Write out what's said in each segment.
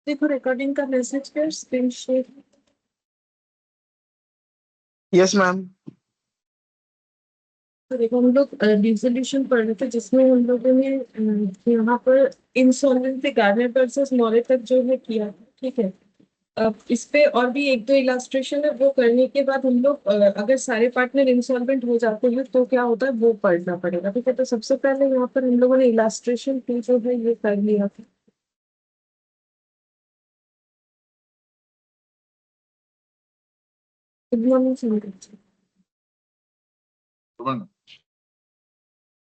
देखो रिकॉर्डिंग का मैसेज कर स्क्रीन शेयर। Yes ma'am. तो देखो हम लोग डिसोल्यूशन पढ़ रहे थे जिसमें हम लोगों ने यहाँ पर इंसॉल्वेंसी गार्नियर वर्सेस मॉरे तक जो है किया था, ठीक है। अब इस पे और भी एक दो इलास्ट्रेशन है, वो करने के बाद हम लोग अगर सारे पार्टनर इंसॉल्वेंट हो जाते हैं तो क्या होता है वो पढ़ना पड़ेगा, ठीक है। तो सबसे पहले यहाँ पर हम लोगों ने इलास्ट्रेशन टू जो है ये कर लिया था। गुड मॉर्निंग संगीत।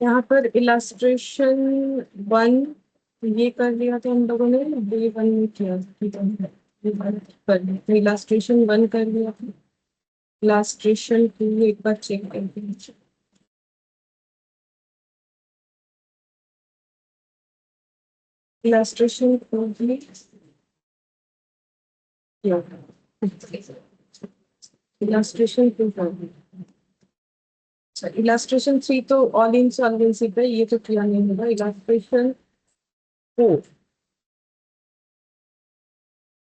यहाँ पर इलास्ट्रेशन वन ये कर लिया था हम लोगों ने, डे वन में किया था, ठीक है। कर लिया था, इलास्ट्रेशन वन कर लिया था। इलास्ट्रेशन टू एक बार चेक कर लीजिए। इलास्ट्रेशन टू भी किया था। इलास्ट्रेशन टू कर लिया। अच्छा, इलास्ट्रेशन थ्री तो ऑल इन सॉल्वेंसी पे, ये तो किया नहीं होगा। इलास्ट्रेशन फोर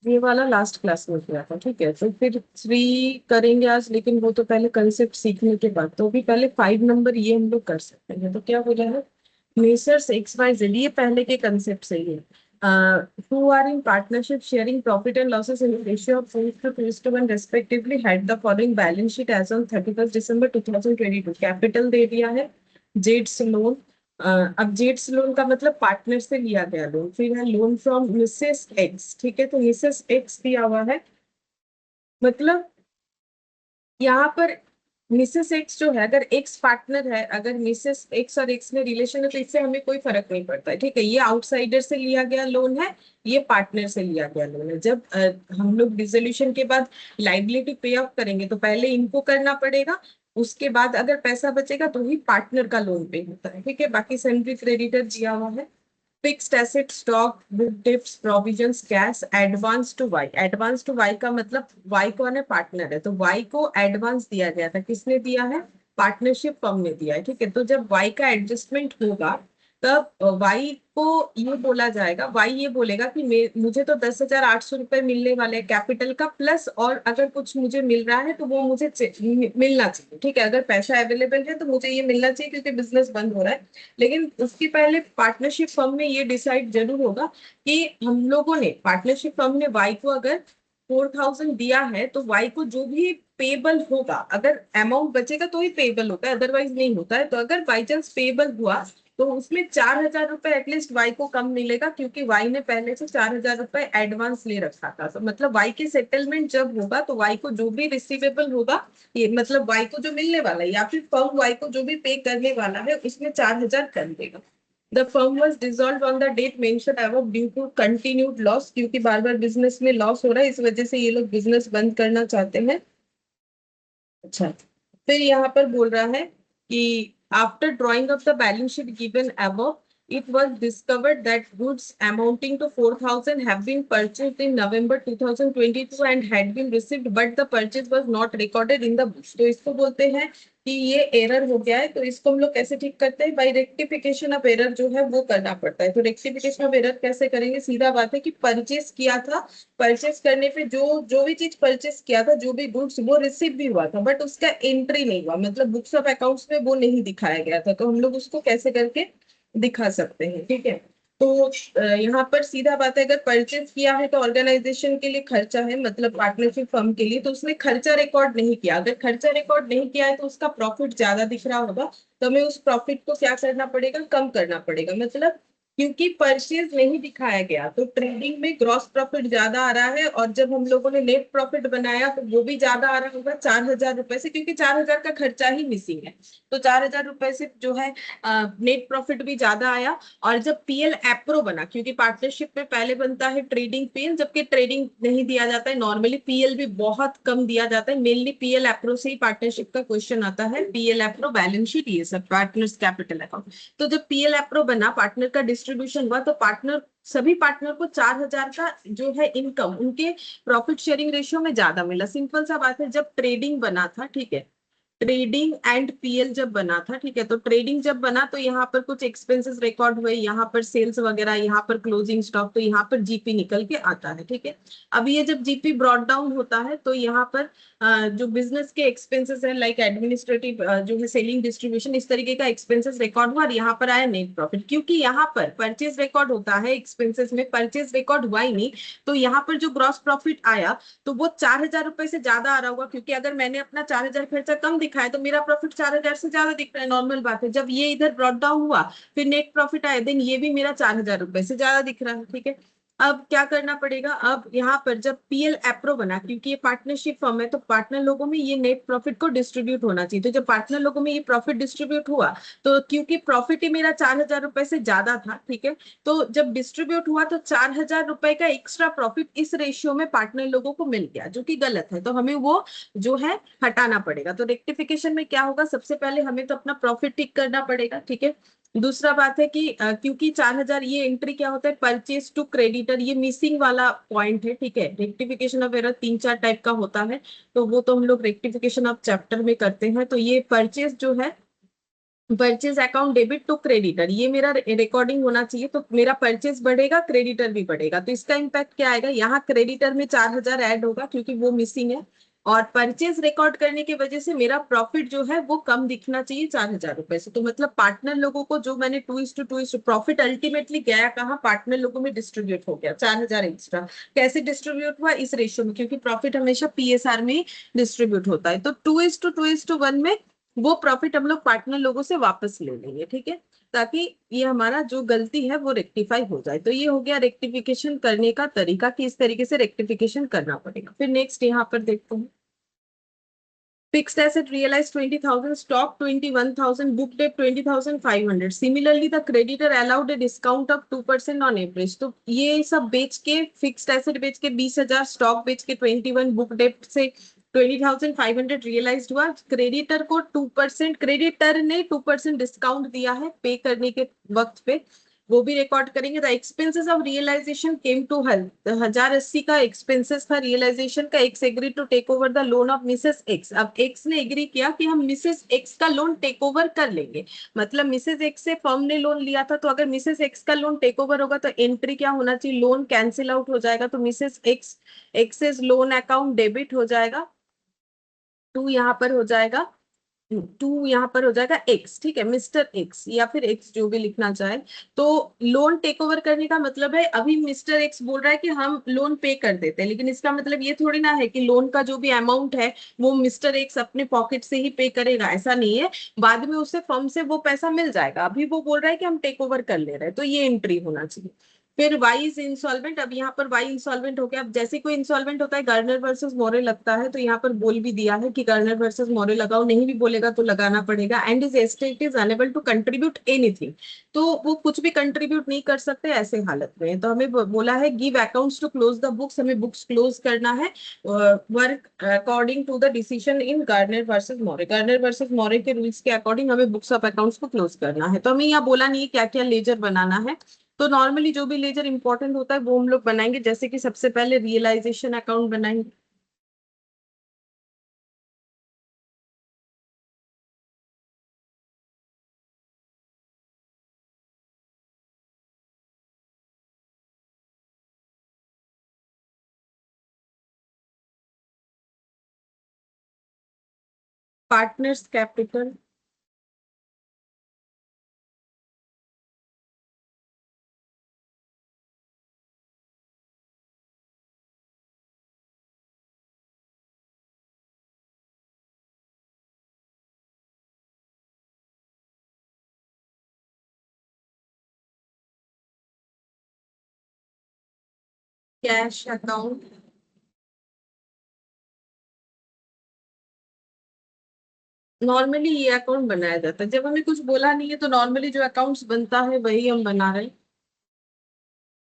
ये वाला लास्ट क्लास में किया था, ठीक है। तो फिर थ्री करेंगे आज, लेकिन वो तो पहले कंसेप्ट सीखने के बाद। तो भी पहले 5 नंबर ये हम लोग कर सकते हैं। तो क्या बोला है, मेसर्स एक्स वाई जेड, ये पहले के कंसेप्ट से ही है। who are in partnership sharing profit and losses in a ratio of 4:2:1 respectively had the following balance sheet as on 31st December 2022। Capital दे दिया है, जेड्स लोन। अब जेड्स लोन का मतलब पार्टनर से लिया गया लोन। फिर है लोन फ्रॉम मिसेस एक्स, ठीक है। तो मिसेस एक्स दिया हुआ है, मतलब यहाँ पर मिसेस एक्स जो है, अगर एक्स पार्टनर है, अगर मिसेस एक्स और एक्स में रिलेशन है तो इससे हमें कोई फर्क नहीं पड़ता है, ठीक है। ये आउटसाइडर से लिया गया लोन है, ये पार्टनर से लिया गया लोन है। जब हम लोग डिसोल्यूशन के बाद लाइबिलिटी पे ऑफ करेंगे तो पहले इनको करना पड़ेगा, उसके बाद अगर पैसा बचेगा तो ही पार्टनर का लोन पे होता है, ठीक है। बाकी सैलरी क्रेडिटर दिया हुआ है। Fixed asset stock book debts provisions cash advance to Y. Advance to Y का मतलब वाई कौन है, पार्टनर है, तो वाई को एडवांस दिया गया था। किसने दिया है, पार्टनरशिप फर्म ने दिया है, ठीक है। तो जब वाई का एडजस्टमेंट होगा तब वाई को ये बोला जाएगा, वाई ये बोलेगा कि मुझे तो 10,800 रुपए मिलने वाले कैपिटल का, प्लस और अगर कुछ मुझे मिल रहा है तो वो मुझे मिलना चाहिए, ठीक है। अगर पैसा अवेलेबल है तो मुझे ये मिलना चाहिए क्योंकि बिजनेस बंद हो रहा है। लेकिन उसके पहले पार्टनरशिप फर्म में ये डिसाइड जरूर होगा कि हम लोगों ने, पार्टनरशिप फर्म ने वाई को अगर 4,000 दिया है तो वाई को जो भी पेबल होगा, अगर अमाउंट बचेगा तो ही पेबल होता है, अदरवाइज नहीं होता है। तो अगर बाई चांस पेबल हुआ तो उसमें 4,000 रुपए एटलीस्ट वाई को कम मिलेगा, क्योंकि वाई ने पहले से 4,000 रुपए एडवांस ले रखा था। तो मतलब वाई की सेटलमेंट जब होगा तो वाई को जो भी रिसीवेबल होगा, ये मतलब वाई को जो मिलने वाला है या फिर फर्म वाई को जो भी पे करने वाला है उसमें 4,000 कर देगा। The firm was dissolve on the date mention above due to continued loss, क्योंकि बार बार बिजनेस में लॉस हो रहा है, इस वजह से ये लोग बिजनेस बंद करना चाहते हैं। अच्छा, फिर यहाँ पर बोल रहा है कि after drawing of the balance sheet given above it was discovered that goods amounting to 4,000 have been purchased in November 2022 and had been received, but the purchase was not recorded in the books। तो इसको बोलते हैं कि ये error हो गया है। तो इसको हम लोग कैसे ठीक करते हैं, बाई रेक्टिफिकेशन ऑफ एरर जो है वो करना पड़ता है। तो रेक्टिफिकेशन ऑफ एरर कैसे करेंगे, सीधा बात है कि परचेस किया था, परचेस करने पे जो जो भी चीज परचेस किया था, जो भी गुड्स, वो रिसीव भी हुआ था बट उसका एंट्री नहीं हुआ, मतलब बुक्स ऑफ अकाउंट्स में वो नहीं दिखाया गया था। तो हम लोग उसको कैसे करके दिखा सकते हैं, ठीक है। तो यहाँ पर सीधा बात है, अगर परचेज किया है तो ऑर्गेनाइजेशन के लिए खर्चा है, मतलब पार्टनरशिप फर्म के लिए, तो उसने खर्चा रिकॉर्ड नहीं किया। अगर खर्चा रिकॉर्ड नहीं किया है तो उसका प्रॉफिट ज्यादा दिख रहा होगा, तो हमें उस प्रॉफिट को क्या करना पड़ेगा, कम करना पड़ेगा। मतलब क्योंकि परचेज नहीं दिखाया गया तो ट्रेडिंग में ग्रॉस प्रॉफिट ज्यादा आ रहा है, और जब हम लोगों ने नेट प्रॉफिट बनाया तो वो भी ज्यादा आ रहा होगा 4,000 रुपए से, क्योंकि 4,000 का खर्चा ही मिसिंग है। तो 4,000 रुपए से जो है नेट प्रॉफिट भी ज्यादा आया। और जब पीएल एप्रो बना, क्योंकि पार्टनरशिप में पहले बनता है ट्रेडिंग पीएल, जबकि ट्रेडिंग नहीं दिया जाता है, नॉर्मली पीएल भी बहुत कम दिया जाता है। मेनली पीएल एप्रो से ही पार्टनरशिप का क्वेश्चन आता है, पीएल एप्रो बैलेंस शीट ये सब पार्टनर्स कैपिटल अकाउंट। तो जब पीएल एप्रो बना, पार्टनर का डिस्ट्रीब्यूशन हुआ, तो पार्टनर, सभी पार्टनर को 4,000 का जो है इनकम उनके प्रॉफिट शेयरिंग रेशियो में ज्यादा मिला। सिंपल सा बात है, जब ट्रेडिंग बना था, ठीक है, ट्रेडिंग एंड पीएल जब बना था, ठीक है, तो ट्रेडिंग जब बना तो यहाँ पर कुछ एक्सपेंसेस रिकॉर्ड हुए, यहाँ पर सेल्स वगैरह, यहाँ पर क्लोजिंग स्टॉक, तो यहाँ पर जीपी निकल के आता है, ठीक है। अब ये जब जीपी ब्रॉट डाउन होता है तो यहाँ पर जो बिजनेस के एक्सपेंसेस है लाइक एडमिनिस्ट्रेटिव जो है सेलिंग डिस्ट्रीब्यूशन, इस तरीके का एक्सपेंसेस रिकॉर्ड हुआ और यहाँ पर आया नेट प्रॉफिट, क्योंकि यहाँ पर परचेज रिकॉर्ड होता है एक्सपेंसेस में, परचेज रिकॉर्ड हुआ ही नहीं, तो यहाँ पर जो ग्रॉस प्रॉफिट आया तो वो 4,000 रुपए से ज्यादा आ रहा होगा, क्योंकि अगर मैंने अपना 4,000 खर्चा कम दिखाया तो मेरा प्रॉफिट 4,000 से ज्यादा दिख रहा है, नॉर्मल बात है। जब ये इधर ब्रॉट डाउन हुआ फिर नेट प्रॉफिट आया, देन ये भी मेरा 4,000 रुपए से ज्यादा दिख रहा है, ठीक है। अब क्या करना पड़ेगा, अब यहाँ पर जब पीएल एप्रो बना, क्योंकि ये पार्टनरशिप फर्म है तो पार्टनर लोगों में ये नेट प्रॉफिट को डिस्ट्रीब्यूट होना चाहिए, तो जब पार्टनर लोगों में ये प्रॉफिट डिस्ट्रीब्यूट हुआ तो क्योंकि प्रॉफिट ही मेरा 4,000 रुपए से ज्यादा था, ठीक है, तो जब डिस्ट्रीब्यूट हुआ तो 4,000 रुपए का एक्स्ट्रा प्रॉफिट इस रेशियो में पार्टनर लोगों को मिल गया, जो कि गलत है, तो हमें वो जो है हटाना पड़ेगा। तो रेक्टिफिकेशन में क्या होगा, सबसे पहले हमें तो अपना प्रॉफिट टिक करना पड़ेगा, ठीक है। दूसरा बात है कि क्योंकि 4,000 ये एंट्री क्या होता है, परचेज टू क्रेडिटर, ये मिसिंग वाला पॉइंट है, ठीक है। रेक्टिफिकेशन ऑफ एरर 3-4 टाइप का होता है, तो वो तो हम लोग रेक्टिफिकेशन ऑफ चैप्टर में करते हैं। तो ये परचेज जो है, purchase account debit to creditor, ये मेरा रिकॉर्डिंग होना चाहिए, तो मेरा परचेज बढ़ेगा, क्रेडिटर भी बढ़ेगा, तो इसका इम्पैक्ट क्या आएगा, यहाँ क्रेडिटर में 4,000 ऐड होगा क्योंकि वो मिसिंग है, और परचेज रिकॉर्ड करने की वजह से मेरा प्रॉफिट जो है वो कम दिखना चाहिए 4,000 रुपए से। तो मतलब पार्टनर लोगों को जो मैंने 2:2 प्रॉफिट अल्टीमेटली गया कहाँ, पार्टनर लोगों में डिस्ट्रीब्यूट हो गया 4,000 एक्स्ट्रा। कैसे डिस्ट्रीब्यूट हुआ, इस रेशियो में, क्योंकि प्रॉफिट हमेशा पीएसआर में डिस्ट्रीब्यूट होता है, तो 2:2 में वो प्रॉफिट हम लोग पार्टनर लोगों से वापस ले लेंगे, ठीक है, ताकि ये हमारा जो गलती है वो रेक्टिफाई हो जाए। तो ये हो गया रेक्टिफिकेशन करने का तरीका, कि इस तरीके से रेक्टिफिकेशन करना पड़ेगा। फिर नेक्स्ट यहाँ पर देखते हैं, fixed asset realized 20,000, stock 21,000, book debt 20,500, similarly the creditor allowed a discount of 2% on average। तो ये सब बेच के, फिक्स्ड एसेट बेच के 20,000, स्टॉक बेच के 21, बुक डेप्ट से 20,500 रियलाइज हुआ, क्रेडिटर को 2%, क्रेडिटर ने 2% डिस्काउंट दिया है पे करने के वक्त पे, वो भी रिकॉर्ड करेंगे। The expenses of realisation came to health, 1,080 का एक्सपेंसेस था रियलाइजेशन का। X agree to take over the loan of Mrs X, अब एक्स ने एग्री किया कि हम मिसेस एक्स का लोन टेक ओवर कर लेंगे, मतलब मिसेस एक्स से फर्म ने लोन लिया था, तो अगर मिसेस एक्स का लोन टेक ओवर होगा तो एंट्री क्या होना चाहिए, लोन कैंसिल आउट हो जाएगा, तो Mrs X X's loan account debit हो जाएगा, टू यहाँ पर हो जाएगा, टू यहाँ पर हो जाएगा एक्स, ठीक है, मिस्टर एक्स या फिर एक्स जो भी लिखना चाहे। तो लोन टेक ओवर करने का मतलब है, अभी मिस्टर एक्स बोल रहा है कि हम लोन पे कर देते हैं, लेकिन इसका मतलब ये थोड़ी ना है कि लोन का जो भी अमाउंट है वो मिस्टर एक्स अपने पॉकेट से ही पे करेगा, ऐसा नहीं है, बाद में उसे फर्म से वो पैसा मिल जाएगा, अभी वो बोल रहा है कि हम टेक ओवर कर ले रहे हैं, तो ये एंट्री होना चाहिए। फिर वाई इज इंसॉल्वेंट, अब यहाँ पर वाई इंसॉल्वेंट हो गया। अब जैसे कोई इंसॉल्वेंट होता है गार्नर वर्सेस मोरे लगता है, तो यहाँ पर बोल भी दिया है कि गार्नर वर्सेस मोरे लगाओ, नहीं भी बोलेगा तो लगाना पड़ेगा। And is estate is unable to contribute anything, तो वो कुछ भी कंट्रीब्यूट नहीं कर सकते ऐसे हालत में, तो हमें बोला है give accounts to close the books, हमें बुक्स क्लोज करना है work according to the decision in Garner versus Moore, Garner versus Moore के रूल्स के अकॉर्डिंग हमें बुक्स ऑफ अकाउंट्स को क्लोज करना है। तो हमें यहाँ बोला नहीं है क्या क्या लेजर बनाना है, तो नॉर्मली जो भी लेजर इंपॉर्टेंट होता है वो हम लोग बनाएंगे, जैसे कि सबसे पहले रियलाइजेशन अकाउंट बनाएंगे। Partners capital, cash account, normally ये अकाउंट बनाया जाता है जब हमें कुछ बोला नहीं है, तो नॉर्मली जो अकाउंट्स बनता है वही हम बना रहे हैं,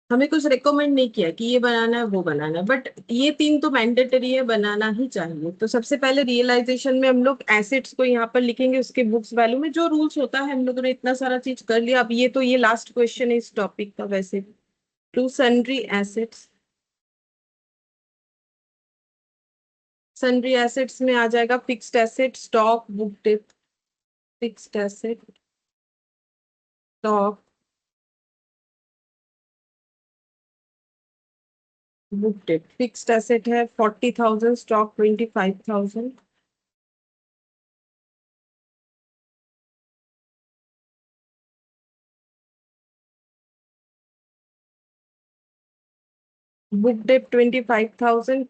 हमें कुछ रिकमेंड नहीं किया कि ये बनाना है वो बनाना है, बट ये तीन तो मैंडेटरी है, बनाना ही चाहिए। तो सबसे पहले रियलाइजेशन में हम लोग एसेट्स को यहाँ पर लिखेंगे, उसके बुक्स वैल्यू में जो रूल्स होता है, हम लोगों ने इतना सारा चीज कर लिया। अब ये तो ये लास्ट क्वेश्चन है इस टॉपिक का वैसे, to sundry assets, sundry assets में आ जाएगा fixed asset, stock, book debt. Fixed asset, stock, book debt. Fixed asset है 40,000, स्टॉक 25,000। Book date 25,000।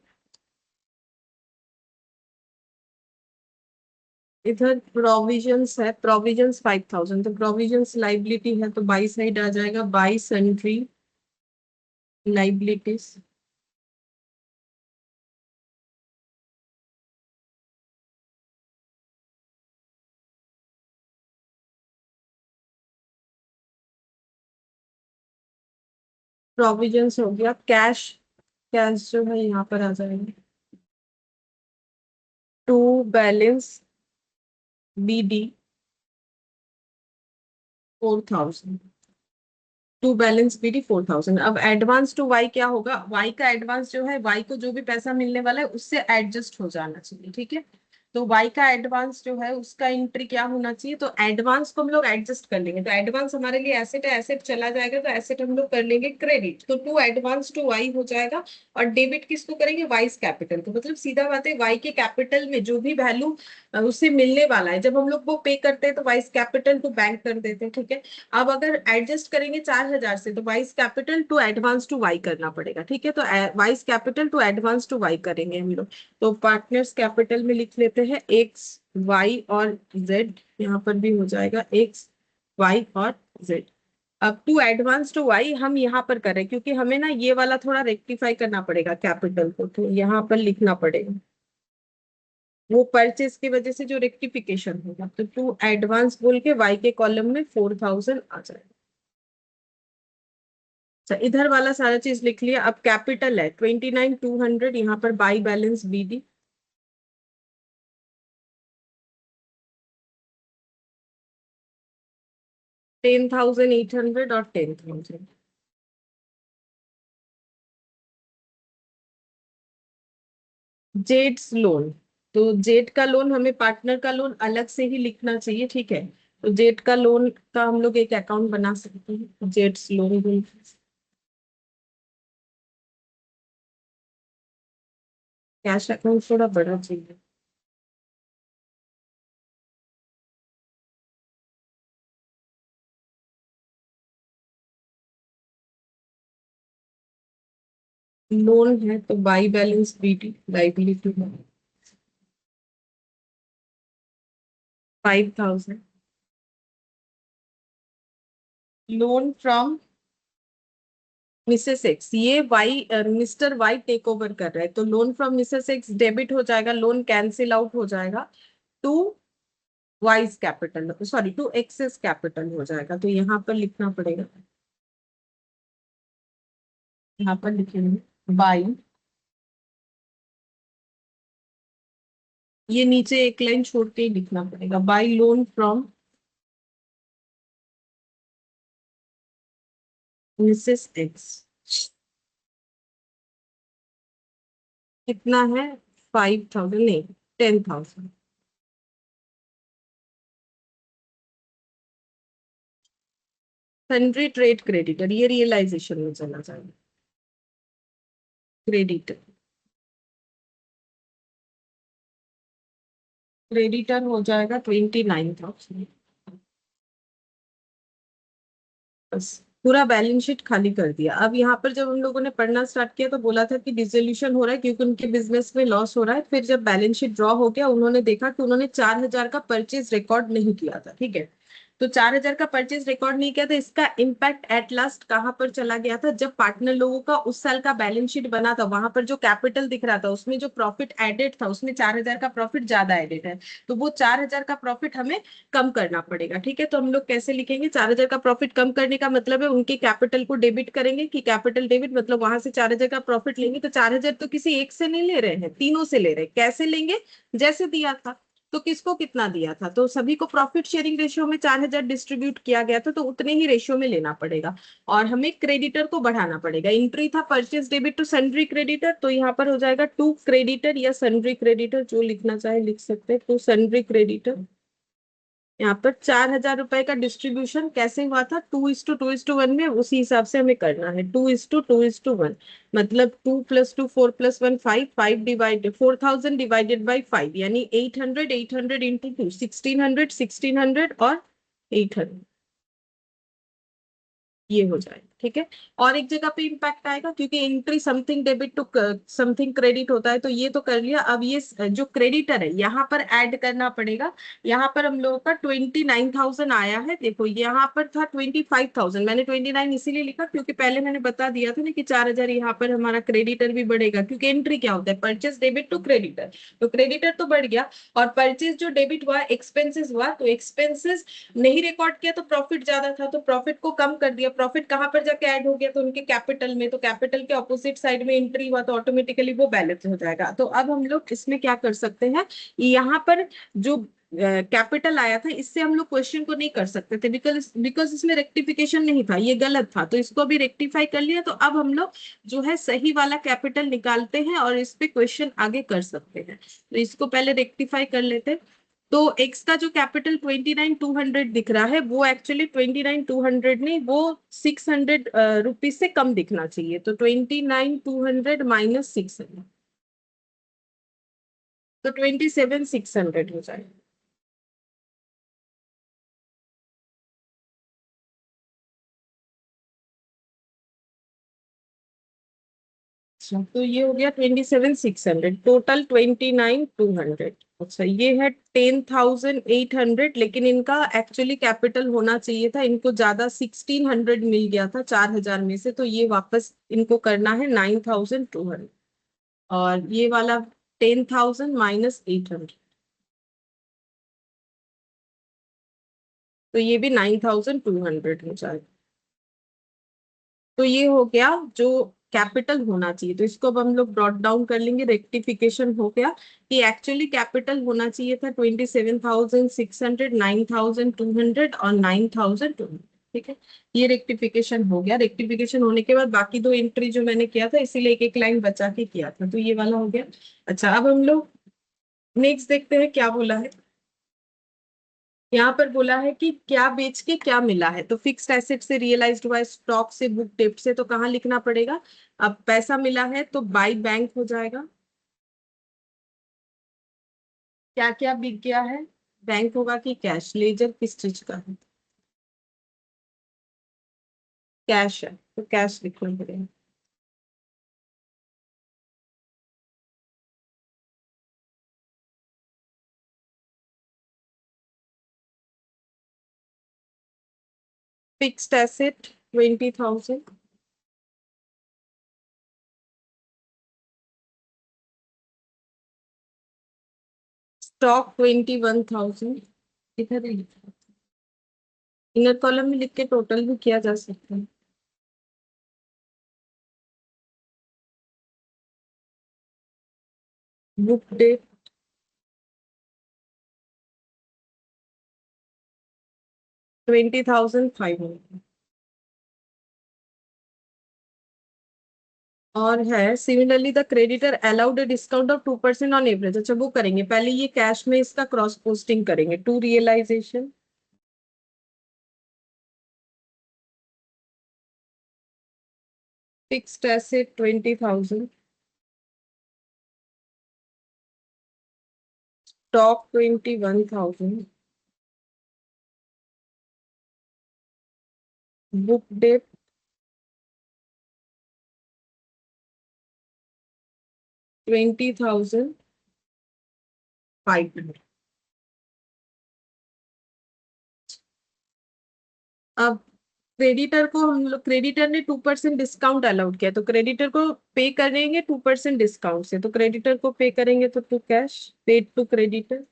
इधर प्रोविजंस है, प्रोविजंस 5,000, तो प्रोविजंस लाइबिलिटी है तो बाई साइड आ जाएगा, बाई सन्ड्री लाइबिलिटीज। प्रोविजंस हो गया। कैश, कैश जो है यहाँ पर आ जाएगा। To balance B D 4,000। To balance B D 4,000। अब एडवांस टू वाई क्या होगा, वाई का एडवांस जो है, वाई को जो भी पैसा मिलने वाला है उससे एडजस्ट हो जाना चाहिए, ठीक है। तो वाई का एडवांस जो है उसका एंट्री क्या होना चाहिए, तो एडवांस को हम लोग एडजस्ट कर लेंगे। तो एडवांस हमारे लिए एसेट है, एसेट चला जाएगा तो एसेट हम लोग कर लेंगे क्रेडिट, तो टू एडवांस टू वाई हो जाएगा। और डेबिट किसको करेंगे, वाइस कैपिटल को। मतलब सीधा बात है, वाई के कैपिटल में जो भी वैल्यू उसे मिलने वाला है, जब हम लोग वो पे करते हैं तो वाइस कैपिटल टू बैंक कर देते हैं, ठीक है। अब अगर एडजस्ट करेंगे 4,000 से, तो Y's capital to advance to Y करना पड़ेगा, ठीक है। तो Y's capital to advance to Y करेंगे हम लोग। तो पार्टनर्स कैपिटल में लिख लेते हैं एक्स, वाई और जेड। यहाँ पर भी हो जाएगा एक्स, वाई और जेड। अब टू एडवांस टू वाई हम यहाँ पर करें, क्योंकि हमें ना ये वाला थोड़ा रेक्टिफाई करना पड़ेगा कैपिटल को, तो यहाँ पर लिखना पड़ेगा। वो परचेज की वजह से जो रेक्टिफिकेशन होगा, तो टू एडवांस बोल के वाई के कॉलम में 4,000 आ जाएगा। अच्छा, इधर वाला सारा चीज लिख लिया। अब कैपिटल है 29,200, यहाँ पर बाई बैलेंस बी डी। 10,800 और 10,000। जेड्स लोन, तो जेड का लोन हमें पार्टनर का लोन अलग से ही लिखना चाहिए, ठीक है। तो जेड का लोन का हम लोग एक अकाउंट बना सकते हैं, जेड्स लोन भी। कैश अकाउंट थोड़ा बड़ा चाहिए। लोन है तो by balance B D liability है 5,000। लोन फ्रॉम मिसेस एक्स, ये Y, Mr Y take over कर रहा है, तो loan from Mrs X debit हो जाएगा, लोन कैंसिल आउट हो जाएगा। To Y's capital, sorry to X's capital हो जाएगा, तो यहाँ पर लिखना पड़ेगा। यहाँ पर लिखेंगे बाई, ये नीचे एक लाइन छोड़ के ही लिखना पड़ेगा, by loan from Mrs x. कितना है, 5,000 नहीं, 10,000। सन्ड्री ट्रेड क्रेडिटर, ये रियलाइजेशन में चला जाएगा। क्रेडिटर, क्रेडिटर हो जाएगा 29,000। बस पूरा बैलेंस शीट खाली कर दिया। अब यहाँ पर जब हम लोगों ने पढ़ना स्टार्ट किया तो बोला था कि डिसोल्यूशन हो रहा है क्योंकि उनके बिजनेस में लॉस हो रहा है। फिर जब बैलेंस शीट ड्रॉ हो गया, उन्होंने देखा कि उन्होंने 4,000 का परचेज रिकॉर्ड नहीं किया था, ठीक है। तो 4,000 का परचेज रिकॉर्ड नहीं किया था, इसका इम्पैक्ट एट लास्ट कहाँ पर चला गया था, जब पार्टनर लोगों का उस साल का बैलेंस शीट बना था, वहां पर जो कैपिटल दिख रहा था उसमें जो प्रॉफिट एडेड था उसमें 4,000 का प्रॉफिट ज्यादा एडेड है। तो वो 4,000 का प्रॉफिट हमें कम करना पड़ेगा, ठीक है। तो हम लोग कैसे लिखेंगे, 4,000 का प्रॉफिट कम करने का मतलब है उनके कैपिटल को डेबिट करेंगे, कि कैपिटल डेबिट मतलब वहां से 4,000 का प्रॉफिट लेंगे, तो 4,000 तो किसी एक से नहीं ले रहे हैं, तीनों से ले रहे हैं। कैसे लेंगे, जैसे दिया था तो किसको कितना दिया था, तो सभी को प्रॉफिट शेयरिंग रेशियो में 4,000 डिस्ट्रीब्यूट किया गया था, तो उतने ही रेशियो में लेना पड़ेगा। और हमें क्रेडिटर को बढ़ाना पड़ेगा। एंट्री था purchase debit to sundry creditor, तो यहाँ पर हो जाएगा टू क्रेडिटर या सन्ड्री क्रेडिटर, जो लिखना चाहे लिख सकते हैं, टू सन्ड्री क्रेडिटर। यहाँ पर 4,000 रुपए का डिस्ट्रीब्यूशन कैसे हुआ था, 2:2:1 में, उसी हिसाब से हमें करना है, 2:2:1। मतलब 2+2 4+1 5, 4,000 डिवाइडेड बाई 5, यानी 800, 800 इंटू 2, 1600, 1600 और 800, ये हो जाएगा। ठीक है। और एक जगह पे इम्पैक्ट आएगा, क्योंकि entry something debit to something credit होता है, तो ये तो कर लिया। अब ये जो क्रेडिटर है यहाँ पर ऐड करना पड़ेगा। यहाँ पर हम लोगों का 29,000 आया है, देखो यहाँ पर था 25,000, मैंने 29 इसीलिए लिखा क्योंकि पहले मैंने बता दिया था ना कि 4,000 यहाँ पर हमारा क्रेडिटर भी बढ़ेगा, क्योंकि एंट्री क्या होता है, परचेस डेबिट टू क्रेडिटर, तो क्रेडिटर तो बढ़ गया। और परचेज जो डेबिट हुआ, एक्सपेंसेस हुआ, तो एक्सपेंसेस नहीं रिकॉर्ड किया तो प्रॉफिट ज्यादा था, तो प्रॉफिट को कम कर दिया। प्रॉफिट कहां पर जाके ऐड हो गया, तो उनके कैपिटल में, तो कैपिटल के ऑपोजिट साइड में एंट्री हुआ, तो ऑटोमेटिकली वो बैलेंस हो जाएगा। तो अब हम लोग इसमें क्या कर सकते हैं, यहाँ पर जो कैपिटल आया था, इससे हम लोग क्वेश्चन को नहीं कर सकते थे, बिकॉज बिकॉज इसमें रेक्टिफिकेशन नहीं था, ये गलत था, तो इसको भी रेक्टिफाई कर लिया। तो अब हम लोग जो है सही वाला कैपिटल निकालते हैं और इस पे क्वेश्चन आगे कर सकते हैं। तो इसको पहले रेक्टिफाई कर लेते हैं। तो एक्स का जो कैपिटल 29,200 दिख रहा है, वो एक्चुअली 29,200 नहीं, वो 600 रुपीज से कम दिखना चाहिए, तो 29,200 माइनस 600, तो 27,600 हो जाएगा। अच्छा, तो ये हो गया 27,600, टोटल 29,200। अच्छा, ये है 10,800, लेकिन इनका एक्चुअली कैपिटल होना चाहिए था, इनको ज्यादा 1,600 मिल गया था 4,000 में से, तो ये वापस इनको करना है 9,200। और ये वाला 10,000 माइनस 800, तो ये भी 9,200 हो जाएगा। तो ये हो गया जो कैपिटल होना चाहिए, तो इसको अब हम लोग ब्रॉट डाउन कर लेंगे, रेक्टिफिकेशन हो गया कि एक्चुअली कैपिटल होना चाहिए था 27,600, 9,200 और 9,200। ठीक है, ये रेक्टिफिकेशन हो गया। रेक्टिफिकेशन होने के बाद बाकी दो एंट्री जो मैंने किया था, इसीलिए एक एक लाइन बचा के किया था, तो ये वाला हो गया। अच्छा, अब हम लोग नेक्स्ट देखते हैं क्या बोला है। यहाँ पर बोला है कि क्या बेच के क्या मिला है, तो फिक्स्ड एसेट से रियलाइज्ड हुआ है, स्टॉक से, बुक डेप्ट से, तो कहाँ लिखना पड़ेगा। अब पैसा मिला है तो बाई बैंक हो जाएगा। क्या क्या बिक गया है, बैंक होगा कि कैश, लेजर किस चीज का है, कैश है, तो कैश लिखना पड़ेगा। फिक्स्ड एसेट 20,000, स्टॉक 21,000, इधर ही लिखा, इनर कॉलम में लिख के टोटल भी किया जा सकता है। Book debt 20,500। और है similarly the creditor allowed a discount of 2% on average. अच्छा, वो करेंगे पहले, ये कैश में इसका क्रॉस पोस्टिंग करेंगे, to realisation. Fixed asset 20,000, stock 21,000, book debt 20,500। अब क्रेडिटर को हम लोग, क्रेडिटर ने 2% डिस्काउंट अलाउड किया, तो क्रेडिटर को पे करेंगे 2% डिस्काउंट से, तो क्रेडिटर को पे करेंगे तो to cash, paid to creditor.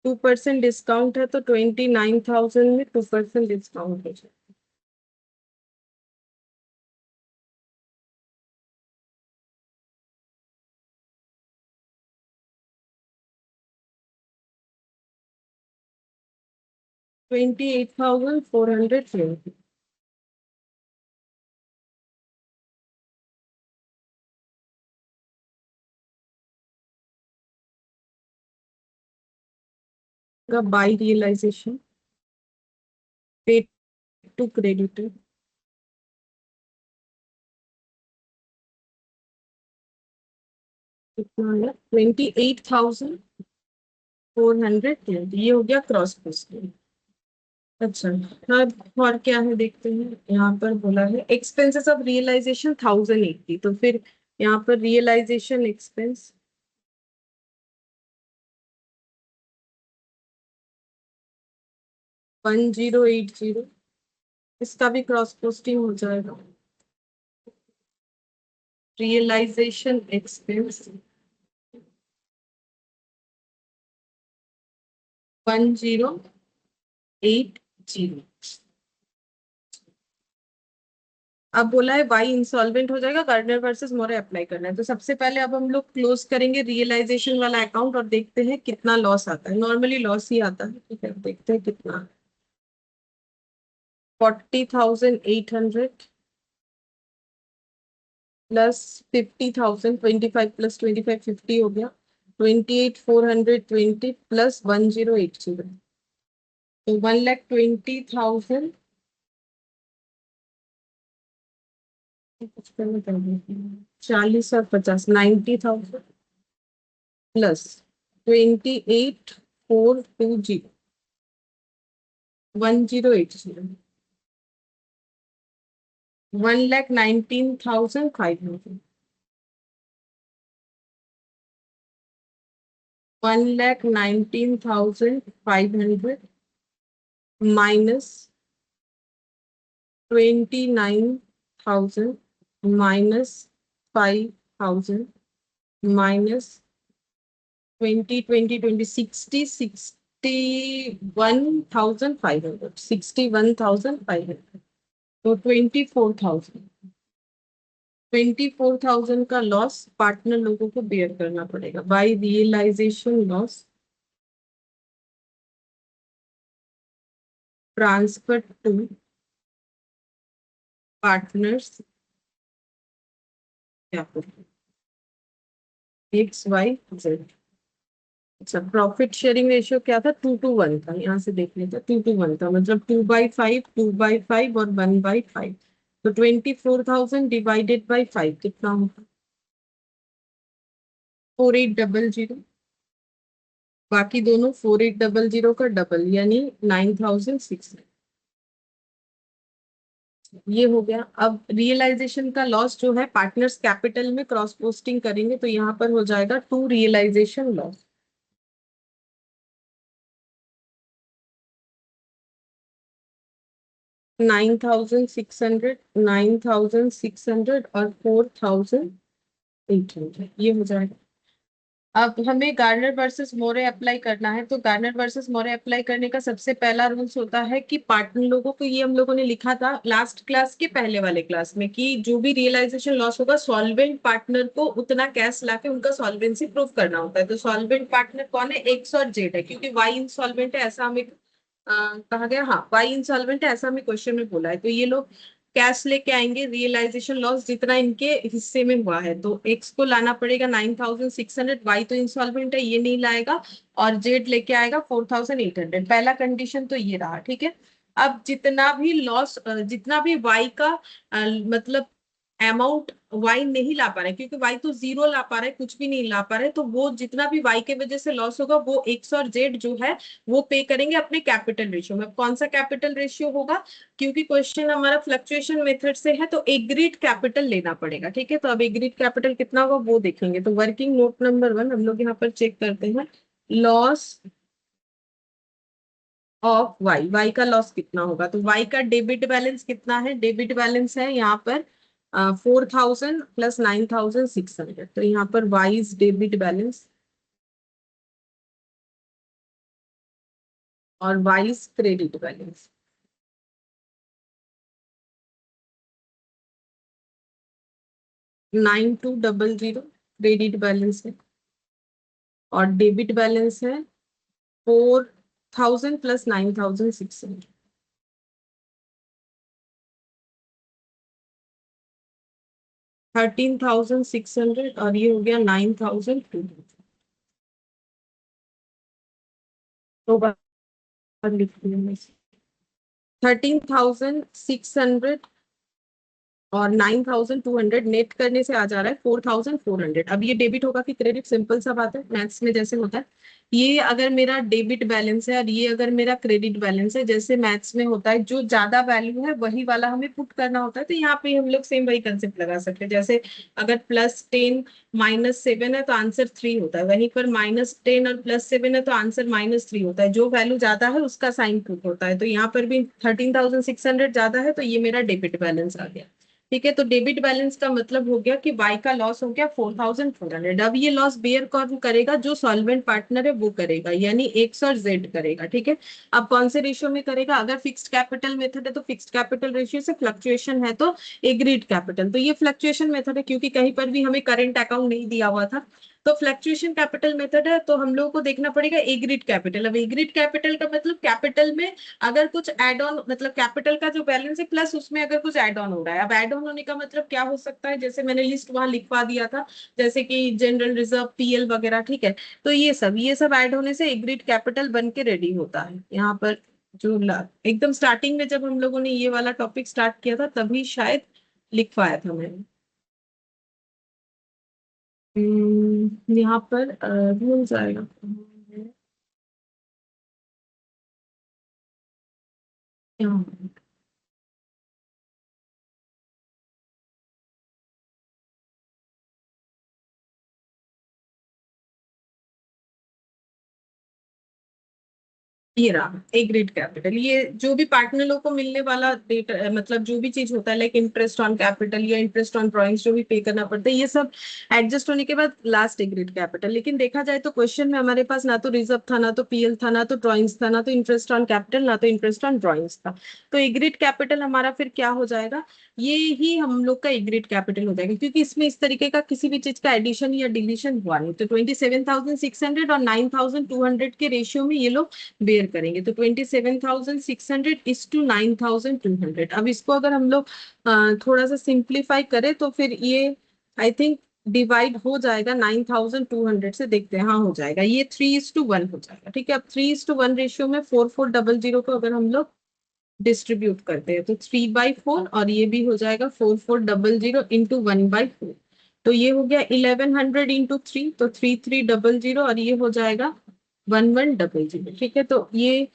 2% discount है, तो 29,000 में 2% डिस्काउंट हो जाए। 28,420 का by realisation paid to creditor कितना है 28,420 ये हो गया क्रॉस पोस्टिंग। अच्छा, अब और क्या है देखते हैं। यहाँ पर बोला है एक्सपेंसेस ऑफ रियलाइजेशन 1,080 तो फिर यहाँ पर रियलाइजेशन एक्सपेंस 1080 इसका भी क्रॉस पोस्टिंग हो जाएगा। Realisation expense 1080। अब बोला है बाई इंसॉल्वेंट हो जाएगा, गार्डनर वर्सेस मोरे अप्लाई करना है। तो सबसे पहले अब हम लोग क्लोज करेंगे रियलाइजेशन वाला अकाउंट और देखते हैं कितना लॉस आता है। नॉर्मली लॉस ही आता है, ठीक है, देखते हैं कितना। 40,800 प्लस 50,000, 25 प्लस 25 50 हो गया। 28,420 प्लस 1080 तो 1,20,000। 40 और 50 90,000 प्लस 28,420 1080 1,19,500 1,19,500 माइनस 29,000 माइनस 5,000 माइनस 20 61,500 61,500 तो 24,000 का लॉस पार्टनर लोगों को बेयर करना पड़ेगा by realisation loss transfer to partners capital XYZ। अच्छा, प्रॉफिट शेयरिंग रेशियो क्या था? 2:1 था। यहाँ से देख लेते 2:1 था, मतलब 2/5 2/5 और 1/5। तो 24,000 डिवाइडेड बाई 5 कितना होगा? 4800। बाकी दोनों 4800 का डबल यानी 9,600। ये हो गया। अब रियलाइजेशन का लॉस जो है पार्टनर्स कैपिटल में क्रॉस पोस्टिंग करेंगे तो यहाँ पर हो जाएगा टू रियलाइजेशन लॉस। 9,600 9,600 और 4,800 ये हो जाएगा। अब हमें गार्नर वर्सेस मोरे अप्लाई करना है। तो गार्नर वर्सेस मोरे अप्लाई करने का सबसे पहला रूल्स होता है कि पार्टनर लोगों को, ये हम लोगों ने लिखा था लास्ट क्लास के पहले वाले क्लास में, कि जो भी रियलाइजेशन लॉस होगा सॉल्वेंट पार्टनर को उतना कैश लाके उनका सॉल्वेंसी प्रूव करना होता है। तो सॉल्वेंट पार्टनर कौन है? एक्स और जेड है, क्योंकि वाई इंसॉल्वेंट है ऐसा हमें कहा गया। हाँ, वाई इंसॉल्वेंट है ऐसा हमें क्वेश्चन में बोला है। तो ये लोग कैश लेके आएंगे रियलाइजेशन लॉस जितना इनके हिस्से में हुआ है। तो एक्स को लाना पड़ेगा 9,600, वाई तो इंस्टॉलमेंट है ये नहीं लाएगा, और जेड लेके आएगा 4,800। पहला कंडीशन तो ये रहा, ठीक है। अब जितना भी लॉस, जितना भी वाई का मतलब अमाउंट वाई नहीं ला पा रहा है, क्योंकि वाई तो जीरो ला पा रहा है, कुछ भी नहीं ला पा रहे, तो वो जितना भी वाई के वजह से लॉस होगा वो एक्स और जेड जो है वो पे करेंगे अपने कैपिटल रेशियो में। कौन सा कैपिटल रेशियो होगा? क्योंकि क्वेश्चन हमारा फ्लक्चुएशन मेथड से है तो एग्रीड कैपिटल लेना पड़ेगा, ठीक है। तो अब एग्रीड कैपिटल कितना होगा वो देखेंगे। तो वर्किंग नोट नंबर 1 हम लोग यहाँ पर चेक करते हैं। लॉस ऑफ वाई, वाई का लॉस कितना होगा? तो वाई का डेबिट बैलेंस कितना है? डेबिट बैलेंस है यहाँ पर 4,000 प्लस 9,600। तो यहाँ पर वाइज डेबिट बैलेंस और wise credit balance. 9,200 credit balance है और डेबिट बैलेंस है 4,200। 1000 प्लस 9600, 13,600 और ये हो गया 9,200। तो बार लिख दिया मैं। 13,600 और 9,200 नेट करने से आ जा रहा है 4,400। अब ये डेबिट होगा कि क्रेडिट, सिंपल सा बात है, मैथ्स में जैसे होता है। ये अगर मेरा डेबिट बैलेंस है और ये अगर मेरा क्रेडिट बैलेंस है, जैसे मैथ्स में होता है, जो ज्यादा वैल्यू है वही वाला हमें पुट करना होता है। तो यहाँ पे हम लोग सेम वही कंसेप्ट लगा सकते हैं। जैसे अगर +10 -7 है तो आंसर 3 होता है, वहीं पर -10 और +7 है तो आंसर -3 होता है। जो वैल्यू ज्यादा है उसका साइन पुट होता है। तो यहाँ पर भी 13,600 ज्यादा है तो ये मेरा डेबिट बैलेंस आ गया। ठीक है, तो डेबिट बैलेंस का मतलब हो गया कि वाई का लॉस हो गया 4,400। अब ये लॉस बेयर कौन करेगा? जो सॉल्वेंट पार्टनर है वो करेगा, यानी एक्स और जेड करेगा। ठीक है, अब कौन से रेशियो में करेगा? अगर फिक्स्ड कैपिटल मेथड है तो फिक्स्ड कैपिटल रेशियो से, फ्लक्चुएशन है तो एग्रीड कैपिटल। तो ये फ्लक्चुएशन मेथड है क्योंकि कहीं पर भी हमें करंट अकाउंट नहीं दिया हुआ था। तो फ्लक्चुएशन कैपिटल मेथड है तो हम लोगों को देखना पड़ेगा एग्रीड कैपिटल। अब एग्रीड कैपिटल का मतलब कैपिटल में अगर कुछ एड ऑन, मतलब कैपिटल का जो बैलेंस है प्लस उसमें अगर कुछ एड ऑन हो रहा है। अब एड ऑन होने का मतलब क्या हो सकता है? जैसे मैंने लिस्ट वहां लिखवा दिया था, जैसे कि जनरल रिजर्व, पीएल वगैरह। ठीक है, तो ये सब ऐड होने से एग्रीड कैपिटल बन के रेडी होता है यहाँ पर। जो एकदम स्टार्टिंग में जब हम लोगों ने ये वाला टॉपिक स्टार्ट किया था तभी शायद लिखवाया था मैंने। यहाँ पर भूल जाएगा। यहाँ ये रहा ए ग्रेड कैपिटल। ये जो भी पार्टनर को मिलने वाला रेट, मतलब जो भी चीज होता है लाइक इंटरेस्ट ऑन कैपिटल या इंटरेस्ट ऑन ड्रॉइंग्स जो भी पे करना पड़ता है, ये सब एडजस्ट होने के बाद लास्ट ए ग्रेड कैपिटल। लेकिन देखा जाए तो क्वेश्चन में हमारे पास ना तो रिजर्व था, ना तो पीएल था, ना तो ड्रॉइंग्स था, ना तो इंटरेस्ट ऑन कैपिटल, ना तो इंटरेस्ट ऑन ड्रॉइंग्स था। तो ए ग्रेड कैपिटल हमारा फिर क्या हो जाएगा? ये ही हम लोग का ए ग्रेड कैपिटल हो जाएगा क्योंकि इसमें इस तरीके का किसी भी चीज का एडिशन या डिलीशन हुआ नहीं। तो 27,600 और 9,200 के रेशियो में ये लोग बेयर करेंगे। तो 27,600 = 9,200। अब इसको अगर हम लोग थोड़ा सा सिंप्लीफाई करें तो फिर ये आई थिंक डिवाइड हो जाएगा 9,200 से। देखते हैं, हाँ हो जाएगा। ये 3:1 हो जाएगा। ठीक है, अब 3:1 रेशियो में 4,400 को अगर हम लोग डिस्ट्रीब्यूट करते हैं तो 3/4, और ये भी हो जाएगा 4,400 इंटू 1/4। तो ये हो गया 1100 इंटू 3, तो 3,300, और ये हो जाएगा 1,100। ठीक है, तो ये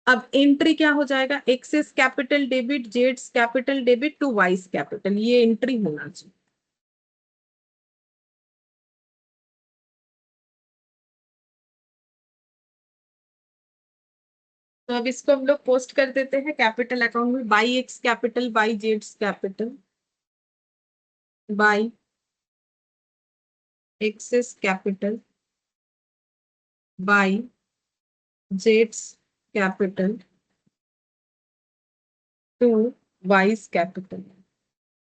अब एंट्री क्या हो जाएगा? एक्सेस कैपिटल डेबिट, जेड्स capital debit to Y's capital, ये एंट्री होना चाहिए। तो अब इसको हम लोग पोस्ट कर देते हैं कैपिटल अकाउंट में। By x capital by Jades capital by X's capital by Jades capital to Y's capital.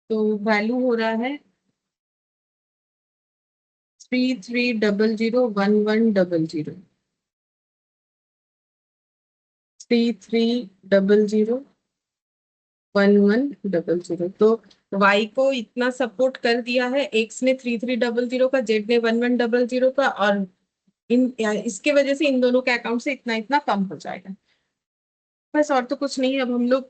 तो वैल्यू हो रहा है 3300 1100, 3300 1100। तो y को इतना सपोर्ट कर दिया है, x ने 3300 का, z ने 1100 का, और इन इसके वजह से इन दोनों के अकाउंट से इतना इतना कम हो जाएगा। बस, और तो कुछ नहीं है। अब हम लोग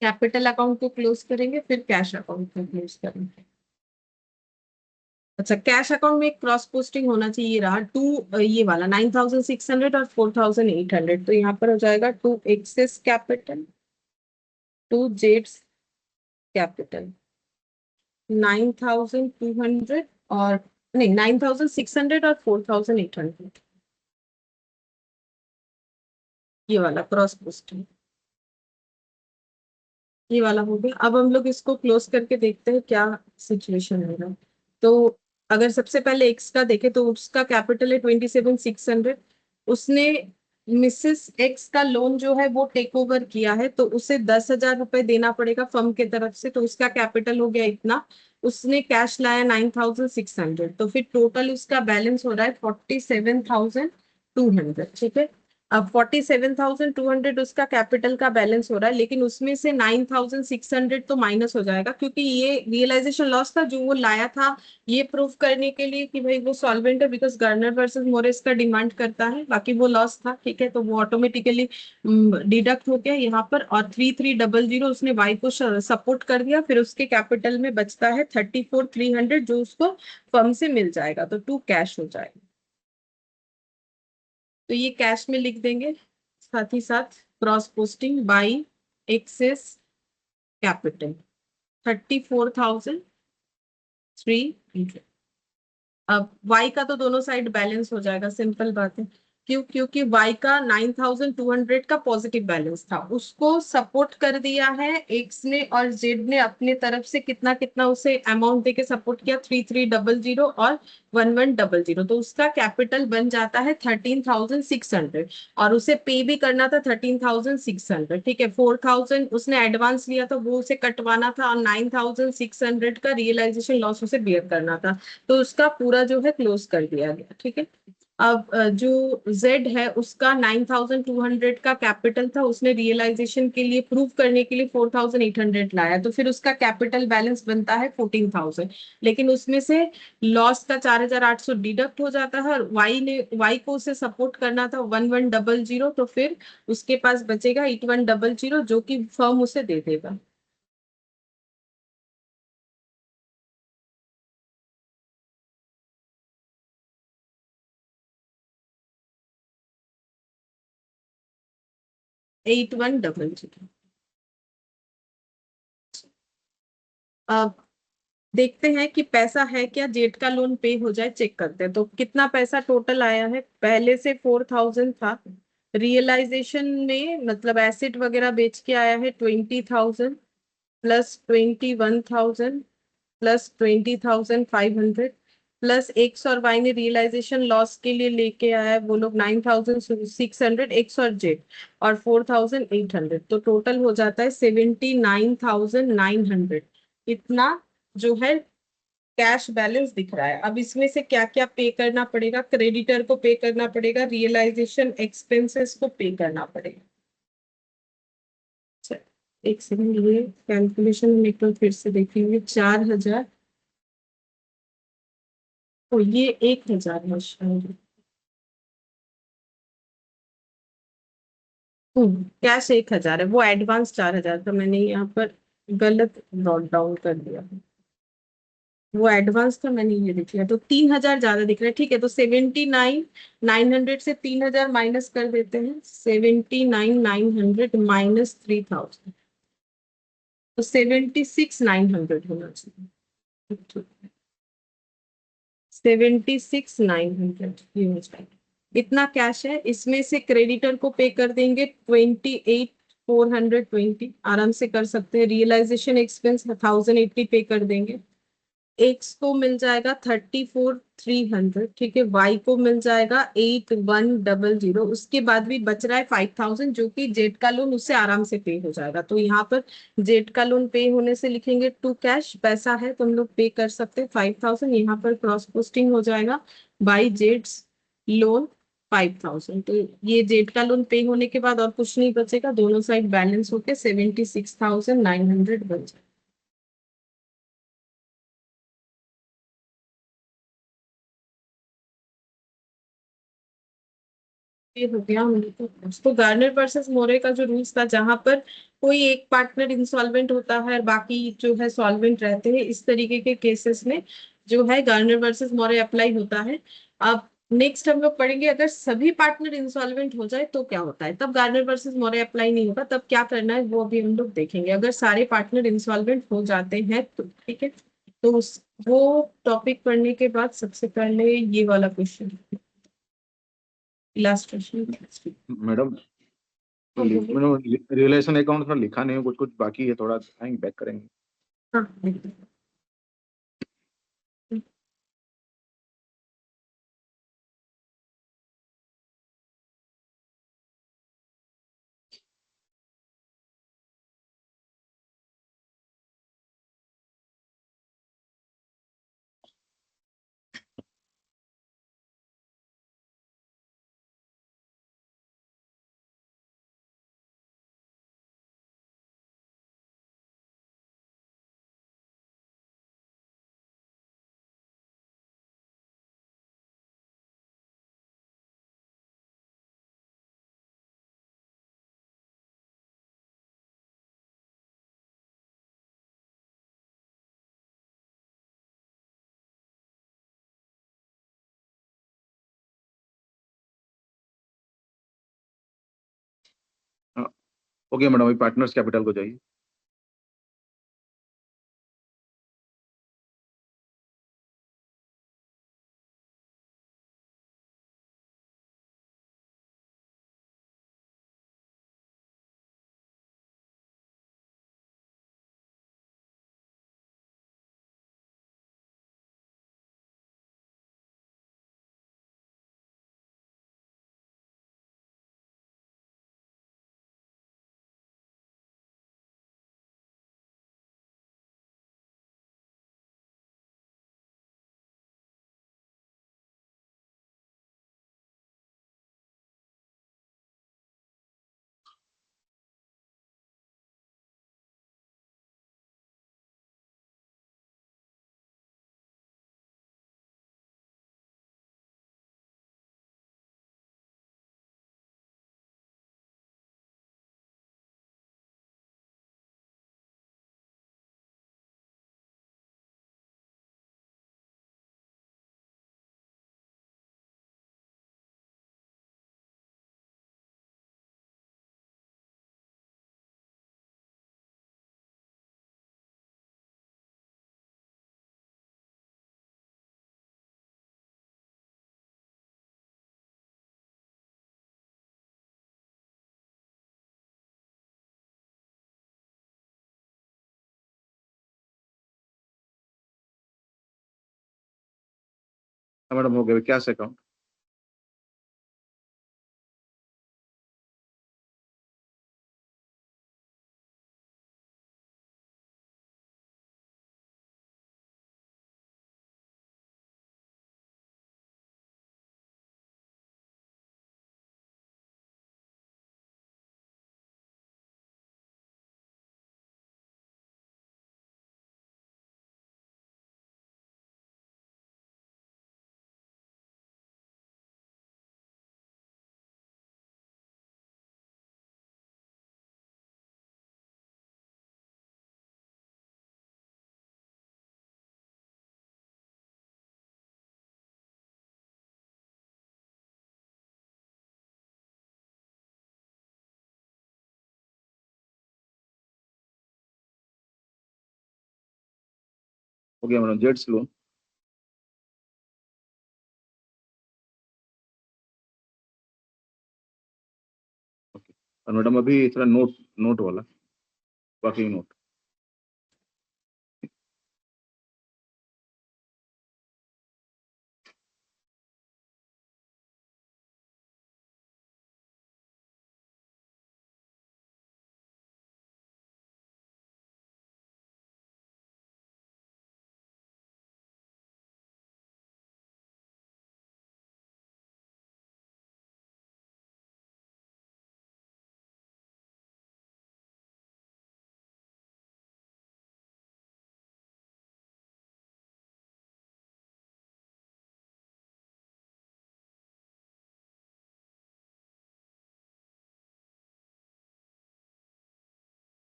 कैपिटल अकाउंट को क्लोज करेंगे, फिर कैश अकाउंट को क्लोज करेंगे। अच्छा, कैश अकाउंट में एक क्रॉस पोस्टिंग होना चाहिए। ये रहा टू, ये वाला 9,600 और 4,800। तो यहाँ पर हो जाएगा टू एक्सेस कैपिटल टू जेड्स कैपिटल 9,200, और नहीं 9,600 और 4,800। ये वाला क्रॉस पोस्टिंग, ये वाला हो गया। अब हम लोग इसको क्लोज करके देखते हैं क्या सिचुएशन होगा। तो अगर सबसे पहले एक्स का देखें तो उसका कैपिटल है 27,600। उसने मिसेस एक्स का लोन जो है वो टेक ओवर किया है, तो उसे 10,000 रुपए देना पड़ेगा फर्म के तरफ से। तो उसका कैपिटल हो गया इतना। उसने कैश लाया 9,600, तो फिर टोटल उसका बैलेंस हो रहा है 47,200। ठीक है, अब 47,200 उसका कैपिटल का बैलेंस हो रहा है, लेकिन उसमें से 9,600 तो माइनस हो जाएगा, क्योंकि ये रियलाइजेशन लॉस था जो वो लाया था ये प्रूव करने के लिए कि भाई वो सॉल्वेंट है, बिकॉज गर्नर वर्सेस मोरेस का डिमांड करता है, बाकी वो लॉस था, ठीक है, तो वो ऑटोमेटिकली डिडक्ट हो गया यहाँ पर। और 3300 उसने वाई को सपोर्ट कर दिया, फिर उसके कैपिटल में बचता है 34,300 जो उसको फर्म से मिल जाएगा, तो टू कैश हो जाएगा। तो ये कैश में लिख देंगे, साथ ही साथ cross posting by X's capital 34,300। अब y का तो दोनों साइड बैलेंस हो जाएगा, सिंपल बात है। क्यों? क्योंकि y का 9,200 का पॉजिटिव बैलेंस था, उसको सपोर्ट कर दिया है x ने, और z ने अपने तरफ से कितना कितना उसे अमाउंट देके सपोर्ट किया, 3300 और 1100, तो उसका कैपिटल बन जाता है 13,600, और उसे पे भी करना था 13,600, ठीक है। 4,000 उसने एडवांस लिया था, वो उसे कटवाना था, और 9,600 का रियलाइजेशन लॉस उसे बियर करना था, तो उसका पूरा जो है क्लोज कर दिया गया, ठीक है। अब जो जेड है उसका 9,200 का कैपिटल था, उसने रियलाइजेशन के लिए प्रूव करने के लिए 4,800 लाया, तो फिर उसका कैपिटल बैलेंस बनता है 14,000, लेकिन उसमें से लॉस का 4,800 डिडक्ट हो जाता है, और वाई को उसे सपोर्ट करना था 1100, तो फिर उसके पास बचेगा 8100 जो कि फर्म उसे दे देगा। 8100। अब देखते हैं कि पैसा है क्या, जेट का लोन पे हो जाए, चेक करते हैं। तो कितना पैसा टोटल आया है, पहले से 4,000 था, रियलाइजेशन में मतलब एसेट वगैरह बेच के आया है 20,000, प्लस 21,000, प्लस 20,500, प्लस एक्स और वाई ने रियलाइजेशन लॉस के लिए लेके आया है वो लोग 9,600, एक्स और जेड, और 4,800, तो टोटल हो जाता है 79,900। इतना जो है कैश बैलेंस दिख रहा है। अब इसमें से क्या क्या पे करना पड़ेगा, क्रेडिटर को पे करना पड़ेगा, रियलाइजेशन एक्सपेंसेस को पे करना पड़ेगा। अच्छा, एक सेकंड, ये कैलकुलेशन हम एक बार फिर से देखेंगे। 4,000, तो ये 1,000 है शायद। कैश 1,000 है, वो एडवांस 4,000 था, मैंने यहाँ पर गलत नोट डाउन कर दिया। वो एडवांस था, मैंने ये लिख लिया, तो 3,000 ज्यादा दिख रहा है, ठीक है। तो 79,900 से 3,000 माइनस कर देते हैं, 79,900 माइनस 3,000, तो 76,900 होना चाहिए। 76,900 ये हो जाएगा। इतना कैश है, इसमें से क्रेडिटर को पे कर देंगे 28,420, आराम से कर सकते हैं। रियलाइजेशन एक्सपेंस 1,080 पे कर देंगे। एक्स को मिल जाएगा 34,300, ठीक है। वाई को मिल जाएगा 8100, उसके बाद भी बच रहा है 5,000 जो कि जेड का लोन उससे आराम से पे हो जाएगा, तो यहाँ पर जेड का लोन पे होने से लिखेंगे टू कैश, पैसा है तो हम लोग पे कर सकते हैं 5,000, यहाँ पर क्रॉस पोस्टिंग हो जाएगा बाई जेड्स लोन 5,000, तो ये जेड का लोन पे होने के बाद और कुछ नहीं बचेगा, दोनों साइड बैलेंस होके 76,900 बच जाएगा। ये हो गया हम लोग का। तो गार्नर वर्सेस मोरे का जो रूल्स था, जहां पर कोई एक पार्टनर इंसॉल्वेंट होता है और बाकी जो है सॉल्वेंट रहते हैं, इस तरीके के केसेस में जो है गार्नर वर्सेस मोरे अप्लाई होता है। अब नेक्स्ट हम लोग पढ़ेंगे, अगर सभी पार्टनर इंसॉल्वेंट हो जाए तो क्या होता है, तब गार्नर वर्सेस मोरे अप्लाई नहीं होगा, तब क्या करना है वो अभी हम लोग देखेंगे। अगर सारे पार्टनर इंसॉल्वेंट हो जाते हैं तो ठीक है, तो वो टॉपिक पढ़ने के बाद सबसे पहले ये वाला क्वेश्चन, इलास्ट्रेशन। मैडम, मैंने रिलेशन अकाउंट थोड़ा लिखा नहीं है, कुछ कुछ बाकी है, थोड़ा आएंगे बैक करेंगे। हाँ। ओके मैडम, अभी पार्टनर्स कैपिटल को जाइए। हाँ मैडम, हो गया। क्या से अकाउंट? हो गया मैडम, जेट्स लोन। ओके। और मैडम अभी थोड़ा नोट नोट वाला, बाकी नोट।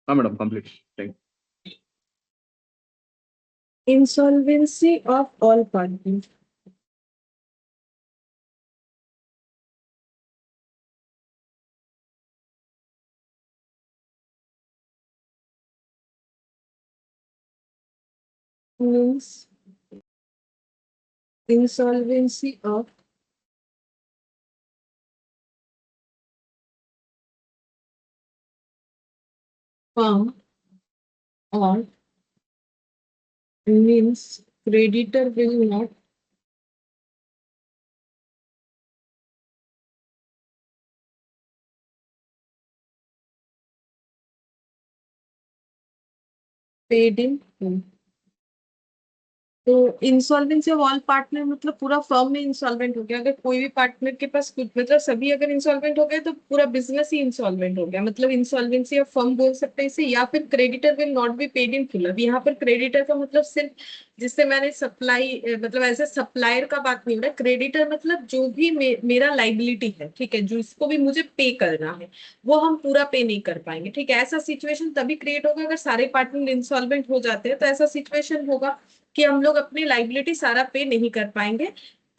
हाँ madam, complete. Thank. Insolvency of all parties means insolvency of firm or means creditor will not paid in full। तो इंसॉल्वेंसी ऑफ ऑल पार्टनर मतलब पूरा firm में इंसॉल्वेंट हो गया। अगर कोई भी पार्टनर के पास कुछ मतलब सभी अगर इंसॉल्वेंट हो गए तो पूरा बिजनेस ही इंसॉल्वेंट हो गया। मतलब इंसॉल्वेंसी ऑफ फर्म बोल सकते हैं इसे, या फिर creditor will not be paid in full. अब यहाँ पर क्रेडिटर का मतलब सिर्फ जिससे मैंने सप्लाई मतलब ऐसे सप्लायर का बात नहीं हो रहा। क्रेडिटर मतलब जो भी मेरा लाइबिलिटी है, ठीक है, जो इसको भी मुझे पे करना है वो हम पूरा पे नहीं कर पाएंगे। ठीक है, ऐसा सिचुएशन तभी क्रिएट होगा अगर सारे पार्टनर इंसॉल्वेंट हो जाते हैं। तो ऐसा सिचुएशन होगा कि हम लोग अपनी लाइबिलिटी सारा पे नहीं कर पाएंगे।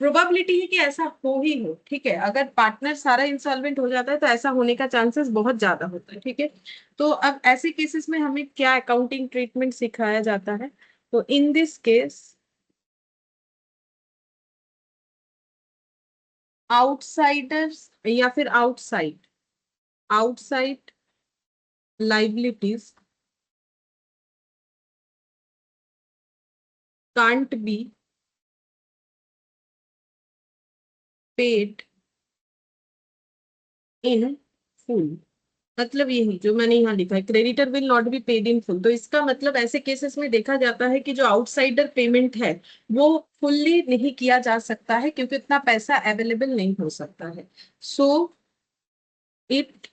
प्रोबेबिलिटी है कि ऐसा हो ही हो, ठीक है। अगर पार्टनर सारा इंसॉल्वेंट हो जाता है तो ऐसा होने का चांसेस बहुत ज्यादा होता है, ठीक है। तो अब ऐसे केसेस में हमें क्या अकाउंटिंग ट्रीटमेंट सिखाया जाता है? तो इन दिस केस आउटसाइडर्स या फिर outside outside liabilities can't be paid in full. मतलब यही जो मैंने यहाँ लिखा है, creditor will not be paid in full. तो इसका मतलब ऐसे केसेस में देखा जाता है कि जो आउटसाइडर पेमेंट है वो फुल्ली नहीं किया जा सकता है, क्योंकि इतना पैसा अवेलेबल नहीं हो सकता है। So it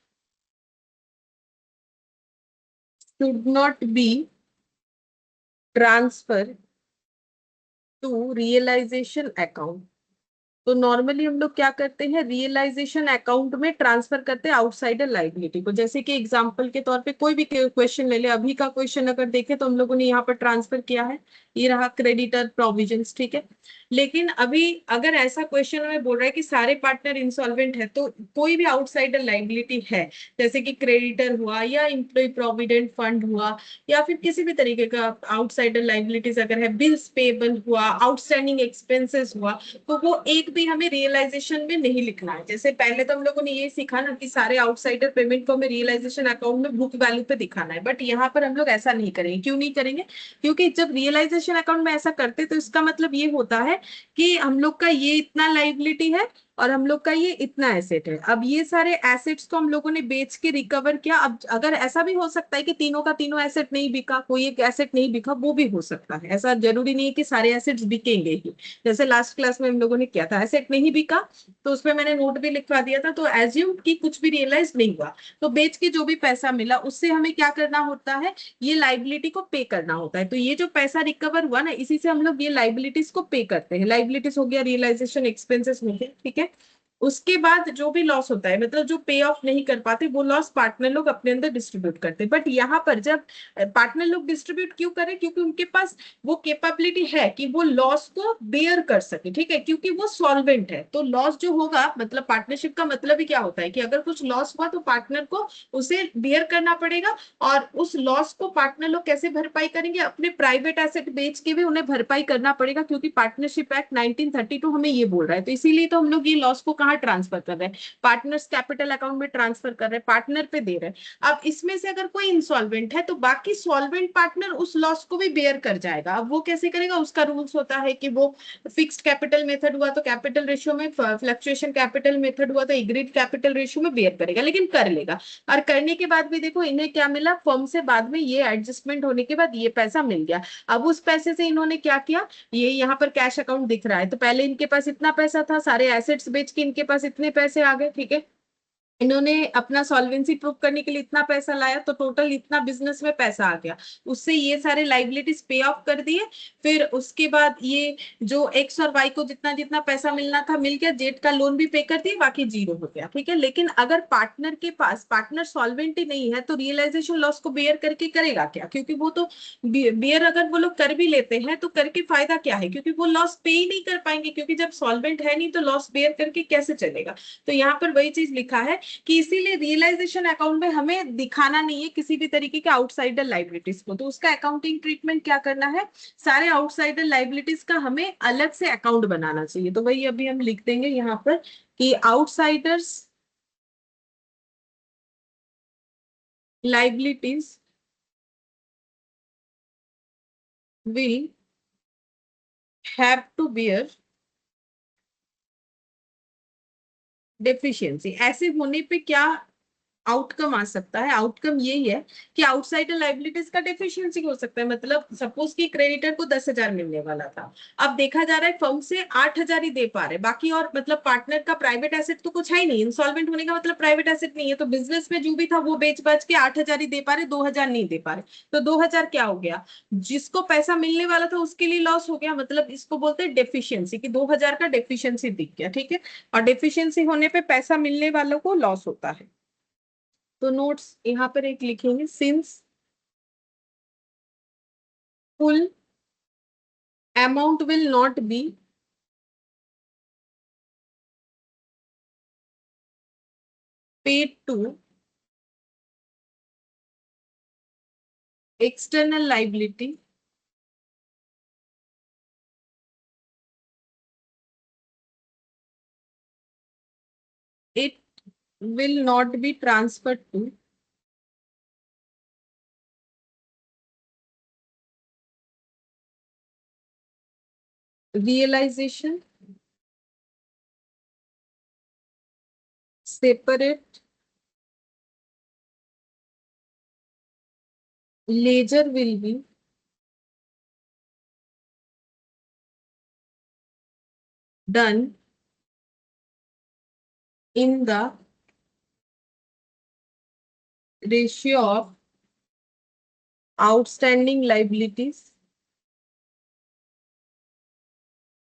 should not be transfer to realisation account. तो नॉर्मली हम लोग क्या करते हैं, रियलाइजेशन अकाउंट में ट्रांसफर करते हैं आउटसाइडर लाइबिलिटी को। जैसे कि एग्जांपल के तौर पे कोई भी क्वेश्चन ले ले, अभी का क्वेश्चन अगर देखें तो हम लोगों ने यहाँ पर ट्रांसफर किया है, ये रहा क्रेडिटर प्रोविजंस, ठीक है। लेकिन अभी अगर ऐसा क्वेश्चन हमें बोल रहा है कि सारे पार्टनर इंसॉल्वेंट है, तो कोई भी आउटसाइडर लाइबिलिटी है, जैसे कि क्रेडिटर हुआ या इम्प्लॉय प्रोविडेंट फंड हुआ या फिर किसी भी तरीके का आउटसाइडर लाइबिलिटीज अगर है, बिल्स पेबल हुआ, आउटस्टैंडिंग एक्सपेंसेस हुआ, तो वो एक भी हमें रियलाइजेशन में नहीं लिखना है। जैसे पहले तो हम लोगों ने ये सीखा ना कि सारे आउटसाइडर पेमेंट को हमें रियलाइजेशन अकाउंट में बुक वैल्यू पे दिखाना है, बट यहाँ पर हम लोग ऐसा नहीं करेंगे। क्यों नहीं करेंगे? क्योंकि जब रियलाइजेशन अकाउंट में ऐसा करते तो इसका मतलब ये होता है कि हम लोग का ये इतना लाइबिलिटी है और हम लोग का ये इतना एसेट है। अब ये सारे एसेट्स को हम लोगों ने बेच के रिकवर किया। अब अगर ऐसा भी हो सकता है कि तीनों का तीनों एसेट नहीं बिका, कोई एक एसेट नहीं बिका, वो भी हो सकता है। ऐसा जरूरी नहीं है कि सारे एसेट्स बिकेंगे ही। जैसे लास्ट क्लास में हम लोगों ने किया था, एसेट नहीं बिका तो उसमें मैंने नोट भी लिखवा दिया था, तो एज्यूम कि कुछ भी रियलाइज नहीं हुआ, तो बेच के जो भी पैसा मिला उससे हमें क्या करना होता है, ये लाइबिलिटी को पे करना होता है। तो ये जो पैसा रिकवर हुआ ना, इसी से हम लोग ये लाइबिलिटीज को पे करते हैं। लाइबिलिटीज हो गया, रियलाइजेशन एक्सपेंसेस हो गया, ठीक है। उसके बाद जो भी लॉस होता है, मतलब जो पे ऑफ नहीं कर पाते, वो लॉस पार्टनर लोग अपने अंदर डिस्ट्रीब्यूट करते हैं। बट यहाँ पर जब पार्टनर लोग डिस्ट्रीब्यूट क्यों करें? क्योंकि उनके पास वो कैपेबिलिटी है कि वो लॉस को बेयर कर सके, ठीक है, क्योंकि वो सॉल्वेंट है। तो लॉस जो होगा, मतलब पार्टनरशिप का मतलब ही क्या होता है कि अगर कुछ लॉस हुआ तो पार्टनर को उसे बेयर करना पड़ेगा। और उस लॉस को पार्टनर लोग कैसे भरपाई करेंगे? अपने प्राइवेट एसेट बेच के भी उन्हें भरपाई करना पड़ेगा, क्योंकि पार्टनरशिप एक्ट 1932 हमें ये बोल रहा है। तो इसीलिए तो हम लोग ये लॉस को कहाँ ट्रांसफर कर रहे हैं, पार्टनर्स कैपिटल अकाउंट में ट्रांसफर कर रहे हैं, पार्टनर पे दे रहे हैं। अब इसमें से अगर कोई इंसॉल्वेंट है तो बाकी सॉल्वेंट पार्टनर उस लॉस को भी बेयर कर जाएगा। अब वो कैसे करेगा? उसका रूल्स होता है कि वो फिक्स्ड कैपिटल मेथड हुआ तो कैपिटल रेशियो में, फ्लक्चुएशन कैपिटल मेथड हुआ तो एग्रीड कैपिटल रेशियो में बेयर करेगा, लेकिन कर लेगा। और करने के बाद भी देखो इन्हें क्या मिला, फर्म से बाद में ये एडजस्टमेंट होने के बाद ये पैसा मिल गया। अब उस पैसे से इन्होंने क्या किया, ये यहाँ पर कैश अकाउंट दिख रहा है, तो पहले इनके पास इतना पैसा था, सारे एसेट्स बेच के इनके पास इतने पैसे आ गए, ठीक है। इन्होंने अपना सॉल्वेंसी प्रूव करने के लिए इतना पैसा लाया, तो टोटल इतना बिजनेस में पैसा आ गया। उससे ये सारे लाइबिलिटीज पे ऑफ कर दिए। फिर उसके बाद ये जो एक्स और वाई को जितना जितना पैसा मिलना था मिल गया, जेड का लोन भी पे कर दिए, बाकी जीरो हो गया, ठीक है। लेकिन अगर पार्टनर के पास, पार्टनर सॉल्वेंट ही नहीं है, तो रियलाइजेशन लॉस को बेयर करके करेगा क्या? क्योंकि वो तो बेयर अगर वो लोग कर भी लेते हैं तो करके फायदा क्या है, क्योंकि वो लॉस पे ही नहीं कर पाएंगे, क्योंकि जब सॉल्वेंट है नहीं तो लॉस बेयर करके कैसे चलेगा। तो यहाँ पर वही चीज लिखा है कि इसीलिए रियलाइजेशन अकाउंट में हमें दिखाना नहीं है किसी भी तरीके के आउटसाइडर लाइबिलिटीज को। तो उसका अकाउंटिंग ट्रीटमेंट क्या करना है, सारे आउटसाइडर लाइबिलिटीज का हमें अलग से अकाउंट बनाना चाहिए। तो वही अभी हम लिख देंगे यहाँ पर कि outsiders liabilities will have to bear deficiency. ऐसे होने पे क्या आउटकम आ सकता है? आउटकम यही है कि आउटसाइडर लाइबिलिटीज का डेफिशिएंसी हो सकता है। मतलब सपोज कि क्रेडिटर को 10,000 मिलने वाला था, अब देखा जा रहा है फर्म से 8,000 ही दे पा रहे, बाकी और मतलब पार्टनर का प्राइवेट एसेट तो कुछ है ही नहीं। इंसॉल्वेंट होने का मतलब प्राइवेट एसेट नहीं है, तो बिजनेस में जो भी था वो बेच बाच के 8,000 ही दे पा रहे, 2,000 नहीं दे पा रहे। तो 2,000 क्या हो गया, जिसको पैसा मिलने वाला था उसके लिए लॉस हो गया। मतलब इसको बोलते हैं डेफिशिएंसी, कि 2,000 का डेफिशिएंसी दिख गया, ठीक है। और डेफिशिएंसी होने पे पैसा मिलने वालों को लॉस होता है। तो नोट्स यहाँ पर एक लिखेंगे, since full amount will not B paid to external liability it will not be transferred to realization, separate ledger will be done in the ratio of outstanding liabilities,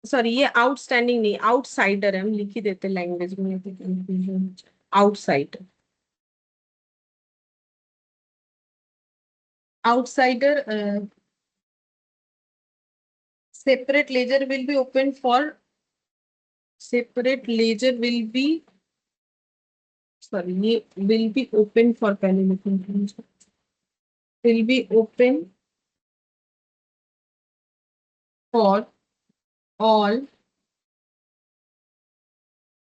sorry ये outstanding नहीं, outsider है, हम लिख ही देते language में, confusion. Outsider, outsider separate ledger will be open for separate ledger will be sorry ये will be open for पहले लिखेंगे, will be open for all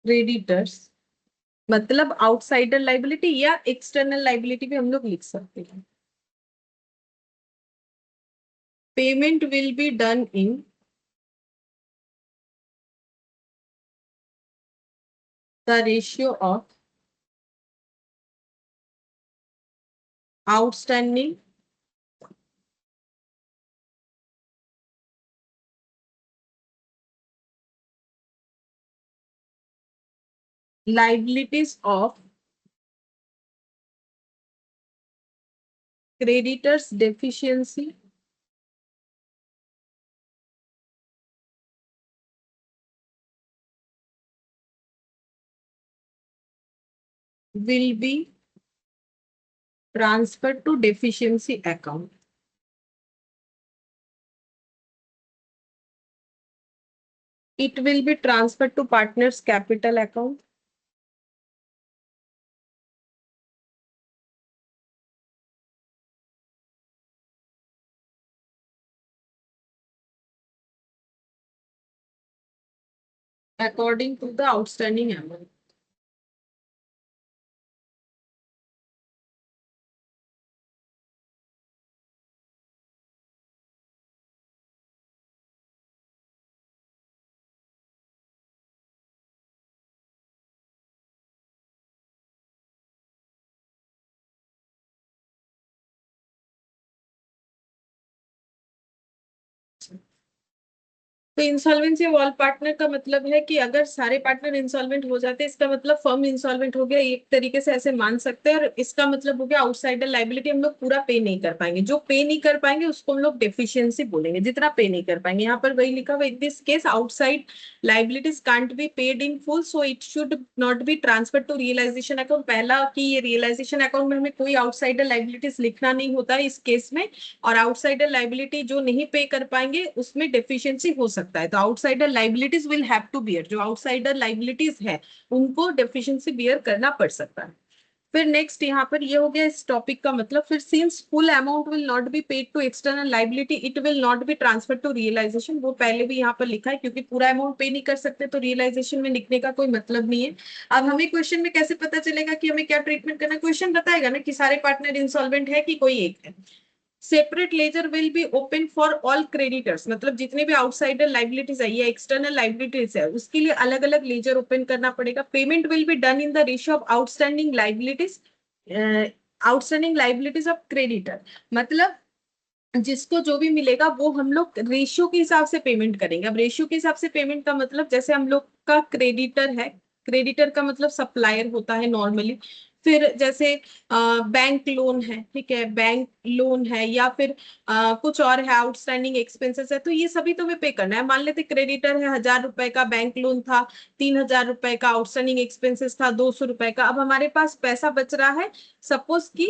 creditors, मतलब आउटसाइडर लाइबिलिटी या एक्सटर्नल लाइबिलिटी भी हम लोग लिख सकते हैं। Payment will be done in the ratio of outstanding liabilities of creditors deficiency will be transferred to deficiency account. It will be transferred to partners capital account. According to the outstanding amount. तो insolvency all partner का मतलब है कि अगर सारे partner insolvent हो जाते हैं, इसका मतलब फर्म इंसॉल्वेंट हो गया, एक तरीके से ऐसे मान सकते हैं। और इसका मतलब हो गया आउटसाइडर लाइबिलिटी हम लोग पूरा पे नहीं कर पाएंगे, जो पे नहीं कर पाएंगे उसको हम लोग डेफिशिएंसी बोलेंगे, जितना पे नहीं कर पाएंगे। यहाँ पर वही लिखा हुआ, in this case outside liabilities can't be paid in full so it should not be transfer to realisation account. पहला कि ये रियलाइजेशन अकाउंट में हमें कोई आउटसाइडर लाइबिलिटीज लिखना नहीं होता है इस केस में, और आउटसाइडर लाइबिलिटी जो नहीं पे कर पाएंगे उसमें डेफिशिएंसी हो सकता है। तो outsider liabilities will have to bear, जो आउटसाइडर लाइबिलिटीज है उनको डेफिशिएंसी बियर करना पड़ सकता है। फिर नेक्स्ट यहाँ पर ये हो गया इस टॉपिक का मतलब। फिर since full amount will not be paid to external liability it will not be transfer to realisation, वो पहले भी यहाँ पर लिखा है, क्योंकि पूरा अमाउंट पे नहीं कर सकते तो रियलाइजेशन में लिखने का कोई मतलब नहीं है। अब हमें क्वेश्चन में कैसे पता चलेगा कि हमें क्या ट्रीटमेंट करना है? क्वेश्चन बताएगा ना कि सारे पार्टनर इंसॉल्वेंट है कि कोई एक है। Separate ledger will be open for all creditors, मतलब जितने भी आउटसाइडर लाइबिलिटीज है या एक्सटर्नल लाइबिलिटीज है उसके लिए अलग अलग लेजर ओपन करना पड़ेगा। Payment will be done in the ratio of outstanding liabilities, outstanding liabilities of creditor, मतलब जिसको जो भी मिलेगा वो हम लोग रेशियो के हिसाब से पेमेंट करेंगे। अब रेशियो के हिसाब से पेमेंट का मतलब, जैसे हम लोग का क्रेडिटर है, क्रेडिटर का मतलब सप्लायर होता है नॉर्मली। फिर जैसे बैंक लोन है, ठीक है, बैंक लोन है, या फिर कुछ और है, आउटस्टैंडिंग एक्सपेंसेस है, तो ये सभी तुम्हें पे करना है। मान लेते क्रेडिटर है 1000 रुपए का, बैंक लोन था 3000 रुपए का, आउटस्टैंडिंग एक्सपेंसेस था 200 रुपए का। अब हमारे पास पैसा बच रहा है, सपोज की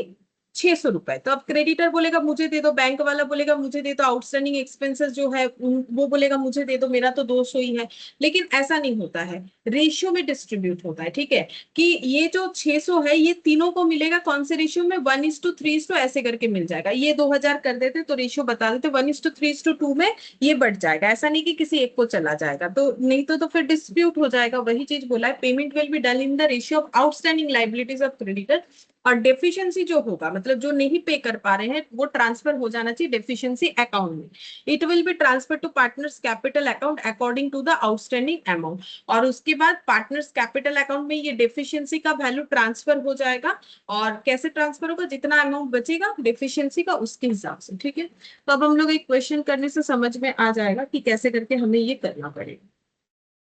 600 रुपए। तो अब क्रेडिटर बोलेगा मुझे दे दो, बैंक वाला बोलेगा मुझे दे दो, आउटस्टैंडिंग एक्सपेंसेस जो है वो बोलेगा मुझे दे दो, मेरा तो 200 ही है। लेकिन ऐसा नहीं होता है, रेशियो में डिस्ट्रीब्यूट होता है, ठीक है। कि ये जो 600 है ये तीनों को मिलेगा कौन से रेशियो में, 1:3 ऐसे करके मिल जाएगा। ये 2000 कर देते तो रेशियो बता देते, 1:3:2 में ये बढ़ जाएगा। ऐसा नहीं कि किसी एक को चला जाएगा, तो नहीं तो फिर डिस्प्यूट हो जाएगा। वही चीज बोला है, payment will be done in the ratio of outstanding liabilities of creditor. और डेफिशिएंसी जो होगा, मतलब जो नहीं पे कर पा रहे हैं, वो ट्रांसफर हो जाना चाहिए डेफिशिएंसी अकाउंट में। It will be transfer to partners capital account according to the outstanding amount. और उसके बाद पार्टनर्स कैपिटल अकाउंट में ये डेफिशिएंसी का वैल्यू ट्रांसफर हो जाएगा। और कैसे ट्रांसफर होगा, जितना अमाउंट बचेगा डेफिशिएंसी का उसके हिसाब से, ठीक है। तो अब हम लोग एक क्वेश्चन करने से समझ में आ जाएगा कि कैसे करके हमें ये करना पड़ेगा।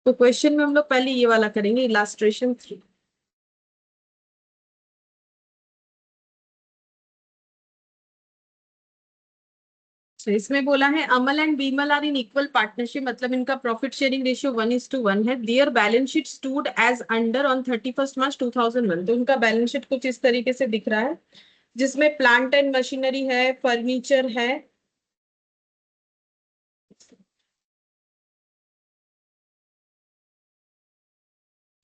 तो क्वेश्चन में हम लोग पहले ये वाला करेंगे, इलास्ट्रेशन 3। तो इसमें बोला है Amal and Bimal are in equal partnership, मतलब इनका प्रॉफिट शेयरिंग रेशियो 1:1 है। Their balance sheet stood as under on 31 March 2001। तो इनका बैलेंस शीट कुछ इस तरीके से दिख रहा है, जिसमें प्लांट एंड मशीनरी है, फर्नीचर है,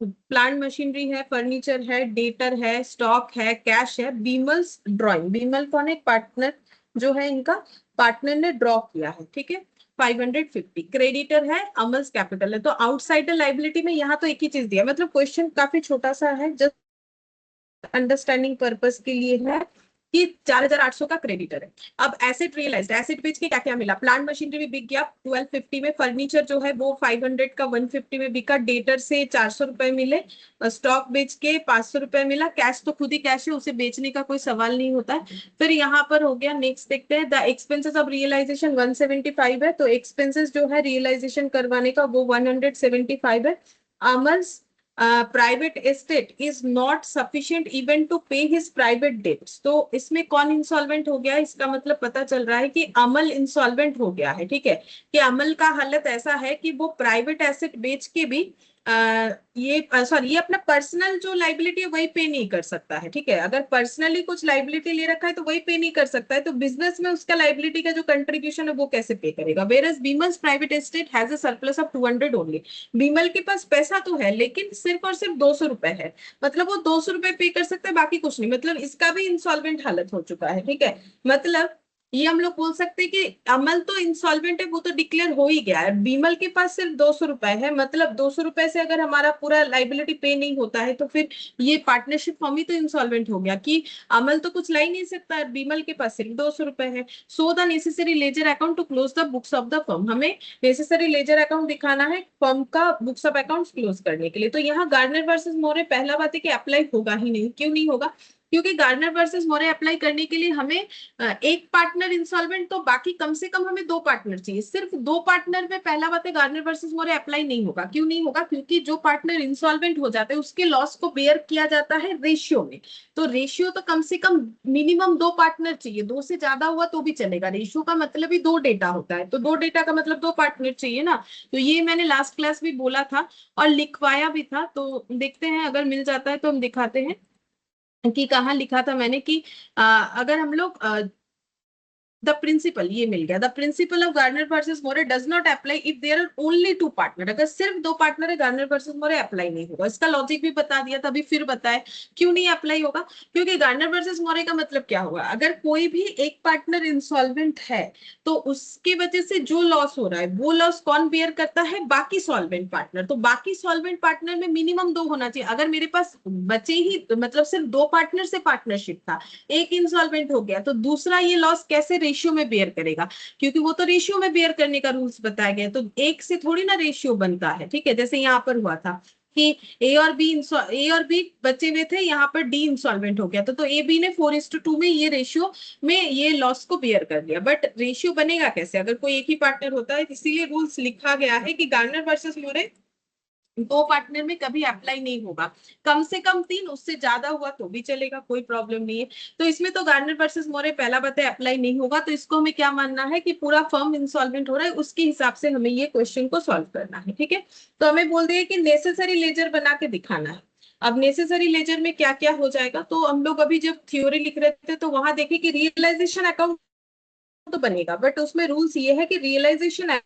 प्लांट मशीनरी है, फर्नीचर है, डेटर है, स्टॉक है, कैश है। बीमल्स ड्रॉइंग, बीमल कौन है, पार्टनर जो है इनका, पार्टनर ने ड्रॉ किया है, ठीक है। 550 क्रेडिटर है, अमल्स कैपिटल है। तो आउटसाइडर लाइबिलिटी में यहाँ तो एक ही चीज दिया, मतलब क्वेश्चन काफी छोटा सा है, जस्ट अंडरस्टैंडिंग पर्पस के लिए है कि 4800 का क्रेडिटर है। अब एसेट रियलाइज्ड, एसेट बेच के क्या क्या मिला, प्लांट मशीनरी भी बिक गया 1250 में, फर्नीचर जो है वो 500 का 150 में बिका, डेटर से 400 रुपए मिले, स्टॉक बेच के 500 रुपए मिला, कैश तो खुद ही कैश है, उसे बेचने का कोई सवाल नहीं होता है। फिर यहाँ पर हो गया, नेक्स्ट देखते हैं, द एक्सपेंसेस ऑफ रियलाइजेशन 175 है। तो एक्सपेंसेस जो है रियलाइजेशन करवाने का वो 175 है। Amar's private estate is not sufficient even to pay his private debts. तो इसमें कौन इंसॉल्वेंट हो गया है, इसका मतलब पता चल रहा है कि अमल इंसॉल्वेंट हो गया है, ठीक है। कि अमल का हालत ऐसा है कि वो प्राइवेट एसेट बेच के भी ये सॉरी ये अपना पर्सनल जो लाइबिलिटी है वही पे नहीं कर सकता है, ठीक है। अगर पर्सनली कुछ लाइबिलिटी ले रखा है तो वही पे नहीं कर सकता है, तो बिजनेस में उसका लाइबिलिटी का जो कंट्रीब्यूशन है वो कैसे पे करेगा। Where Bimal's private estate has a surplus of 200 only. Bimal के पास पैसा तो है लेकिन सिर्फ और सिर्फ 200 रुपए है, मतलब वो 200 रुपए पे कर सकते हैं, बाकी कुछ नहीं, मतलब इसका भी इंसॉल्वेंट हालत हो चुका है, ठीक है। मतलब ये हम लोग बोल सकते हैं कि अमल तो इंसॉल्वेंट है, वो तो डिक्लेयर हो ही गया है। बीमल के पास सिर्फ 200 रुपए है, मतलब 200 रुपए से अगर हमारा पूरा लाइबिलिटी पे नहीं होता है तो फिर ये पार्टनरशिप फॉर्म ही तो इंसॉल्वेंट हो गया, कि अमल तो कुछ ला ही नहीं सकता है, बीमल के पास सिर्फ 200 रुपए है। So the necessary ledger account to close the books of the firm, हमें नेसेसरी लेजर अकाउंट दिखाना है फर्म का बुक्स ऑफ अकाउंट क्लोज करने के लिए। तो यहाँ गार्डनर वर्सेस मोरे, पहला बात है कि अप्लाई होगा ही नहीं। क्यों नहीं होगा, क्योंकि गार्डनर वर्सेस मोरे अप्लाई करने के लिए हमें एक पार्टनर इंसॉल्वेंट, तो बाकी कम से कम हमें 2 पार्टनर चाहिए। सिर्फ 2 पार्टनर में पहला बात है गार्डनर वर्सेस मोरे अप्लाई नहीं होगा। क्यों नहीं होगा, क्योंकि जो पार्टनर इंसॉल्वेंट हो जाते हैं उसके लॉस को बेयर किया जाता है रेशियो में। तो रेशियो तो कम से कम मिनिमम 2 पार्टनर चाहिए, 2 से ज्यादा हुआ तो भी चलेगा। रेशियो का मतलब ही 2 डेटा होता है, तो 2 डेटा का मतलब 2 पार्टनर चाहिए ना। तो ये मैंने लास्ट क्लास भी बोला था और लिखवाया भी था, तो देखते हैं अगर मिल जाता है तो हम दिखाते हैं कि कहाँ लिखा था मैंने कि अगर हम लोग द प्रिंसिपल, ये मिल गया, the principle of Gardner versus Murray does not apply if there are only 2 partner. अगर सिर्फ 2 पार्टनर है गार्डनर वर्सेस मोरे अप्लाई नहीं होगा। इसका लॉजिक भी बता दिया था, अभी फिर बताए क्यों नहीं अप्लाई होगा। क्योंकि गार्डनर वर्सेस मोरे का मतलब क्या होगा, अगर कोई भी एक पार्टनर इंसॉल्वेंट है तो उसकी वजह से जो लॉस हो रहा है वो लॉस कौन बेयर करता है, बाकी सॉल्वेंट पार्टनर। तो बाकी सॉल्वेंट पार्टनर में मिनिमम 2 होना चाहिए। अगर मेरे पास बचे ही तो मतलब सिर्फ 2 पार्टनर से पार्टनरशिप था, एक इंसॉल्वेंट हो गया, तो दूसरा ये लॉस कैसे रेशियो में बेयर करेगा, क्योंकि वो तो रेशियो में बेयर करने का रूल्स बताया गया। तो एक से थोड़ी ना रेशियो बनता है, ठीक है। जैसे यहाँ पर हुआ था कि ए और बी बचे हुए थे, यहाँ पर डी इंसॉल्वेंट हो गया तो ए बी ने 4:2 में ये रेशियो में ये लॉस को बेयर कर लिया। बट रेशियो बनेगा कैसे अगर कोई एक ही पार्टनर होता है, इसीलिए रूल्स लिखा गया है कि गार्डनर वर्सेस मोरे 2 पार्टनर में कभी अप्लाई नहीं होगा। कम से कम 3, उससे ज्यादा हुआ तो भी चलेगा, कोई प्रॉब्लम नहीं है। तो इसमें तो गार्डनर वर्सेस मोरे पहला बात है अप्लाई नहीं होगा। तो इसको हमें क्या मानना है कि पूरा फर्म इंसॉल्वेंट हो रहा है, उसके हिसाब से हमें ये क्वेश्चन को सॉल्व करना है, ठीक है। तो हमें बोल दिया कि नेसेसरी लेजर बना के दिखाना है। अब नेसेसरी लेजर में क्या क्या हो जाएगा, तो हम लोग अभी जब थ्योरी लिख रहे थे तो वहां देखे कि रियलाइजेशन अकाउंट तो बनेगा, बट उसमें रूल्स ये है कि रियलाइजेशन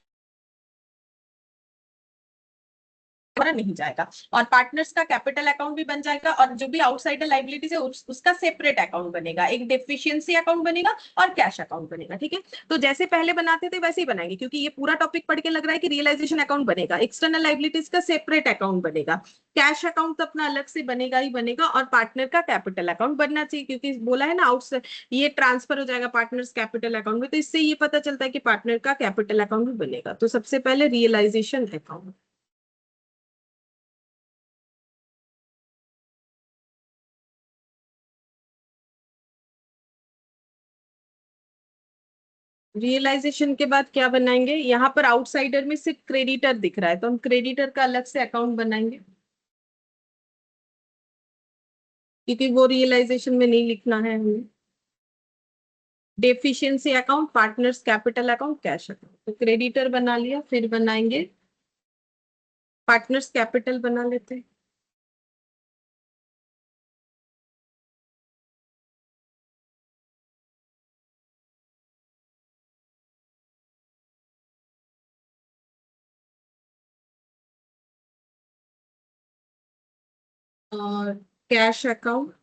हमारा नहीं जाएगा, और पार्टनर्स का कैपिटल अकाउंट भी बन जाएगा, और जो भी आउटसाइडर लाइबिलिटीज है उसका सेपरेट अकाउंट बनेगा, एक डेफिशिएंसी अकाउंट बनेगा और कैश अकाउंट बनेगा। ठीक है, तो जैसे पहले बनाते थे वैसे ही बनाएंगे, क्योंकि ये पूरा टॉपिक पढ़ के लग रहा है कि रियलाइजेशन अकाउंट बनेगा, एक्सटर्नल लाइबिलिटीज का सेपरेट अकाउंट बनेगा, कैश अकाउंट तो अपना अलग से बनेगा ही बनेगा, और पार्टनर का कैपिटल अकाउंट बनना चाहिए, क्योंकि बोला है ना आउट ये ट्रांसफर हो जाएगा पार्टनर्स कैपिटल अकाउंट में, तो इससे ये पता चलता है कि पार्टनर का कैपिटल अकाउंट भी बनेगा। तो सबसे पहले रियलाइजेशन अकाउंट। रियलाइजेशन के बाद क्या बनाएंगे, यहाँ पर आउटसाइडर में सिर्फ क्रेडिटर दिख रहा है, तो हम क्रेडिटर का अलग से अकाउंट बनाएंगे, क्योंकि वो रियलाइजेशन में नहीं लिखना है हमें। Deficiency account, partners capital account, cash account, तो क्रेडिटर बना लिया, फिर बनाएंगे पार्टनर्स कैपिटल बना लेते हैं। और कैश अकाउंट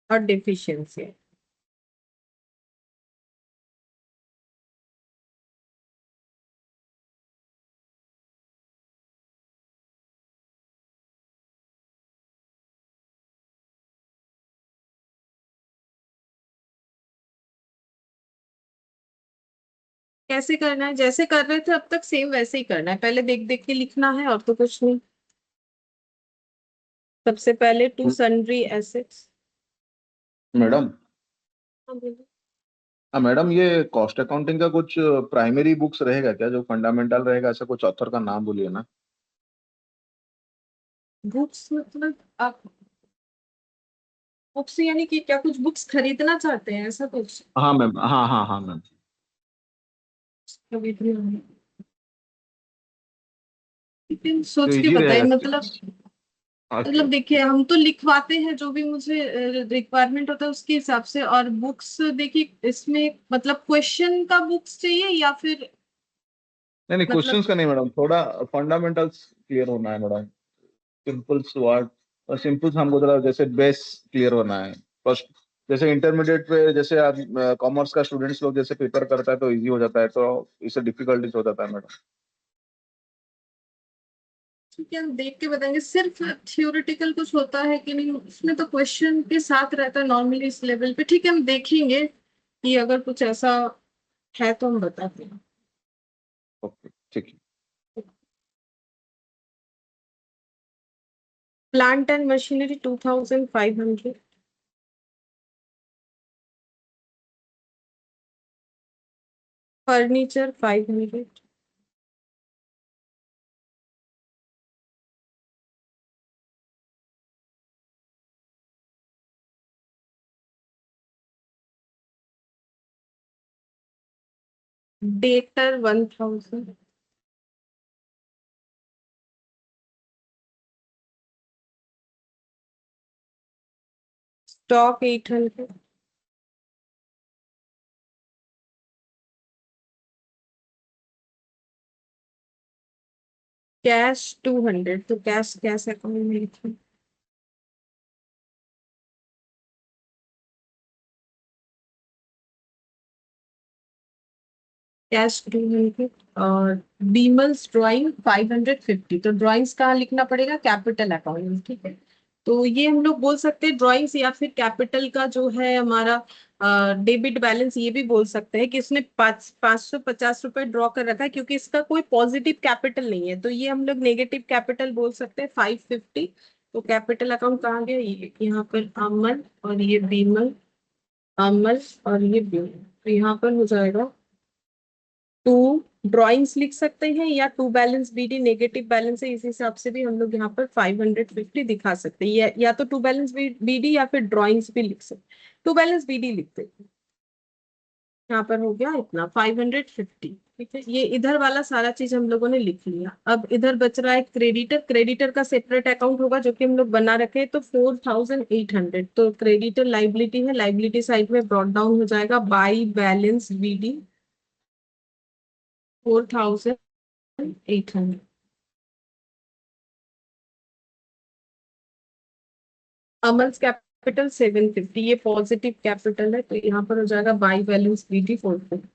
और डेफिशिएंसी। कैसे करना है, जैसे कर रहे थे अब तक सेम वैसे ही करना है, पहले देख देख के लिखना है और तो कुछ नहीं। सबसे पहले टू सन्ड्री एसेट्स। मैडम, हाँ मैडम, ये कॉस्ट अकाउंटिंग का कुछ प्राइमरी बुक्स रहेगा क्या, जो फंडामेंटल रहेगा, ऐसा कुछ ऑथर का नाम बोलिए ना। बुक्स मतलब आप बुक्स यानी कि क्या, कुछ बुक्स खरीदना चाहते हैं ऐसा कुछ? हाँ मैम, हाँ हाँ हाँ मैम। खरीदना है, लेकिन तो सोच के इजी बताइए रहेगा। मतलब। ओके मतलब ओके। देखिए हम तो लिखवाते हैं जो भी मुझे रिक्वायरमेंट होता है उसके हिसाब से, और बुक्स देखिए इसमें मतलब क्वेश्चन का बुक्स चाहिए या फिर नहीं नहीं, मतलब। क्वेश्चंस का नहीं मैडम, थोड़ा फंडामेंटल्स क्लियर होना है मैडम। सिंपल्स वर्ड और सिंपल्स हमको जरा जैसे बेस क्लियर होना है फर्स्ट। जैसे इंटरमीडिएट पे जैसे आप कॉमर्स का स्टूडेंट्स लोग जैसे पेपर करता है तो इजी हो जाता है, तो इससे डिफिकल्टीज हो जाता है मैडम। ठीक है हम देख के बताएंगे, सिर्फ थियोरेटिकल कुछ होता है कि नहीं उसमें, तो क्वेश्चन के साथ रहता है नॉर्मली इस लेवल पे। ठीक है हम देखेंगे कि अगर कुछ ऐसा है तो हम बताते हैं। ओके ठीक है। Plant and machinery 2500। Furniture 500। Debtor 1000। Stock 800। Cash 200, तो कैश कैश अकाउंट में लिखिए। कैश 200। और बीमल्स ड्राइंग 550, तो ड्राइंग्स कहाँ लिखना पड़ेगा, कैपिटल अकाउंट में। ठीक है, तो ये हम लोग बोल सकते हैं ड्राइंग्स, या फिर कैपिटल का जो है हमारा डेबिट बैलेंस, ये भी बोल सकते हैं कि इसने 550 रुपए ड्रॉ कर रखा है, क्योंकि इसका कोई पॉजिटिव कैपिटल नहीं है, तो ये हम लोग नेगेटिव कैपिटल बोल सकते हैं 550। तो कैपिटल अकाउंट कहाँ गया, ये यहाँ पर अमल, और ये बीमल, अमल, और ये बीमल, तो यहाँ पर हो जाएगा टू ड्राइंग्स लिख सकते हैं, या to balance BD negative balance है, इस हिसाब से भी हम लोग यहाँ पर 550 दिखा सकते हैं, या तो टू बैलेंस बीडी या फिर ड्राइंग्स भी लिख सकते हैं। टू बैलेंस बीडी लिखते हैं। यहाँ पर हो गया इतना 550। ठीक है, ये इधर वाला सारा चीज हम लोगों ने लिख लिया। अब इधर बच रहा है क्रेडिटर। क्रेडिटर का सेपरेट अकाउंट होगा जो कि हम लोग बना रखे हैं, तो 4800। तो क्रेडिटर लाइबिलिटी है, लाइबिलिटी साइड में ब्रॉट डाउन हो जाएगा बाई बैलेंस बीडी 4800। अमल्स कैपिटल 750, ये पॉजिटिव कैपिटल है, तो यहाँ पर हो जाएगा बाई बैलेंस बीडी 450।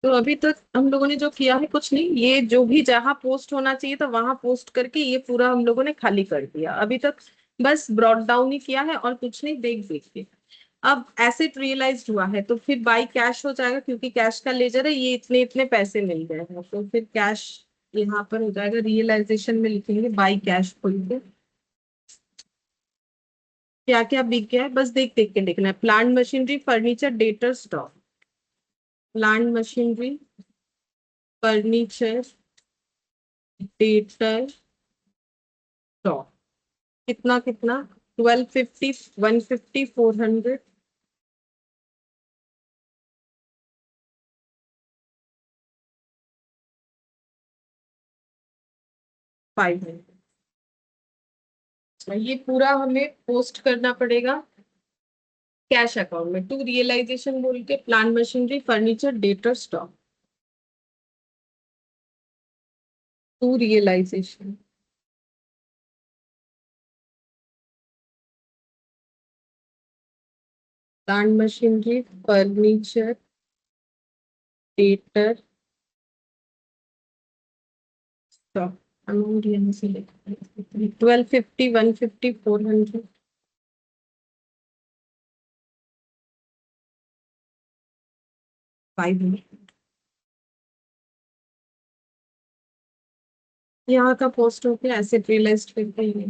तो अभी तक हम लोगों ने जो किया है कुछ नहीं, ये जो भी जहां पोस्ट होना चाहिए था वहां पोस्ट करके ये पूरा हम लोगों ने खाली कर दिया अभी तक। बस ब्रॉट डाउन ही किया है और कुछ नहीं, देख देख के। अब एसेट रियलाइज हुआ है तो फिर बाई कैश हो जाएगा, क्योंकि कैश का लेजर है, ये इतने इतने पैसे मिल गए हैं, तो फिर कैश यहाँ पर हो जाएगा। रियलाइजेशन में लिखेंगे बाई कैश खोल के क्या क्या बिक गया है, बस देख देख के लिखना है। Plant machinery furniture debtor stock. Plant machinery furniture debtor stock कितना कितना, 1250, 150, 400, 500। ये पूरा हमें पोस्ट करना पड़ेगा कैश अकाउंट में। टू रियलाइजेशन बोल के plant machinery furniture debtor stock, to realisation plant machinery furniture debtor stock. Amount यहाँ से लिख 1250, 150, 400, 500। यहाँ का पोस्ट हो गया एसेट रियलाइज्ड करके ये।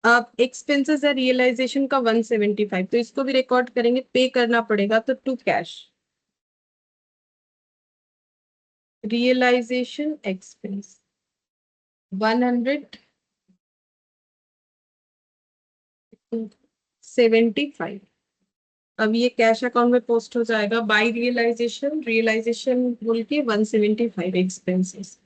अब एक्सपेंसेस है रियलाइजेशन का 175, तो इसको भी रिकॉर्ड करेंगे, पे करना पड़ेगा तो टू कैश। Realisation expense 175। अब ये कैश अकाउंट में पोस्ट हो जाएगा बाय रियलाइजेशन, रियलाइजेशन बोल के 175 एक्सपेंसेस।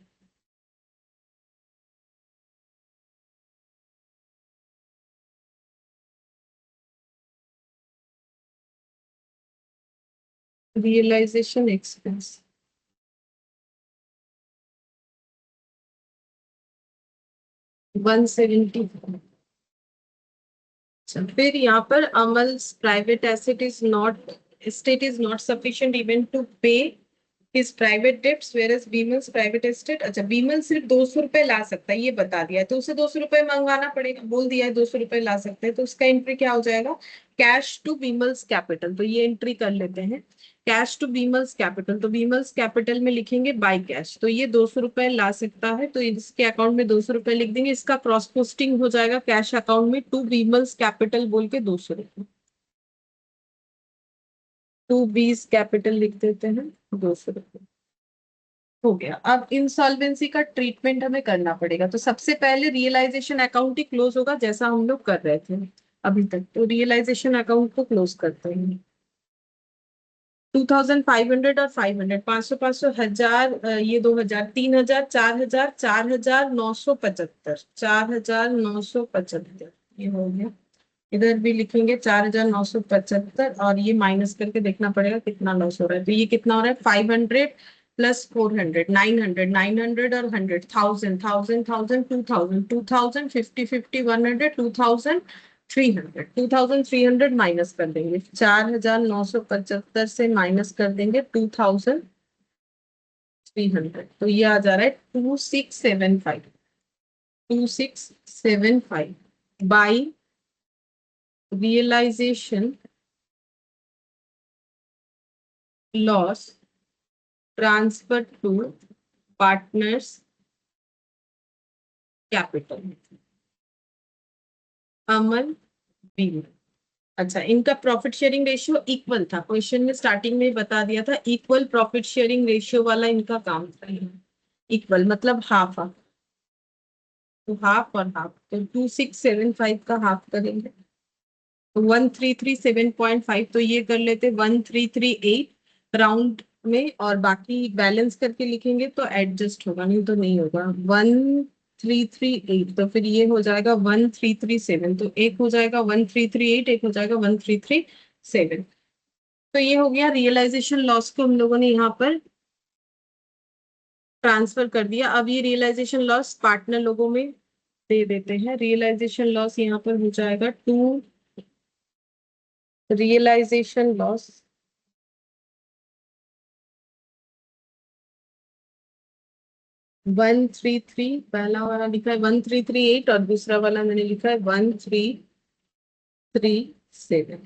Realisation expense 175। अच्छा, फिर यहाँ पर Amal's private asset is not, estate is not sufficient even to pay his private debts, whereas Bimal's private estate, अच्छा बीमल सिर्फ 200 रुपए ला सकता है ये बता दिया है, तो उसे 200 रुपए मंगवाना पड़ेगा, बोल दिया है 200 रुपए ला सकते हैं, तो उसका एंट्री क्या हो जाएगा, कैश टू बीमल्स कैपिटल। तो ये एंट्री कर लेते हैं, कैश टू बीमल्स कैपिटल। तो बीमल्स कैपिटल में लिखेंगे बाय कैश, तो ये 200 रुपए ला सकता है, तो इसके अकाउंट में 200 रुपए लिख देंगे। इसका क्रॉस पोस्टिंग हो जाएगा कैश अकाउंट में टू बीमल्स कैपिटल बोल के 200 रुपए, टू बीस कैपिटल लिख देते हैं 200 रुपए। हो गया। अब इंसॉल्वेंसी का ट्रीटमेंट हमें करना पड़ेगा, तो सबसे पहले रियलाइजेशन अकाउंट ही क्लोज होगा जैसा हम लोग कर रहे थे अभी तक। तो रियलाइजेशन अकाउंट को क्लोज करते हैं। 2500 और 500, 500 500, हजार, ये 2000, 3000, 4000, 4975, 4975, ये हो गया। इधर भी लिखेंगे 4975, और ये माइनस करके देखना पड़ेगा कितना लॉस हो रहा है। तो ये कितना हो रहा है, 500 प्लस 400, 900, 900 और 100, 1000, 1000, 1000, 2000, 2000, 50, 50, 100, 2300, 2300 माइनस कर देंगे, 4975 से माइनस कर देंगे 2300, तो ये आ जा रहा है 2675, 2675 by realisation loss transfer to partners capital. Aman बीमा। अच्छा, इनका प्रॉफिट शेयरिंग रेशियो इक्वल था, क्वेश्चन में स्टार्टिंग में ही बता दिया था, इक्वल प्रॉफिट शेयरिंग रेशियो वाला इनका काम था। इक्वल मतलब हाफ हाफ, तो हाफ और हाफ, तो 2675 का हाफ करेंगे, 1337.5, तो ये कर लेते 1338 राउंड में, और बाकी बैलेंस करके लिखेंगे तो एडजस्ट होगा, नहीं तो नहीं होगा। 1338, तो फिर ये हो जाएगा 1337, तो एक हो जाएगा 1338, एक हो जाएगा 1337। तो ये हो गया रियलाइजेशन लॉस को हम लोगों ने यहाँ पर ट्रांसफर कर दिया। अब ये रियलाइजेशन लॉस पार्टनर लोगों में दे देते हैं। रियलाइजेशन लॉस यहाँ पर हो जाएगा 2, रियलाइजेशन लॉस 133, पहला वाला लिखा है 1338 और दूसरा वाला मैंने लिखा है 1337।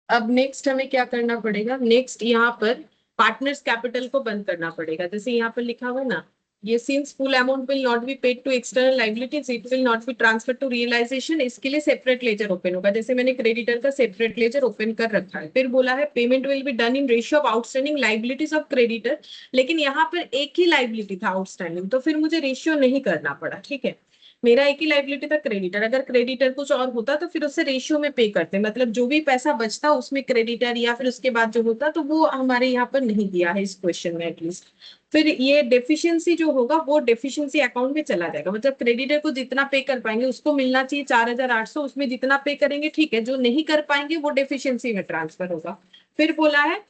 अब नेक्स्ट हमें क्या करना पड़ेगा, नेक्स्ट यहाँ पर पार्टनर्स कैपिटल को बंद करना पड़ेगा। जैसे यहाँ पर लिखा हुआ है ना, ये since full amount will not be paid to external liabilities it will not be transfer to realisation, इसके लिए सेपरेट लेजर ओपन होगा। जैसे मैंने क्रेडिटर का सेपरेट लेजर ओपन कर रखा है। फिर बोला है payment will be done in ratio of outstanding liabilities of creditor, लेकिन यहाँ पर एक ही लाइबिलिटी था आउटस्टैंडिंग, तो फिर मुझे रेशियो नहीं करना पड़ा। ठीक है, मेरा एक ही लाइबिलिटी था क्रेडिटर, अगर क्रेडिटर कुछ और होता तो फिर उससे रेशियो में पे करते, मतलब जो भी पैसा बचता उसमें क्रेडिटर या फिर उसके बाद जो होता, तो वो हमारे यहाँ पर नहीं दिया है इस क्वेश्चन में एटलीस्ट। फिर ये डेफिशिएंसी जो होगा वो डेफिशिएंसी अकाउंट में चला जाएगा, मतलब क्रेडिटर को जितना पे कर पाएंगे उसको मिलना चाहिए 4800, उसमें जितना पे करेंगे ठीक है, जो नहीं कर पाएंगे वो डेफिशिएंसी में ट्रांसफर होगा। फिर बोला है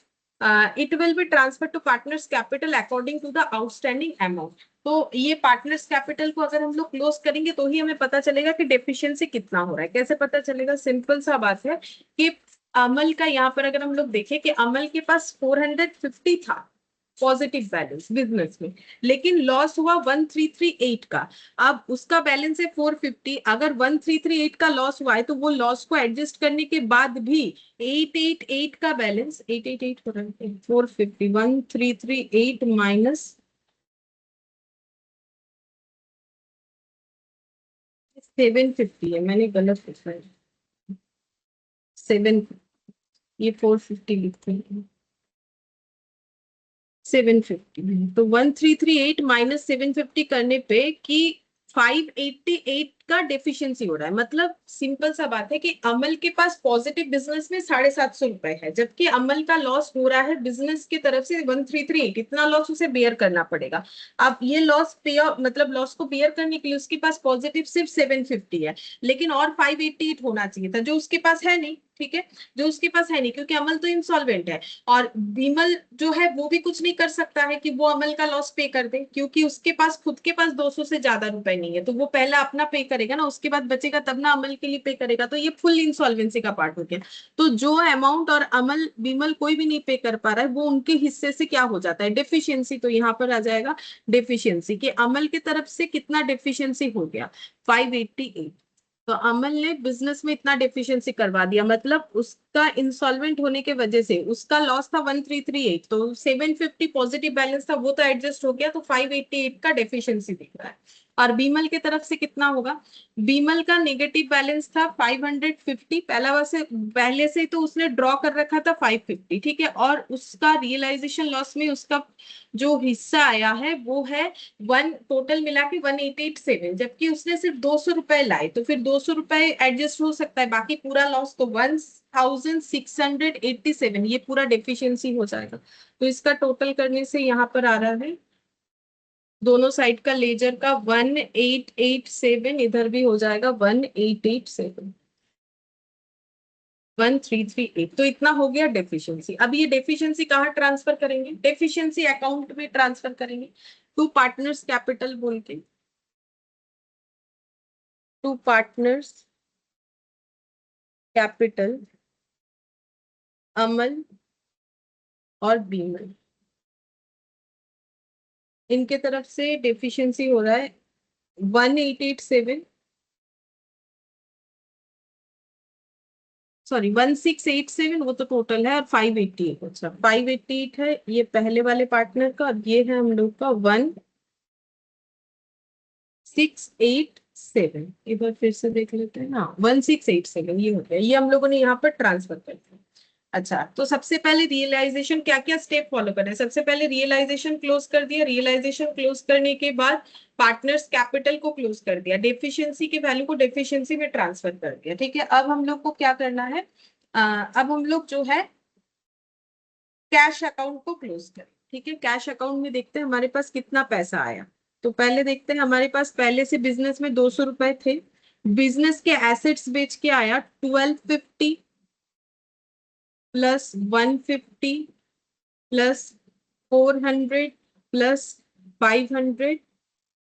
it will be transfer to partners capital according to the outstanding amount. तो ये पार्टनर्स कैपिटल को अगर हम लोग क्लोज करेंगे तो ही हमें पता चलेगा कि डेफिशिएंसी कितना हो रहा है। कैसे पता चलेगा, सिंपल सा बात है कि अमल का यहाँ पर अगर हम लोग देखें कि अमल के पास 450 था पॉजिटिव बैलेंस बिजनेस में, लेकिन लॉस हुआ 1338 का। अब उसका बैलेंस है 450, अगर 1338 का लॉस हुआ है तो वो लॉस को एडजस्ट करने के बाद भी 888 का बैलेंस, 888 हो रहा है 450, 1338 माइनस 750 है, मैंने गलत लिखा है 7, ये 450 लिखते हैं 750, तो 1338 माइनस 750 करने पे कि 588 का डेफिशिएंसी हो रहा है। मतलब सिंपल सा बात है कि अमल के पास पॉजिटिव बिजनेस में 750 रुपए है, जबकि अमल का लॉस हो रहा है बिजनेस की तरफ से 1338, इतना लॉस उसे बेयर करना पड़ेगा। अब ये लॉस पे, मतलब लॉस को बेयर करने के लिए उसके पास पॉजिटिव सिर्फ 750 है, लेकिन और 588 होना चाहिए था जो उसके पास है नहीं। ठीक है, जो उसके पास है नहीं, क्योंकि अमल तो इंसॉल्वेंट है, और विमल जो है वो भी कुछ नहीं कर सकता है कि वो अमल का लॉस पे कर दे, क्योंकि उसके पास खुद के पास 200 से ज्यादा रुपए नहीं है, तो वो पहला अपना पे करेगा ना, उसके बाद बचेगा तब ना अमल के लिए पे करेगा, तो ये फुल इंसॉल्वेंसी का पार्ट हो गया। तो जो अमाउंट और अमल विमल कोई भी नहीं पे कर पा रहा है वो उनके हिस्से से क्या हो जाता है, डेफिशिएंसी। तो यहाँ पर आ जाएगा डेफिशिएंसी कि अमल की तरफ से कितना डेफिशिएंसी हो गया, 588। तो अमल ने बिजनेस में इतना डेफिशिएंसी करवा दिया, मतलब उसका इंसॉल्वेंट होने के वजह से उसका लॉस था 1338, तो 750 पॉजिटिव बैलेंस था वो तो एडजस्ट हो गया, तो 588 का डेफिशिएंसी दिख रहा है। और बीमल की तरफ से कितना होगा, बीमल का नेगेटिव बैलेंस था 550, पहले से तो उसने ड्रॉ कर रखा था 550। ठीक है, और उसका रियलाइजेशन लॉस में उसका जो हिस्सा आया है वो है वन, टोटल मिला के 1887, जबकि उसने सिर्फ 200 रुपए लाए, तो फिर 200 रुपए एडजस्ट हो सकता है, बाकी पूरा लॉस तो 1687, ये पूरा डेफिशिएंसी हो जाएगा। तो इसका टोटल करने से यहाँ पर आ रहा है दोनों साइड का लेजर का 1887, इधर भी हो जाएगा 1887, 1338। तो इतना हो गया डेफिशिएंसी। अब ये डेफिशिएंसी कहाँ ट्रांसफर करेंगे, डेफिशिएंसी अकाउंट में ट्रांसफर करेंगे, टू पार्टनर्स कैपिटल बोल के, टू पार्टनर्स कैपिटल अमल और बीमल, इनके तरफ से डेफिशिएंसी हो रहा है 1887, सॉरी 1687, वो तो टोटल है, और 588, अच्छा 588 है ये पहले वाले पार्टनर का, और ये है हम लोग का 1687। एक बार फिर से देख लेते हैं ना, 1687 ये हो गया, ये हम लोगों ने यहाँ पर ट्रांसफर कर दिया। अच्छा, तो सबसे पहले रियलाइजेशन क्या क्या स्टेप फॉलो करना है? सबसे पहले रियलाइजेशन क्लोज कर दिया, रियलाइजेशन क्लोज करने के बाद पार्टनर्स कैपिटल को क्लोज कर दिया, डेफिशिएंसी की वैल्यू को डेफिशिएंसी में ट्रांसफर कर दिया। ठीक है, अब हम लोग को क्या करना है? अब हम लोग जो है कैश अकाउंट को क्लोज करें। ठीक है, कैश अकाउंट में देखते हैं हमारे पास कितना पैसा आया। तो पहले देखते हैं, हमारे पास पहले से बिजनेस में 200 रुपए थे, बिजनेस के एसेट्स बेच के आया 1250 प्लस 150 प्लस 400 प्लस 500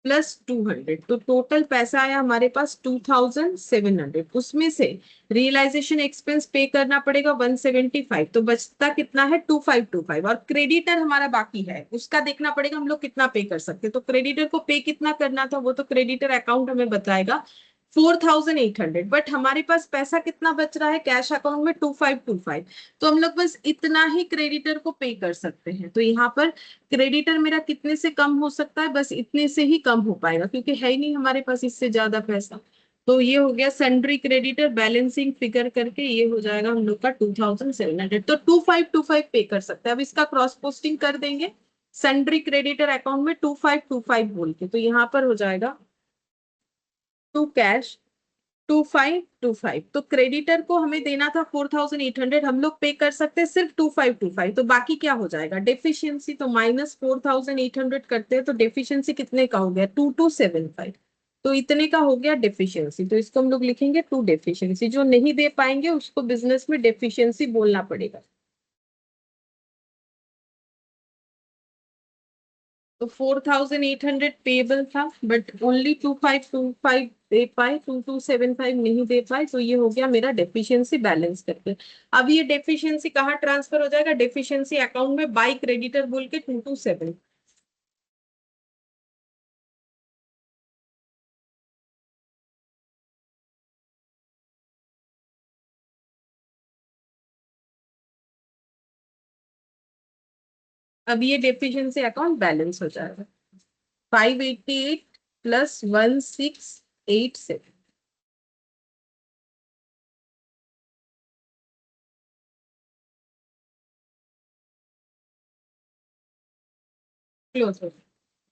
प्लस 200, तो टोटल पैसा आया हमारे पास 2700। उसमें से रियलाइजेशन एक्सपेंस पे करना पड़ेगा 175, तो बचता कितना है? 2525। और क्रेडिटर हमारा बाकी है, उसका देखना पड़ेगा हम लोग कितना पे कर सकते हैं। तो क्रेडिटर को पे कितना करना था वो तो क्रेडिटर अकाउंट हमें बताएगा, 4800। बट हमारे पास पैसा कितना बच रहा है कैश अकाउंट में? 2525। तो हम लोग बस इतना ही क्रेडिटर को पे कर सकते हैं। तो यहाँ पर क्रेडिटर मेरा कितने से कम हो सकता है? बस इतने से ही कम हो पाएगा, क्योंकि है ही नहीं हमारे पास इससे ज्यादा पैसा। तो ये हो गया सन्ड्री क्रेडिटर, बैलेंसिंग फिगर करके ये हो जाएगा हम लोग का 2700। तो 2525 पे कर सकते हैं। अब इसका क्रॉस पोस्टिंग कर देंगे सन्ड्री क्रेडिटर अकाउंट में 2525 बोल के, तो यहाँ पर हो जाएगा टू कैश 2525। तो क्रेडिटर को हमें देना था 4800, हम लोग पे कर सकते हैं सिर्फ 2525। तो बाकी क्या हो जाएगा? डेफिशिएंसी। तो माइनस 4800 करते हैं तो डेफिशिएंसी कितने का हो गया? 2275। तो इतने का हो गया डेफिशिएंसी। तो इसको हम लोग लिखेंगे टू डेफिशिएंसी। जो नहीं दे पाएंगे उसको बिजनेस में डेफिशिएंसी बोलना पड़ेगा। तो 4800 पेबल था, बट ओनली 2525 दे पाए, 2275 नहीं दे पाए। तो ये हो गया मेरा डेफिशिएंसी बैलेंस करके। अब ये डेफिशिएंसी कहाँ ट्रांसफर हो जाएगा? डेफिशिएंसी अकाउंट में बाय क्रेडिटर बोल के 227। अब ये डेफिशिएंसी अकाउंट बैलेंस हो जाएगा 588 प्लस 1687। क्लोज हो।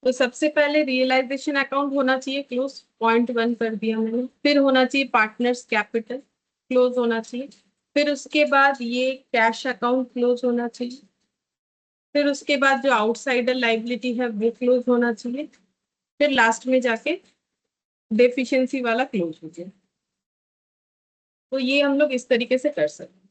तो सबसे पहले रियलाइजेशन अकाउंट होना चाहिए क्लोज, .1 कर दिया मैंने। फिर होना चाहिए पार्टनर्स कैपिटल, क्लोज होना चाहिए। फिर उसके बाद ये कैश अकाउंट क्लोज होना चाहिए। फिर उसके बाद जो आउटसाइडर लाइबिलिटी है वो क्लोज होना चाहिए। फिर लास्ट में जाके डेफिशिएंसी वाला क्लोज हो जाए। तो ये हम लोग इस तरीके से कर सकते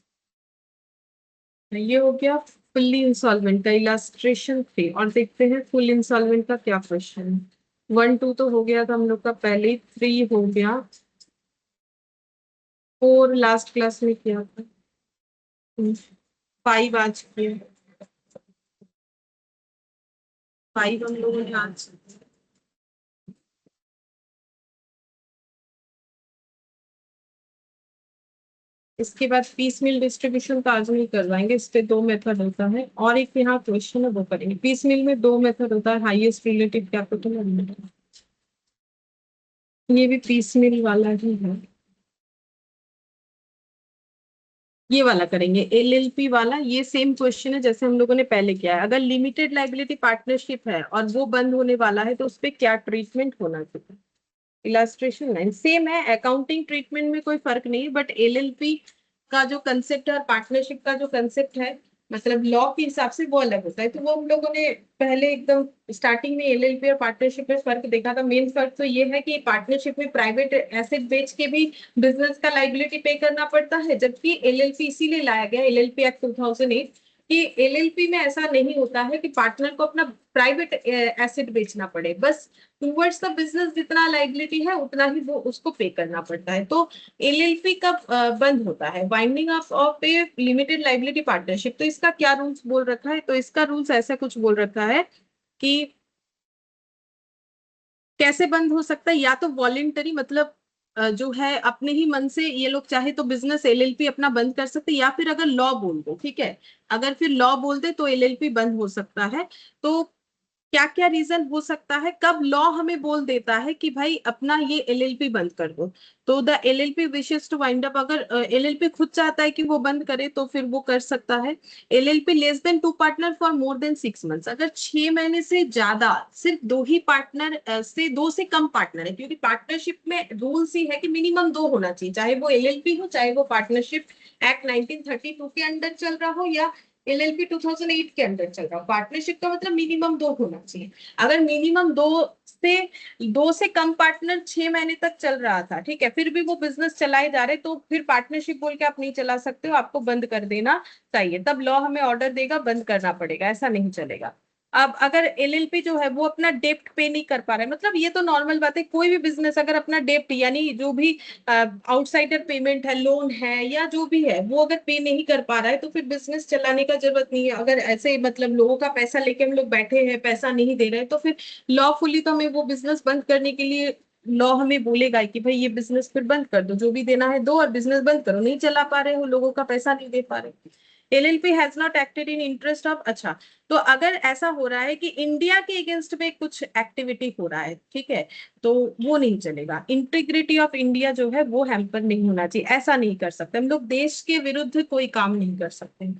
हैं। ये हो गया फुल्ली इंसॉल्वेंट का इलास्ट्रेशन 3। और देखते हैं फुल इंसॉल्वेंट का क्या क्वेश्चन है। 1 2 तो हो गया था हम लोग का पहले, 3 हो गया, 4 लास्ट क्लास में किया था, 5 आज किया, 5 हम लोगों ने आज। इसके बाद पीस मिल डिस्ट्रीब्यूशन तो आज नहीं करवाएंगे, इस पे 2 मेथड होता है। और एक यहाँ क्वेश्चन है वो करेंगे। पीस मिल में 2 मेथड होता है, हाईएस्ट रिलेटिव कैपिटल और मिनिमम। ये भी पीस मिल वाला ही है, ये वाला करेंगे एलएलपी वाला। ये सेम क्वेश्चन है जैसे हम लोगों ने पहले किया है। अगर लिमिटेड लाइबिलिटी पार्टनरशिप है और वो बंद होने वाला है तो उस पर क्या ट्रीटमेंट होना चाहिए? इलास्ट्रेशन लाइन सेम है, अकाउंटिंग ट्रीटमेंट में कोई फर्क नहीं है, बट एलएलपी का जो कंसेप्ट है और पार्टनरशिप का जो कंसेप्ट है, मतलब लॉ के हिसाब से वो अलग होता है। तो वो हम लोगों ने पहले एकदम स्टार्टिंग में एलएलपी और पार्टनरशिप में फर्क देखा था। मेन फर्क तो ये है कि पार्टनरशिप में प्राइवेट एसेट बेच के भी बिजनेस का लाइबिलिटी पे करना पड़ता है, जबकि एलएलपी इसीलिए लाया गया, एलएलपी एक्ट 2008, कि एलएलपी में ऐसा नहीं होता है कि पार्टनर को अपना प्राइवेट एसेट बेचना पड़े। बस टूवर्ड्स द बिजनेस जितना लाइबिलिटी है उतना ही वो उसको पे करना पड़ता है। तो एलएलपी कब बंद होता है? Winding up of A limited liability partnership. तो इसका क्या रूल्स बोल रखा है? तो इसका रूल्स ऐसा कुछ बोल रखा है कि कैसे बंद हो सकता है, या तो वॉलेंटरी, मतलब जो है अपने ही मन से ये लोग चाहे तो बिजनेस एलएलपी अपना बंद कर सकते, या फिर अगर लॉ बोल दो, ठीक है, अगर फिर लॉ बोल दे तो एलएलपी बंद हो सकता है। तो क्या क्या रीजन हो सकता है, कब लॉ हमें बोल देता है कि भाई अपना ये एलएलपी बंद कर दो। तो the LLP wishes to wind up, अगर एलएलपी खुद चाहता है कि वो बंद करे तो फिर वो कर सकता है। LLP less than 2 partner for more than 6 months, अगर 6 महीने से ज्यादा सिर्फ 2 ही पार्टनर से, 2 से कम पार्टनर है, क्योंकि पार्टनरशिप में रूल्स ही है कि मिनिमम 2 होना चाहिए, चाहे वो एलएलपी हो चाहे वो पार्टनरशिप एक्ट 1932 के अंडर चल रहा हो या एलएलपी 2008 के अंदर चल रहा हो। पार्टनरशिप का मतलब मिनिमम 2 होना चाहिए। अगर मिनिमम से 2 से कम पार्टनर 6 महीने तक चल रहा था, ठीक है, फिर भी वो बिजनेस चलाए जा रहे, तो फिर पार्टनरशिप बोल के आप नहीं चला सकते हो, आपको बंद कर देना चाहिए। तब लॉ हमें ऑर्डर देगा बंद करना पड़ेगा, ऐसा नहीं चलेगा। अब अगर एलएलपी जो है वो अपना डेप्ट पे नहीं कर पा रहा है, मतलब ये तो नॉर्मल बात है, कोई भी बिजनेस अगर अपना डेप्ट यानी जो भी आउटसाइडर पेमेंट है, लोन है या जो भी है, वो अगर पे नहीं कर पा रहा है तो फिर बिजनेस चलाने का जरूरत नहीं है। अगर ऐसे मतलब लोगों का पैसा लेके हम लोग बैठे हैं, पैसा नहीं दे रहे, तो फिर लॉफुली तो हमें वो बिजनेस बंद करने के लिए लॉ हमें बोलेगा कि भाई ये बिजनेस फिर बंद कर दो, जो भी देना है दो और बिजनेस बंद करो, नहीं चला पा रहे हो, लोगों का पैसा नहीं दे पा रहे। LLP has not acted in interest of, अच्छा, तो अगर ऐसा हो रहा है कि इंडिया के अगेंस्ट में कुछ एक्टिविटी हो रहा है, ठीक है, तो वो नहीं चलेगा। इंटीग्रिटी ऑफ इंडिया जो है वो हैम्पर नहीं होना चाहिए, ऐसा नहीं कर सकते हम लोग, देश के विरुद्ध कोई काम नहीं कर सकते।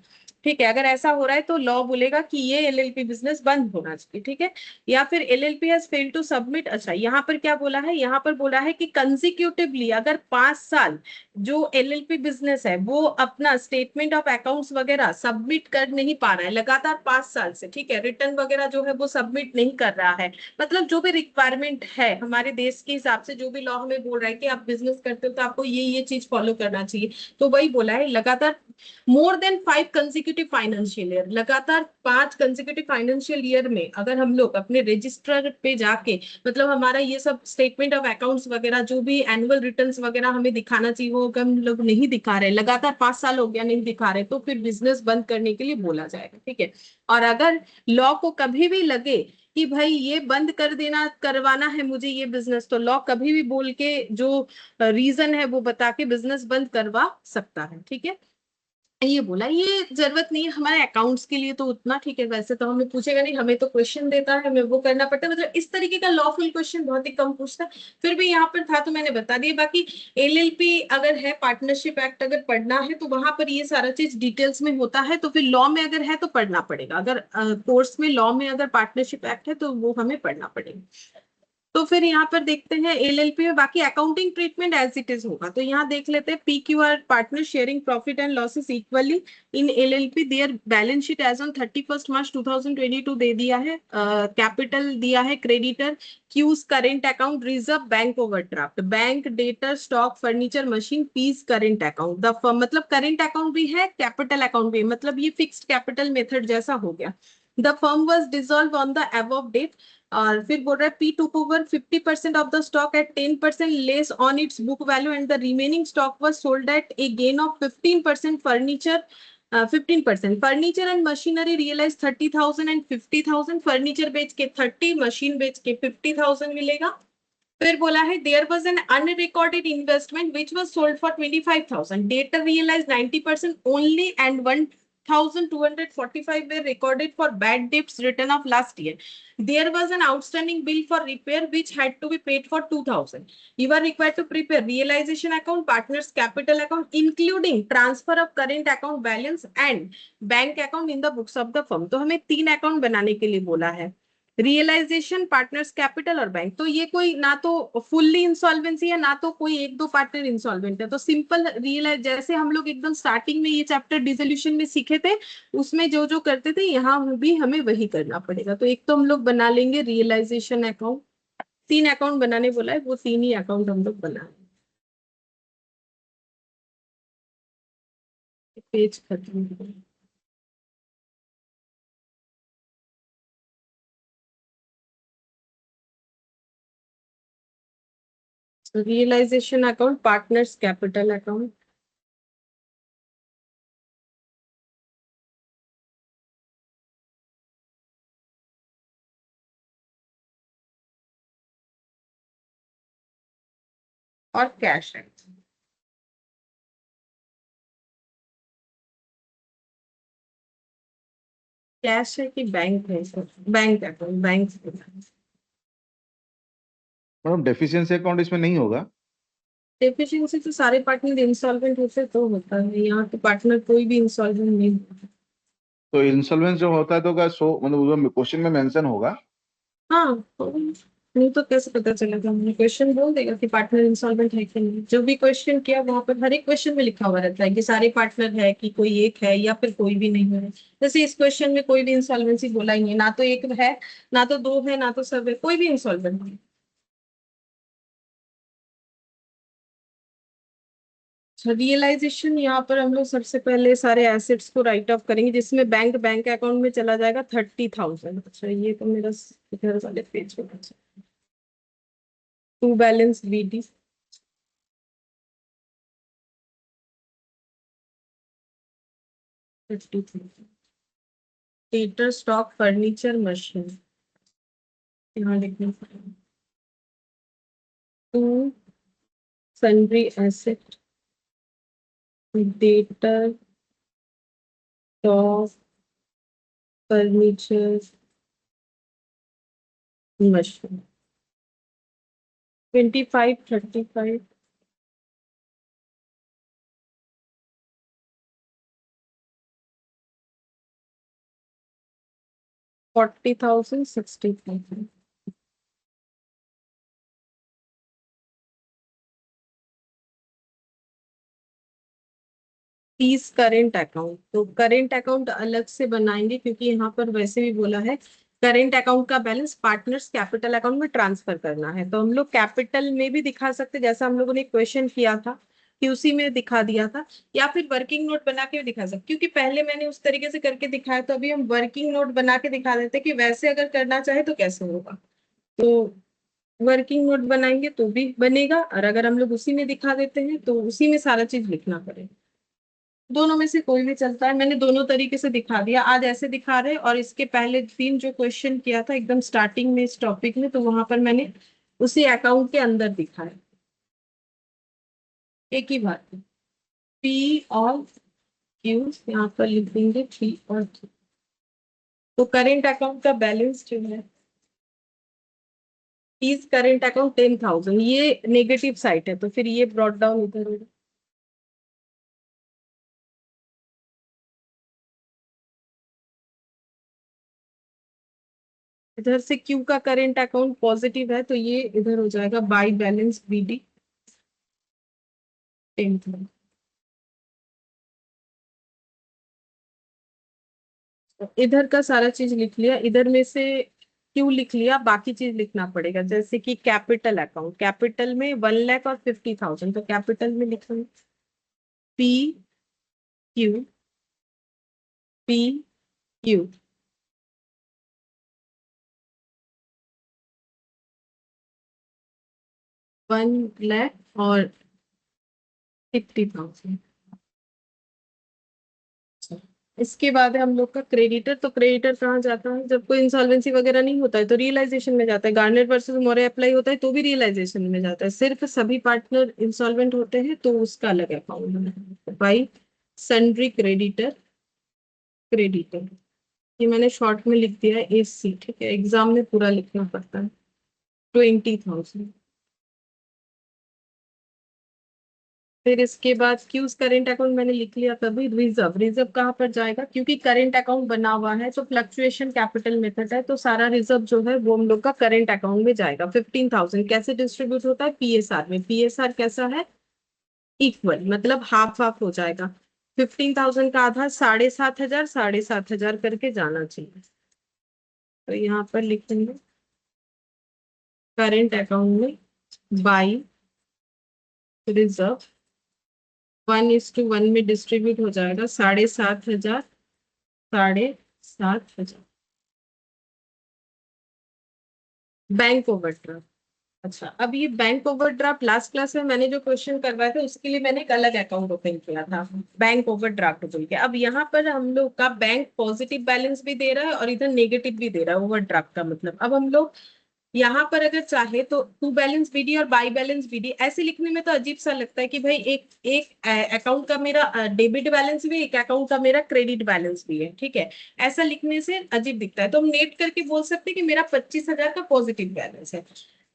ठीक है, अगर ऐसा हो रहा है तो लॉ बोलेगा कि ये एलएलपी बिजनेस बंद होना चाहिए, ठीक है। या फिर LLP has failed to submit, अच्छा यहाँ पर क्या बोला है, यहाँ पर बोला है कि कंजिक्यूटिवली अगर 5 साल जो एलएलपी बिजनेस है वो अपना स्टेटमेंट ऑफ अकाउंट्स वगैरह सबमिट कर नहीं पा रहा है लगातार 5 साल से, ठीक है, रिटर्न वगैरह जो है वो सबमिट नहीं कर रहा है, मतलब जो भी रिक्वायरमेंट है हमारे देश के हिसाब से, जो भी लॉ हमें बोल रहा है कि आप बिजनेस करते हो तो आपको ये चीज फॉलो करना चाहिए, तो वही बोला है लगातार more than 5 consecutive financial year, लगातार 5 कंसेक्यूटिव फाइनेंशियल ईयर में अगर हम लोग अपने रजिस्टर पे जाके, मतलब हमारा ये सब स्टेटमेंट ऑफ अकाउंट्स वगैरह जो भी एनुअल रिटर्न्स वगैरह हमें दिखाना चाहिए, वो अगर हम लोग नहीं दिखा रहे, लगातार 5 साल हो गया नहीं दिखा रहे, तो फिर बिजनेस बंद करने के लिए बोला जाएगा, ठीक है। और अगर लॉ को कभी भी लगे कि भाई ये बंद कर देना, करवाना है मुझे ये बिजनेस, तो लॉ कभी भी बोल के जो रीजन है वो बता के बिजनेस बंद करवा सकता है, ठीक है। ये बोला, ये जरूरत नहीं है हमारे अकाउंट्स के लिए तो उतना, ठीक है, वैसे तो हमें पूछेगा नहीं, हमें तो क्वेश्चन देता है, हमें वो करना पड़ता है, मतलब इस तरीके का लॉफुल क्वेश्चन बहुत ही कम पूछता है। फिर भी यहाँ पर था तो मैंने बता दिया। बाकी एलएलपी अगर है, पार्टनरशिप एक्ट अगर पढ़ना है तो वहां पर ये सारा चीज डिटेल्स में होता है, तो फिर लॉ में अगर है तो पढ़ना पड़ेगा, अगर कोर्स में लॉ में अगर पार्टनरशिप एक्ट है तो वो हमें पढ़ना पड़ेगा। तो फिर यहाँ पर देखते हैं एलएलपी में बाकी accounting treatment as it is होगा, तो यहाँ देख लेते हैं PQR partner sharing profit and losses equally in LLP, their balance sheet as on 31 March 2022 दे दिया है, कैपिटल दिया है creditor, Q's current account, reserve, bank overdraft, bank debtor, stock, furniture, machine, P's, current account, the firm, मतलब current account भी है capital account भी है, मतलब ये फिक्स्ड कैपिटल मेथड जैसा हो गया। The firm was dissolve on the above date, और फिर बोल रहा है P took over 50% of the stock at 10% less on its book value and the remaining stock was sold at a gain of 15%, furniture 15%, furniture and machinery realise 30,000 and 50,000, furniture बेच के 30, machine बेच के 50,000 मिलेगा। फिर बोला है there was an unrecorded investment which was sold for 25,000, debtor realise 90% only and 1,245 were recorded for bad debts written off last year. There was an outstanding bill for repair which had to be paid for 2,000. You are required to prepare realization account, partners capital account, including transfer of current account balance and bank account in the books of the firm. तो हमें 3 account बनाने के लिए बोला है, realisation, partners capital और bank. तो ये कोई ना तो फुल्ली इंसॉल्वेंसी है ना तो कोई एक दो पार्टनर इंसॉल्वेंट है, तो सिंपल रियलाइज, जैसे हम लोग एकदम स्टार्टिंग में ये चैप्टर डिसोल्यूशन में सीखे थे, उसमें जो जो करते थे यहाँ भी हमें वही करना पड़ेगा। तो एक तो हम लोग बना लेंगे रियलाइजेशन अकाउंट, 3 अकाउंट बनाने बोला है, वो 3 ही अकाउंट हम लोग बना, पेज खत्म हो गया। Realisation account, partners capital account और कैश है। कैश है कि बैंक है? Bank account, bank. Madam deficiency account इसमें नहीं होगा। डेफिशिएंसी तो सारे पार्टनर इंसॉल्वेंट होते तो होता है, यहाँ तो पार्टनर कोई भी इंसॉल्वेंट नहीं होता। तो इंसॉल्वेंस जो होता है तो क्या सो मतलब क्वेश्चन में मेंशन होगा। हाँ तो नहीं तो कैसे पता चलेगा? हमने क्वेश्चन बोल देगा कि पार्टनर इंसॉल्वेंट है कि नहीं। जो भी क्वेश्चन किया वहां पर हर एक क्वेश्चन में लिखा हुआ रहता है कि सारे पार्टनर है कि कोई एक है या फिर कोई भी नहीं है। जैसे इस क्वेश्चन में कोई भी इंसॉल्वेंसी बोला ही नहीं, ना तो एक है, ना तो दो है, ना तो सब है, कोई भी इंसॉल्वेंट नहीं। रियलाइजेशन यहाँ पर हम लोग सबसे पहले सारे एसेट्स को राइट ऑफ करेंगे, जिसमें बैंक अकाउंट में चला जाएगा 30,000। अच्छा ये तो मेरा इधर वाले पेज पे to balance BD 30,000। Debtor stock furniture machine यहाँ लिखना पड़ेगा। To sundry asset debtor stock furniture machine 25, 35। 40,000, 60,000। P's current account, तो करेंट अकाउंट अलग से बनाएंगे क्योंकि यहाँ पर वैसे भी बोला है करेंट अकाउंट का बैलेंस पार्टनर्स कैपिटल अकाउंट में ट्रांसफर करना है। तो हम लोग कैपिटल में भी दिखा सकते, जैसा हम लोगों ने क्वेश्चन किया था कि उसी में दिखा दिया था, या फिर वर्किंग नोट बना के भी दिखा सकते, क्योंकि पहले मैंने उस तरीके से करके दिखाया, तो अभी हम वर्किंग नोट बना के दिखा देते कि वैसे अगर करना चाहे तो कैसे होगा। तो वर्किंग नोट बनाएंगे तो भी बनेगा, और अगर हम लोग उसी में दिखा देते हैं तो उसी में सारा चीज लिखना पड़ेगा। दोनों में से कोई भी चलता है, मैंने दोनों तरीके से दिखा दिया। आज ऐसे दिखा रहे, और इसके पहले दिन जो क्वेश्चन किया था एकदम स्टार्टिंग में इस टॉपिक में, तो वहां पर मैंने उसी अकाउंट के अंदर दिखाया, एक ही बात है। पी और क्यू यहाँ पर लिख देंगे, पी और क्यू। तो करेंट अकाउंट का बैलेंस जो है, फीस करेंट अकाउंट 10,000, ये नेगेटिव साइड है तो फिर ये ब्रॉट डाउन इधर होगा। इधर से क्यू का करेंट अकाउंट पॉजिटिव है तो ये इधर हो जाएगा बाई बैलेंस बीडी 10,000। इधर का सारा चीज लिख लिया, इधर में से क्यू लिख लिया, बाकी चीज लिखना पड़ेगा। जैसे कि कैपिटल अकाउंट, कैपिटल में 1,50,000, तो कैपिटल में लिखेंगे पी क्यू, पी क्यू। 1,00,000 और 50,000। इसके बाद है हम लोग का क्रेडिटर। तो क्रेडिटर कहाँ जाता है? जब कोई इंसॉल्वेंसी वगैरह नहीं होता है तो रियलाइजेशन में जाता है। गार्नेट वर्सेस मोरे अप्लाई होता है तो भी रियलाइजेशन में जाता है। सिर्फ सभी पार्टनर इंसॉल्वेंट होते हैं तो उसका अलग अकाउंट है। बाई सन्ड्री क्रेडिटर, क्रेडिटर ये मैंने शॉर्ट में लिख दिया है AC, ठीक है, एग्जाम में पूरा लिखना पड़ता है। 20,000। फिर इसके बाद क्यूज करेंट अकाउंट मैंने लिख लिया। तभी रिजर्व, रिजर्व कहाँ पर जाएगा? क्योंकि करेंट अकाउंट बना हुआ है तो फ्लक्चुएशन कैपिटल मेथड है, तो सारा रिजर्व जो है वो हम लोग का करेंट अकाउंट में जाएगा। 15,000 कैसे डिस्ट्रीब्यूट होता है? PSR में। PSR कैसा है? इक्वल, मतलब हाफ हाफ हो जाएगा। 15,000 का आधा 7,500, 7,500 करके जाना चाहिए। तो यहाँ पर लिखेंगे करेंट अकाउंट में बाई रिजर्व 1:1 में डिस्ट्रीब्यूट हो जाएगा। 7,500, 7,500। Bank overdraft. अच्छा, अब ये बैंक ओवरड्राफ्ट लास्ट क्लास में मैंने जो क्वेश्चन करवाया था उसके लिए मैंने एक अलग अकाउंट ओपन किया था, बैंक ओवरड्राफ्ट बोल के। अब यहाँ पर हम लोग का बैंक पॉजिटिव बैलेंस भी दे रहा है और इधर नेगेटिव भी दे रहा है ओवरड्राफ्ट का मतलब। अब हम लोग यहाँ पर अगर चाहे तो टू बैलेंस बीडी और बाई बैलेंस बीडी ऐसे लिखने में तो अजीब सा लगता है कि भाई एक एक अकाउंट का मेरा डेबिट बैलेंस भी, एक अकाउंट का मेरा क्रेडिट बैलेंस भी है, ठीक है। ऐसा लिखने से अजीब दिखता है, तो हम नेट करके बोल सकते हैं कि मेरा 25,000 का पॉजिटिव बैलेंस है।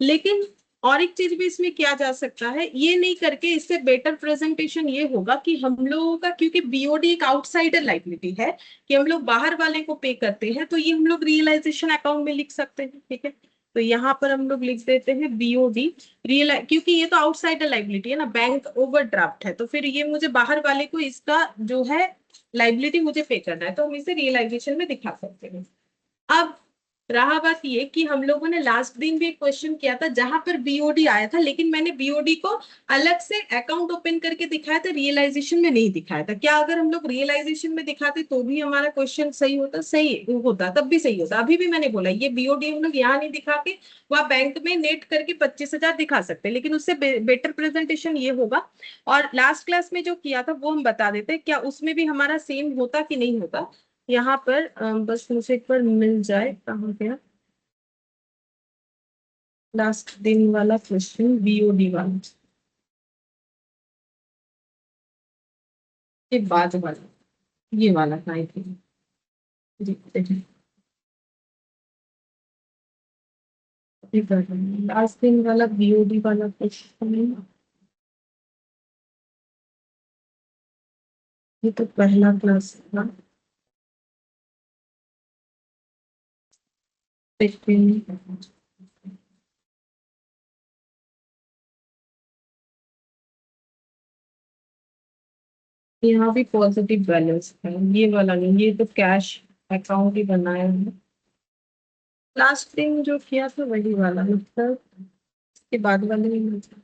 लेकिन और एक चीज भी इसमें किया जा सकता है, ये नहीं करके इससे बेटर प्रेजेंटेशन ये होगा कि हम लोगों का, क्योंकि बीओडी एक आउटसाइडर लाइबिलिटी है कि हम लोग बाहर वाले को पे करते हैं, तो ये हम लोग रियलाइजेशन अकाउंट में लिख सकते हैं, ठीक है। तो यहाँ पर हम लोग लिख देते हैं बीओडी रियल, क्योंकि ये तो आउटसाइडर लाइबिलिटी है ना, बैंक ओवरड्राफ्ट है, तो फिर ये मुझे बाहर वाले को इसका जो है लाइबिलिटी मुझे पे करना है, तो हम इसे रियलाइजेशन में दिखा सकते हैं। अब रहा बात ये कि हम लोगों ने लास्ट दिन भी एक क्वेश्चन किया था जहां पर बीओडी आया था, लेकिन मैंने बीओडी को अलग से अकाउंट ओपन करके दिखाया था, रियलाइजेशन में नहीं दिखाया था। क्या अगर हम लोग रियलाइजेशन में दिखाते तो भी हमारा क्वेश्चन सही होता? सही होता, तब भी सही होता। अभी भी मैंने बोला ये बीओडी हम लोग यहाँ नहीं दिखा के वह बैंक में नेट करके 25,000 दिखा सकते हैं, लेकिन उससे बेटर प्रेजेंटेशन ये होगा। और लास्ट क्लास में जो किया था वो हम बता देते, क्या उसमें भी हमारा सेम होता कि नहीं होता। यहाँ पर बस मुझे एक बार मिल जाए, कहाँ गया लास्ट दिन वाला क्वेश्चन, बीओडी वाला, ये बाद वाला, ये वाला था आई थिंक। देखते हैं लास्ट दिन वाला बीओडी वाला क्वेश्चन है ना। ये तो पहला क्लास था, देखते हैं। यहाँ भी पॉजिटिव बैलेंस है, ये वाला नहीं, ये तो कैश अकाउंट ही बनाया है। लास्ट दिन जो किया था वही वाला, मतलब के बाद वाले में मतलब।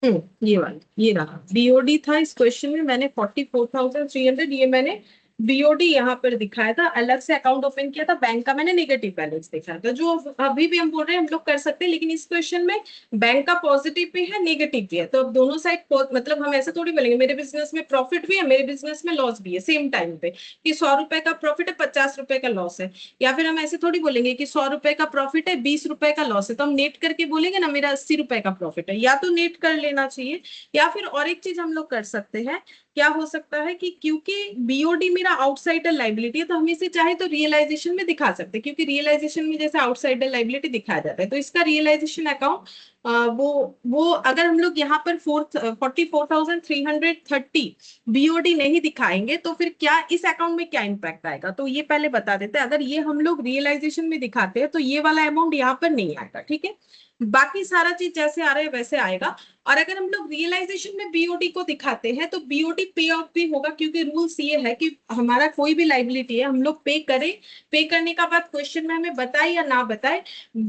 ये वाला, ये रहा बीओडी था इस क्वेश्चन में। मैंने 44,300, ये मैंने बीओडी यहाँ पर दिखाया था, अलग से अकाउंट ओपन किया था, बैंक का मैंने नेगेटिव बैलेंस दिखाया था, जो अभी भी हम बोल रहे हैं हम लोग कर सकते हैं, लेकिन इस क्वेश्चन में बैंक का पॉजिटिव भी है नेगेटिव भी है, तो अब दोनों साइड, मतलब हम ऐसे थोड़ी बोलेंगे मेरे बिजनेस में प्रॉफिट भी है मेरे बिजनेस में लॉस भी है सेम टाइम पे, कि 100 रुपए का प्रॉफिट है 50 रुपए का लॉस है। या फिर हम ऐसे थोड़ी बोलेंगे कि 100 रुपए का प्रॉफिट है 20 रुपए का लॉस है, तो हम नेट करके बोलेंगे ना मेरा 80 रुपए का प्रॉफिट है, या तो नेट कर लेना चाहिए। या फिर और एक चीज हम लोग कर सकते हैं, क्या हो सकता है कि क्योंकि बीओडी मेरा आउटसाइडर लाइबिलिटी है, तो हम इसे चाहे तो रियलाइजेशन में दिखा सकते हैं, क्योंकि रियलाइजेशन में जैसे आउटसाइडर लाइबिलिटी दिखाया जाता है, तो इसका रियलाइजेशन अकाउंट वो अगर हम लोग यहाँ पर 44,330 बीओडी नहीं दिखाएंगे तो फिर क्या इस अकाउंट में क्या इम्पैक्ट आएगा, तो ये पहले बता देते हैं। अगर ये हम लोग रियलाइजेशन में दिखाते हैं तो ये वाला अमाउंट यहाँ पर नहीं आएगा, ठीक है। बाकी सारा चीज जैसे आ रहा है वैसे आएगा। और अगर हम लोग रियलाइजेशन में बीओडी को दिखाते हैं तो बीओडी पे ऑफ भी होगा, क्योंकि रूल्स ये है कि हमारा कोई भी लाइबिलिटी है हम लोग पे करें, पे करने का बाद क्वेश्चन में हमें बताए या ना बताए,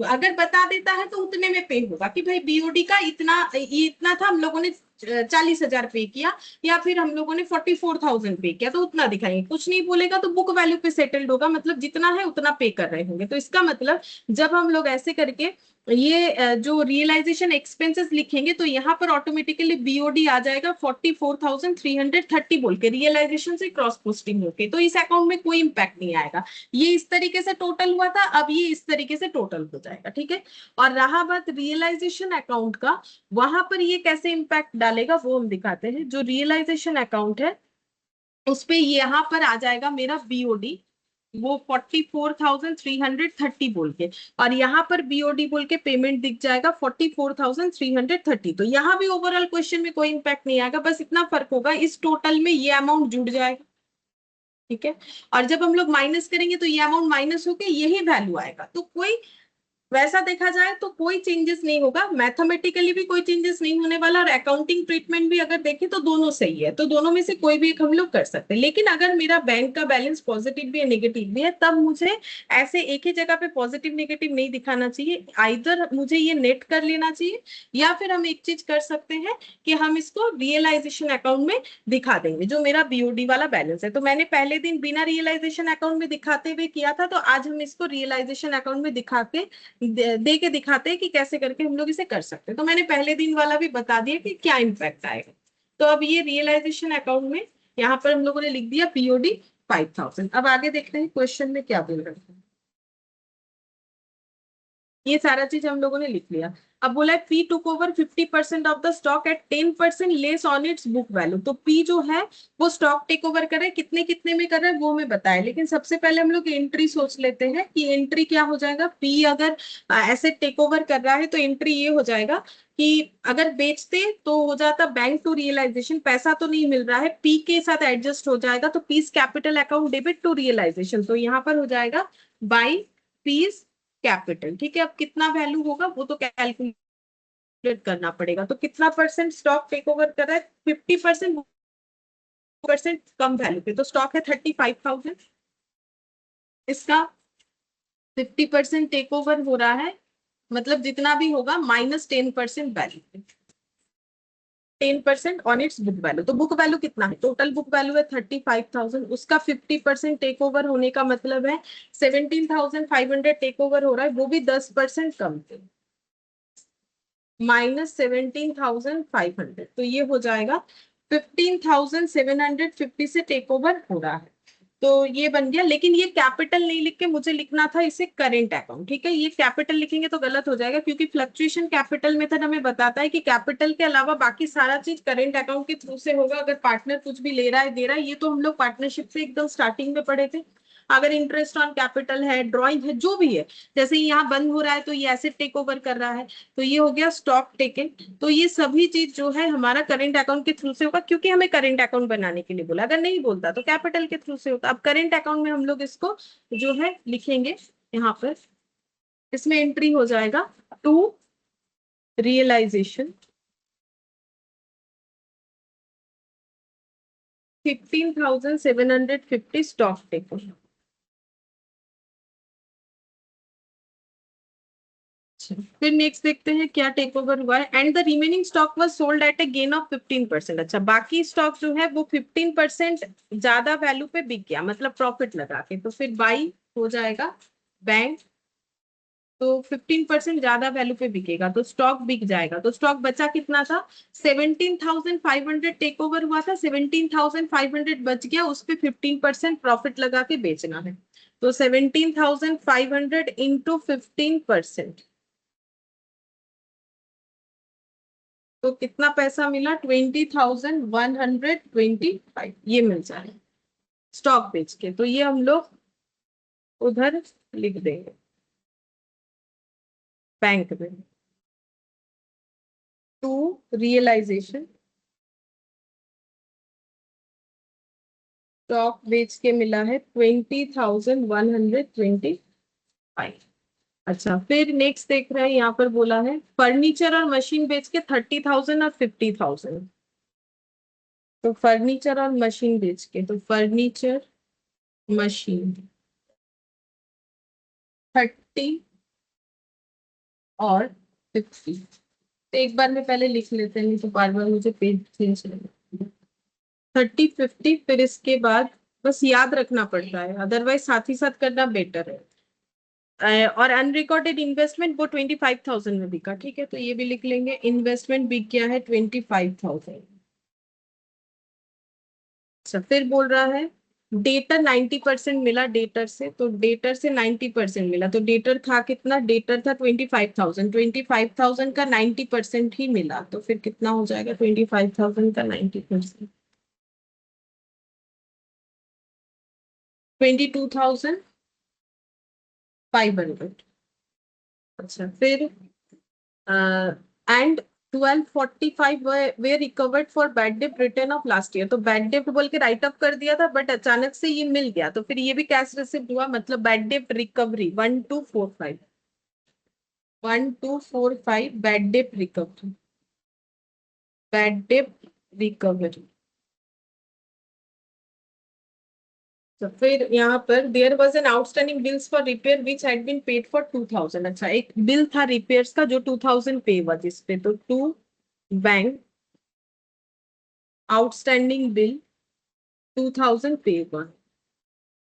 अगर बता देता है तो उतने में पे होगा कि भाई बीओडी का इतना, ये इतना था, हम लोगों ने 40,000 पे किया, या फिर हम लोगों ने 44,000 पे किया, तो उतना दिखाएंगे। कुछ नहीं बोलेगा तो बुक वैल्यू पे सेटल्ड होगा, मतलब जितना है उतना पे कर रहे होंगे। तो इसका मतलब जब हम लोग ऐसे करके ये जो रियलाइजेशन एक्सपेंसेस लिखेंगे तो यहाँ पर ऑटोमेटिकली बीओडी आ जाएगा 44,330 बोल के, रियलाइजेशन से क्रॉस पोस्टिंग होके, तो इस अकाउंट में कोई इंपैक्ट नहीं आएगा। ये इस तरीके से टोटल हुआ था, अब ये इस तरीके से टोटल हो जाएगा, ठीक है। और रहा बात रियलाइजेशन अकाउंट का, वहां पर ये कैसे इंपैक्ट डालेगा वो हम दिखाते हैं। जो रियलाइजेशन अकाउंट है उस पे यहाँ पर आ जाएगा मेरा बीओडी, वो 44,330 बोल के, और यहाँ पर बीओडी बोल के पेमेंट दिख जाएगा 44,330। तो यहाँ भी ओवरऑल क्वेश्चन में कोई इंपैक्ट नहीं आएगा, बस इतना फर्क होगा, इस टोटल में ये अमाउंट जुड़ जाएगा, ठीक है। और जब हम लोग माइनस करेंगे तो ये अमाउंट माइनस होके यही वैल्यू आएगा, तो कोई वैसा देखा जाए तो कोई चेंजेस नहीं होगा, मैथमेटिकली भी कोई चेंजेस नहीं होने वाला, और अकाउंटिंग ट्रीटमेंट भी अगर देखें तो दोनों सही है, तो दोनों में से कोई भी एक हम लोग कर सकते हैं। लेकिन अगर मेरा बैंक का बैलेंस पॉजिटिव भी है नेगेटिव भी है, तब मुझे ऐसे एक ही जगह पे पॉजिटिव नेगेटिव नहीं दिखाना चाहिए, आइदर मुझे ये नेट कर लेना चाहिए, या फिर हम एक चीज कर सकते हैं कि हम इसको रियलाइजेशन अकाउंट में दिखा देंगे, जो मेरा बीओडी वाला बैलेंस है। तो मैंने पहले दिन बिना रियलाइजेशन अकाउंट में दिखाते हुए किया था, तो आज हम इसको रियलाइजेशन अकाउंट में दिखा के दे के दिखाते हैं कि कैसे करके हम लोग इसे कर सकते हैं। तो मैंने पहले दिन वाला भी बता दिया कि क्या इम्पैक्ट आएगा। तो अब ये रियलाइजेशन अकाउंट में यहाँ पर हम लोगों ने लिख दिया पीओडी 5000। अब आगे देखते हैं क्वेश्चन में क्या बोल रहे हैं। ये सारा चीज हम लोगों ने लिख लिया। अब बोला है P took over 50% of the stock at 10% less on its book value. तो पी जो है वो स्टॉक टेक ओवर कर रहा है, कितने कितने में कर रहा है वो हमें बताया, लेकिन सबसे पहले हम लोग एंट्री सोच लेते हैं कि एंट्री क्या हो जाएगा। पी अगर एसेट टेक ओवर कर रहा है तो एंट्री ये हो जाएगा कि अगर बेचते तो हो जाता बैंक टू रियलाइजेशन, पैसा तो नहीं मिल रहा है, पी के साथ एडजस्ट हो जाएगा, तो P's capital account debit to realisation, तो यहाँ पर हो जाएगा बाई पीस कैपिटल। ठीक है, अब कितना वैल्यू होगा वो तो कैलकुलेट करना पड़ेगा। तो कितना परसेंट स्टॉक टेक ओवर कर रहा है, 50% कम वैल्यू पे, तो स्टॉक है 35,000, इसका 50% टेक ओवर हो रहा है, मतलब जितना भी होगा -10% वैल्यू पे, 10% ऑन इट्स बुक वैल्यू। तो बुक वैल्यू कितना है, टोटल बुक वैल्यू है 35,000, उसका 50% टेक ओवर होने का मतलब है 17,500 टेक ओवर हो रहा है, वो भी 10% कम थे, -17,500, तो ये हो जाएगा 15,750 से टेक ओवर हो रहा है। तो ये बन गया, लेकिन ये कैपिटल नहीं लिख के मुझे लिखना था इसे करेंट अकाउंट। ठीक है, ये कैपिटल लिखेंगे तो गलत हो जाएगा, क्योंकि फ्लक्चुएशन कैपिटल मेथड हमें बताता है कि कैपिटल के अलावा बाकी सारा चीज करेंट अकाउंट के थ्रू से होगा। अगर पार्टनर कुछ भी ले रहा है दे रहा है, ये तो हम लोग पार्टनरशिप से एकदम स्टार्टिंग में पढ़े थे। अगर इंटरेस्ट ऑन कैपिटल है, ड्रॉइंग है, जो भी है, जैसे यहाँ बंद हो रहा है तो ये एसेट टेक ओवर कर रहा है, तो ये हो गया स्टॉक टेकन। तो ये सभी चीज जो है हमारा करेंट अकाउंट के थ्रू से होगा, क्योंकि हमें करेंट अकाउंट बनाने के लिए बोला, अगर नहीं बोलता तो कैपिटल के थ्रू से होता। अब करेंट अकाउंट में हम लोग इसको जो है लिखेंगे यहाँ पर, इसमें एंट्री हो जाएगा टू रियलाइजेशन 15,750 स्टॉक टेकन। फिर नेक्स्ट देखते हैं क्या टेक ओवर हुआ है। And the remaining stock was sold at a gain of 15%। अच्छा, बाकी स्टॉक जो है वो 15% ज्यादा वैल्यू पे बिक गया, मतलब प्रॉफिट लगा के, तो फिर बाई हो जाएगा बैंक, तो 15% ज्यादा वैल्यू पे बिकेगा तो स्टॉक बिक जाएगा। तो स्टॉक बचा कितना था, 17,500 टेक ओवर हुआ था, 17,500 बच गया, उस पे 15% प्रॉफिट लगा के बेचना है। तो 17,500 इंटू 15%, तो कितना पैसा मिला, 20,125 ये मिल जाए स्टॉक बेच के। तो ये हम लोग उधर लिख देंगे बैंक में, टू रियलाइजेशन स्टॉक बेच के मिला है 20,125। अच्छा, फिर नेक्स्ट देख रहे हैं, यहाँ पर बोला है फर्नीचर और मशीन बेच के 30,000 और 50,000। तो फर्नीचर और मशीन बेच के, तो फर्नीचर मशीन 30 और 50, तो एक बार में पहले लिख लेते हैं, नहीं तो बार बार मुझे पेज चेंज करना। 30, 50, फिर इसके बाद बस याद रखना पड़ता है, अदरवाइज साथ ही साथ करना बेटर है। और अनरिकॉर्डेड इन्वेस्टमेंट वो 25,000 में बिका। ठीक है, तो ये भी लिख लेंगे, इन्वेस्टमेंट बिक गया है 25,000। अच्छा, फिर बोल रहा है डेटर 90% मिला डेटर से, तो डेटर से 90% मिला, तो डेटर था कितना, डेटर था 25,000, 25,000 का 90% ही मिला, तो फिर कितना हो जाएगा 25,000 का 90%, 22,500। अच्छा, फिर and 1245 way recovered for bad डेब्ट रिटर्न ऑफ लास्ट ईयर। तो बैड डेब्ट बोल के राइट अप कर दिया था, बट अचानक से ये मिल गया, तो फिर ये भी कैश रिसिप्ट हुआ, मतलब बैड डेब्ट recovery 1245। 1245 bad debt recovery, bad debt recovery. तो फिर यहाँ पर there was an outstanding bills for repair which had been paid for 2000। अच्छा, एक बिल था रिपेयर्स का जो 2000 पे हुआ जिस पे, तो टू बैंक आउटस्टैंडिंग बिल 2000 पे हुआ।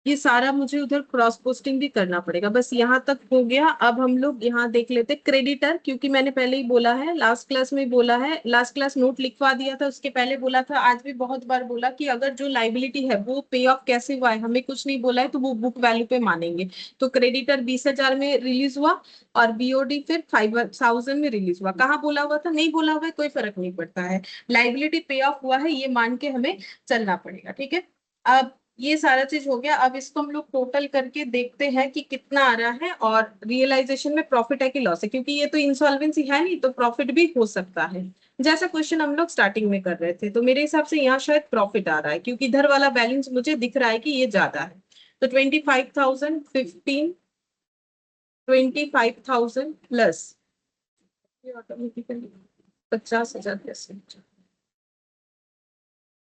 ये सारा मुझे उधर क्रॉस पोस्टिंग भी करना पड़ेगा। बस यहाँ तक हो गया। अब हम लोग यहाँ देख लेते क्रेडिटर, क्योंकि मैंने पहले ही बोला है, लास्ट क्लास में बोला है, लास्ट क्लास नोट लिखवा दिया था, उसके पहले बोला था, आज भी बहुत बार बोला कि अगर जो लाइबिलिटी है वो पे ऑफ कैसे हुआ है हमें कुछ नहीं बोला है तो वो बुक वैल्यू पे मानेंगे। तो क्रेडिटर 20,000 में रिलीज हुआ और बीओडी फिर 5,000 में रिलीज हुआ। कहाँ बोला हुआ था? नहीं बोला हुआ है, कोई फर्क नहीं पड़ता है, लाइबिलिटी पे ऑफ हुआ है ये मान के हमें चलना पड़ेगा। ठीक है, अब ये सारा चीज हो गया। अब इसको हम लोग टोटल करके देखते हैं कि कितना आ रहा है, और रियलाइजेशन में प्रॉफिट है कि लॉस है, क्योंकि ये तो इंसॉल्वेंसी है नहीं, तो प्रॉफिट भी हो सकता है। जैसा क्वेश्चन हम लोग स्टार्टिंग में कर रहे थे, तो मेरे हिसाब से यहाँ शायद प्रॉफिट आ रहा है, क्योंकि इधर वाला बैलेंस मुझे दिख रहा है कि ये ज्यादा है। तो 25,000, 15, 25,000 प्लस, ये ऑटोमेटिकली 50,000 कैसे,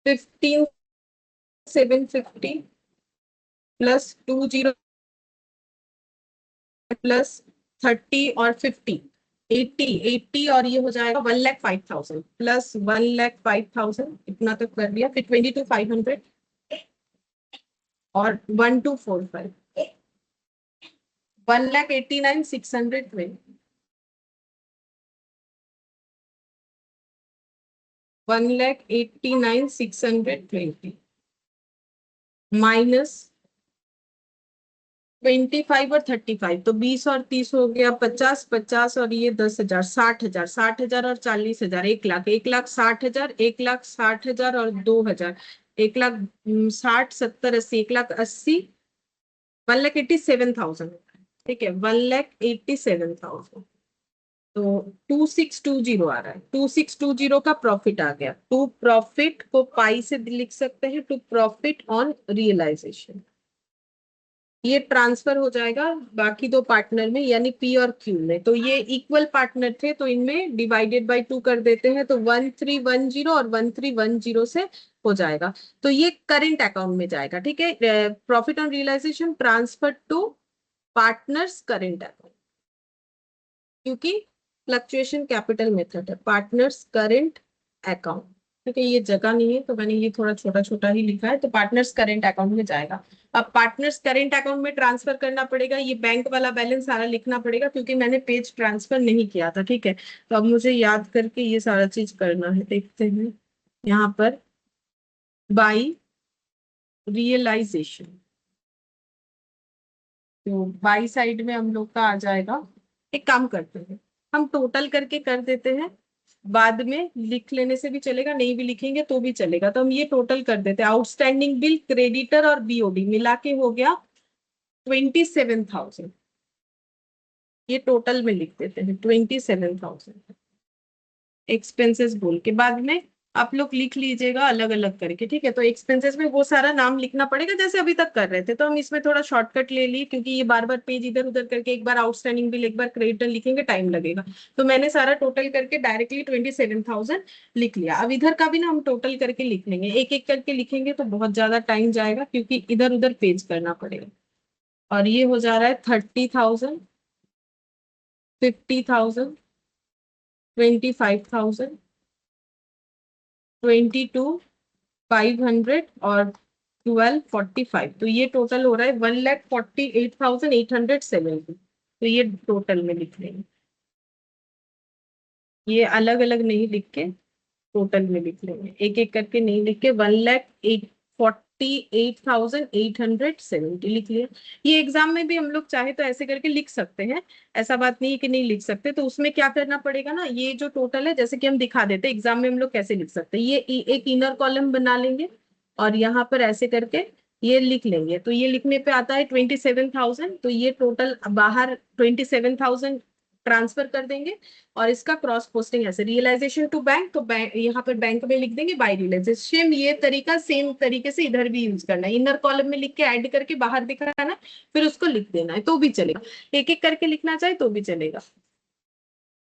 15,750 प्लस 20 प्लस 30 और 50, 80, 80, और ये हो जाएगा 1,05,000 प्लस 1,05,000, इतना तक कर लिया। फिर 22,500 और 1,245, 1,89,620, 1,89,620 माइनस 25 और 35, तो 20 और 30 हो गया 50, 50 और ये 10,000, 60,000, 60,000 और 40,000, 1,00,000, 1,60,000, 1,60,000 और 2,000, 1,60,000, 70, 80, 1,80,000, 1,87,000। ठीक है, 1,87,000। तो 2620 आ रहा है, 2620 का प्रॉफिट आ गया। टू प्रॉफिट को पाई से लिख सकते हैं, टू प्रॉफिट ऑन रियलाइजेशन। ये ट्रांसफर हो जाएगा बाकी दो पार्टनर में, यानी पी और क्यू में। तो ये इक्वल पार्टनर थे, तो इनमें डिवाइडेड बाय 2 कर देते हैं, तो 1,310 और 1,310 से हो जाएगा। तो ये करेंट अकाउंट में जाएगा। ठीक है, profit on realisation transfer to partners current account, क्योंकि फ्लक्चुएशन कैपिटल मेथड है, पार्टनर्स करेंट अकाउंट। ठीक है, ये जगह नहीं है तो मैंने ये थोड़ा छोटा छोटा ही लिखा है, तो पार्टनर्स करेंट अकाउंट में जाएगा। अब पार्टनर्स करेंट अकाउंट में ट्रांसफर करना पड़ेगा, ये बैंक वाला बैलेंस सारा लिखना पड़ेगा, क्योंकि मैंने पेज ट्रांसफर नहीं किया था। ठीक है, तो अब मुझे याद करके ये सारा चीज करना है। देखते हैं यहाँ पर, बाई रियलाइजेशन, तो बाई साइड में हम लोग का आ जाएगा। एक काम करते हैं, हम टोटल करके कर देते हैं, बाद में लिख लेने से भी चलेगा, नहीं भी लिखेंगे तो भी चलेगा। तो हम ये टोटल कर देते हैं, आउटस्टैंडिंग बिल, क्रेडिटर और बीओडी मिला के हो गया 27,000। ये टोटल में लिख देते हैं 27,000, एक्सपेंसेस बोल के बाद में आप लोग लिख लीजिएगा अलग अलग करके। ठीक है, तो एक्सपेंसेस में वो सारा नाम लिखना पड़ेगा जैसे अभी तक कर रहे थे, तो हम इसमें थोड़ा शॉर्टकट ले लिए, क्योंकि ये बार बार पेज इधर उधर करके एक बार आउटस्टैंडिंग बिल एक बार क्रेडिटर लिखेंगे, टाइम लगेगा। तो मैंने सारा टोटल करके डायरेक्टली 27,000 लिख लिया। अब इधर का भी ना हम टोटल करके लिख लेंगे, एक एक करके लिखेंगे तो बहुत ज्यादा टाइम जाएगा, क्योंकि इधर उधर पेज करना पड़ेगा। और ये हो जा रहा है 30,000, 50,000, 25,000, 22,500 और 1,245। तो ये टोटल हो रहा है 1,48,870। तो ये टोटल में लिख लेंगे, ये अलग अलग नहीं लिख के टोटल में लिख लेंगे, एक एक करके नहीं लिख के। 1,48,870 लिख लिया। ये एग्जाम में भी हम लोग चाहे तो ऐसे करके लिख सकते हैं, ऐसा बात नहीं है कि नहीं लिख सकते। तो उसमें क्या करना पड़ेगा ना, ये जो टोटल है जैसे कि हम दिखा देते एग्जाम में हम लोग कैसे लिख सकते हैं, ये एक इनर कॉलम बना लेंगे और यहाँ पर ऐसे करके ये लिख लेंगे। तो ये लिखने पे आता है 27,000, तो ये टोटल बाहर 27,000 ट्रांसफर कर देंगे। और इसका क्रॉस पोस्टिंग ऐसे, रियलाइजेशन टू बैंक, तो बैंक यहाँ पर बैंक में लिख देंगे बाय रियलाइजेशन। ये तरीका सेम तरीके से इधर भी यूज करना है, इनर कॉलम में लिख के ऐड करके बाहर दिखाना, फिर उसको लिख देना है तो भी चलेगा, एक एक करके लिखना चाहे तो भी चलेगा।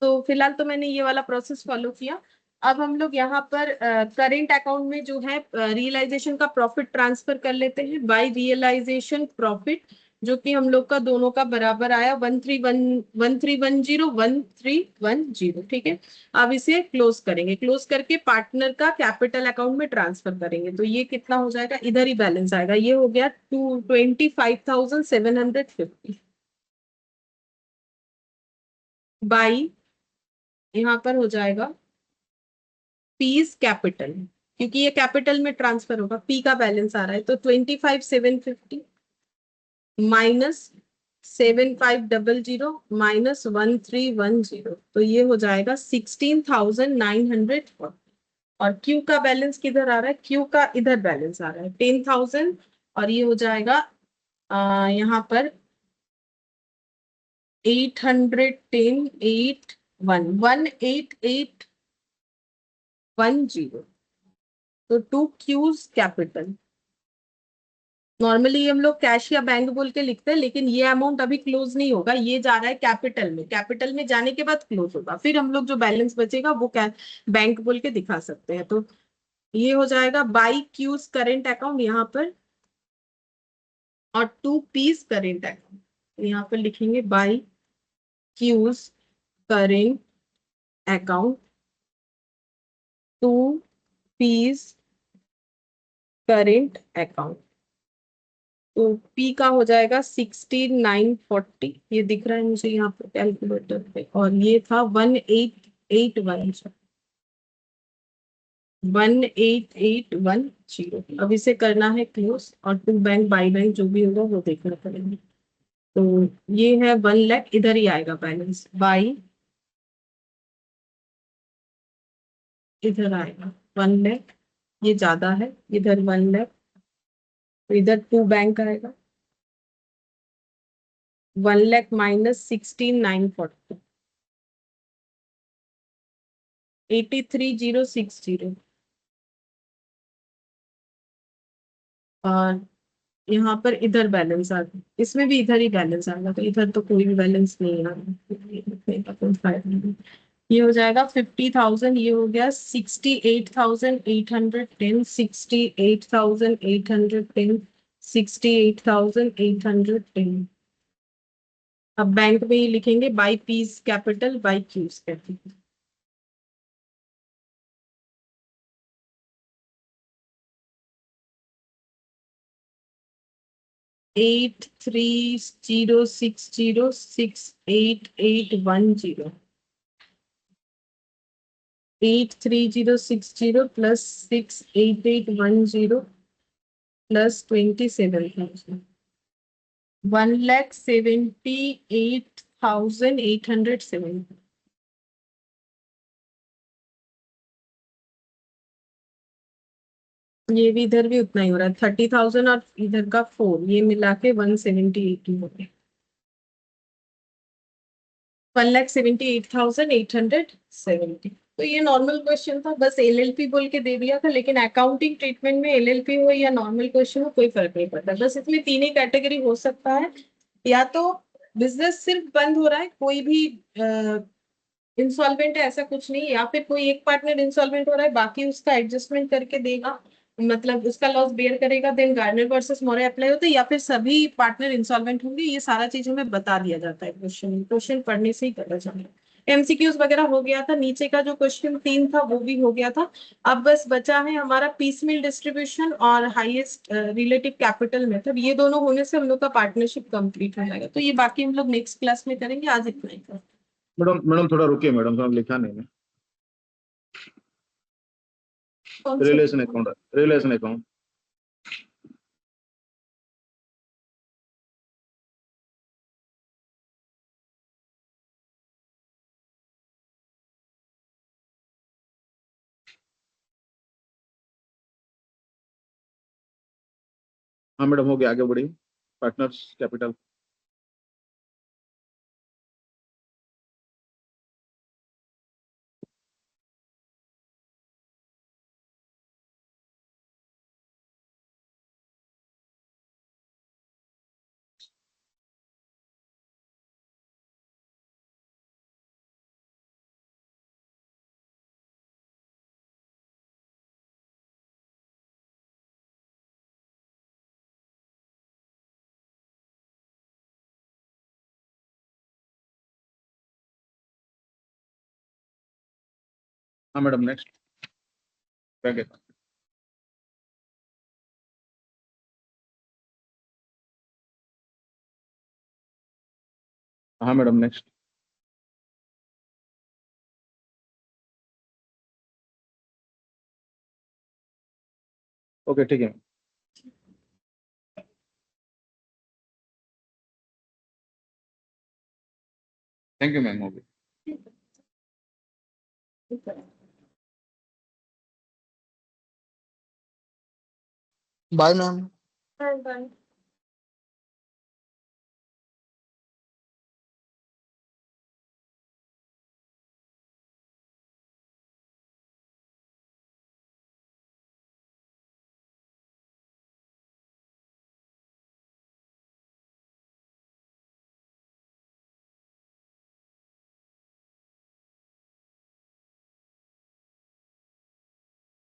तो फिलहाल तो मैंने ये वाला प्रोसेस फॉलो किया। अब हम लोग यहाँ पर करेंट अकाउंट में जो है रियलाइजेशन का प्रॉफिट ट्रांसफर कर लेते हैं बाय रियलाइजेशन प्रॉफिट, जो कि हम लोग का दोनों का बराबर आया 1310 ठीक है। अब इसे क्लोज करेंगे, क्लोज करके पार्टनर का कैपिटल अकाउंट में ट्रांसफर करेंगे। तो ये कितना हो जाएगा, इधर ही बैलेंस आएगा, ये हो गया 25,750 बाई, यहाँ पर हो जाएगा पीस कैपिटल, क्योंकि ये कैपिटल में ट्रांसफर होगा, पी का बैलेंस आ रहा है। तो 25,750 माइनस 7,500 माइनस 1,310, तो ये हो जाएगा 16,940। और क्यू का बैलेंस किधर आ रहा है, क्यू का इधर बैलेंस आ रहा है 10,000, और ये हो जाएगा यहाँ पर 810, 18810। तो टू क्यूज कैपिटल, नॉर्मली हम लोग कैश या बैंक बोल के लिखते हैं, लेकिन ये अमाउंट अभी क्लोज नहीं होगा, ये जा रहा है कैपिटल में, कैपिटल में जाने के बाद क्लोज होगा, फिर हम लोग जो बैलेंस बचेगा वो बैंक बोल के दिखा सकते हैं। तो ये हो जाएगा बाई क्यूज करेंट अकाउंट यहाँ पर, और टू पीस करेंट अकाउंट यहाँ पर लिखेंगे by Q's current account, to P's current account. तो पी का हो जाएगा 16,940, ये दिख रहा है मुझे यहाँ पर कैलकुलेटर पे, और ये था 18810। अब इसे करना है क्लोज, और टू बैंक बाई बैंक जो भी होगा वो देखना पड़ेगा। तो ये है 1 लाख, इधर ही आएगा बैलेंस बाई, इधर आएगा 1 लाख, ये ज्यादा है, इधर 1 लाख, तो इधर टू बैंक आएगा 1 लाख माइनस 16,940, 83,060। और यहाँ पर इधर बैलेंस आ गया, इसमें भी इधर ही बैलेंस आ गया, तो इधर तो कोई भी बैलेंस नहीं आ रहा, लिखने का कोई फायदा नहीं। ये हो जाएगा 50,000, ये हो गया 68,810, 68,810, 68,810। अब बैंक में ही लिखेंगे by piece capital by cues capital. 83,060,68810, 83,060 plus 68810 plus 27,000, 1,78,870। ये भी इधर भी उतना ही हो रहा है, 30,000 और इधर का 4, ये मिला के 178 हो गया, 1,78,870। तो ये नॉर्मल क्वेश्चन था, बस एलएलपी बोल के दे दिया था, लेकिन अकाउंटिंग ट्रीटमेंट में एलएलपी हो या नॉर्मल क्वेश्चन हो कोई फर्क नहीं पड़ता, बस इसमें तीन ही कैटेगरी हो सकता है। या तो बिजनेस सिर्फ बंद हो रहा है, कोई भी इंसॉल्वेंट है ऐसा कुछ नहीं, या फिर कोई एक पार्टनर इंसॉल्वेंट हो रहा है, बाकी उसका एडजस्टमेंट करके देगा, मतलब उसका लॉस बेयर करेगा, देन गार्डनर वर्सेस मोरे अप्लाई होता है, या फिर सभी पार्टनर इंसॉल्वेंट होंगे, ये सारा चीज हमें बता दिया जाता है क्वेश्चन, क्वेश्चन पढ़ने से ही पता चलेगा। एमसीक्यूज वगैरह हो गया था, नीचे का जो क्वेश्चन 3 था वो भी हो गया था। अब बस बचा है हमारा पीसमिल डिस्ट्रीब्यूशन और हाईएस्ट रिलेटिव कैपिटल मेथड, ये दोनों होने से हम लोग का पार्टनरशिप कंप्लीट हो जाएगा। तो ये बाकी हम लोग नेक्स्ट क्लास में करेंगे, आज इतना ही था। मैडम मैडम थोड़ा रुकिए मैडम, थोड़ा लिखा नहीं है। कौन से? Realisation account, realisation account. हाँ मैडम हो गया, आगे बढ़िए। Partners capital. हाँ मैडम नेक्स्ट पैकेज। हाँ मैडम नेक्स्ट। ओके ठीक है। थैंक यू मैम, हो गया। ठीक है। Bye ma'am. Bye bye.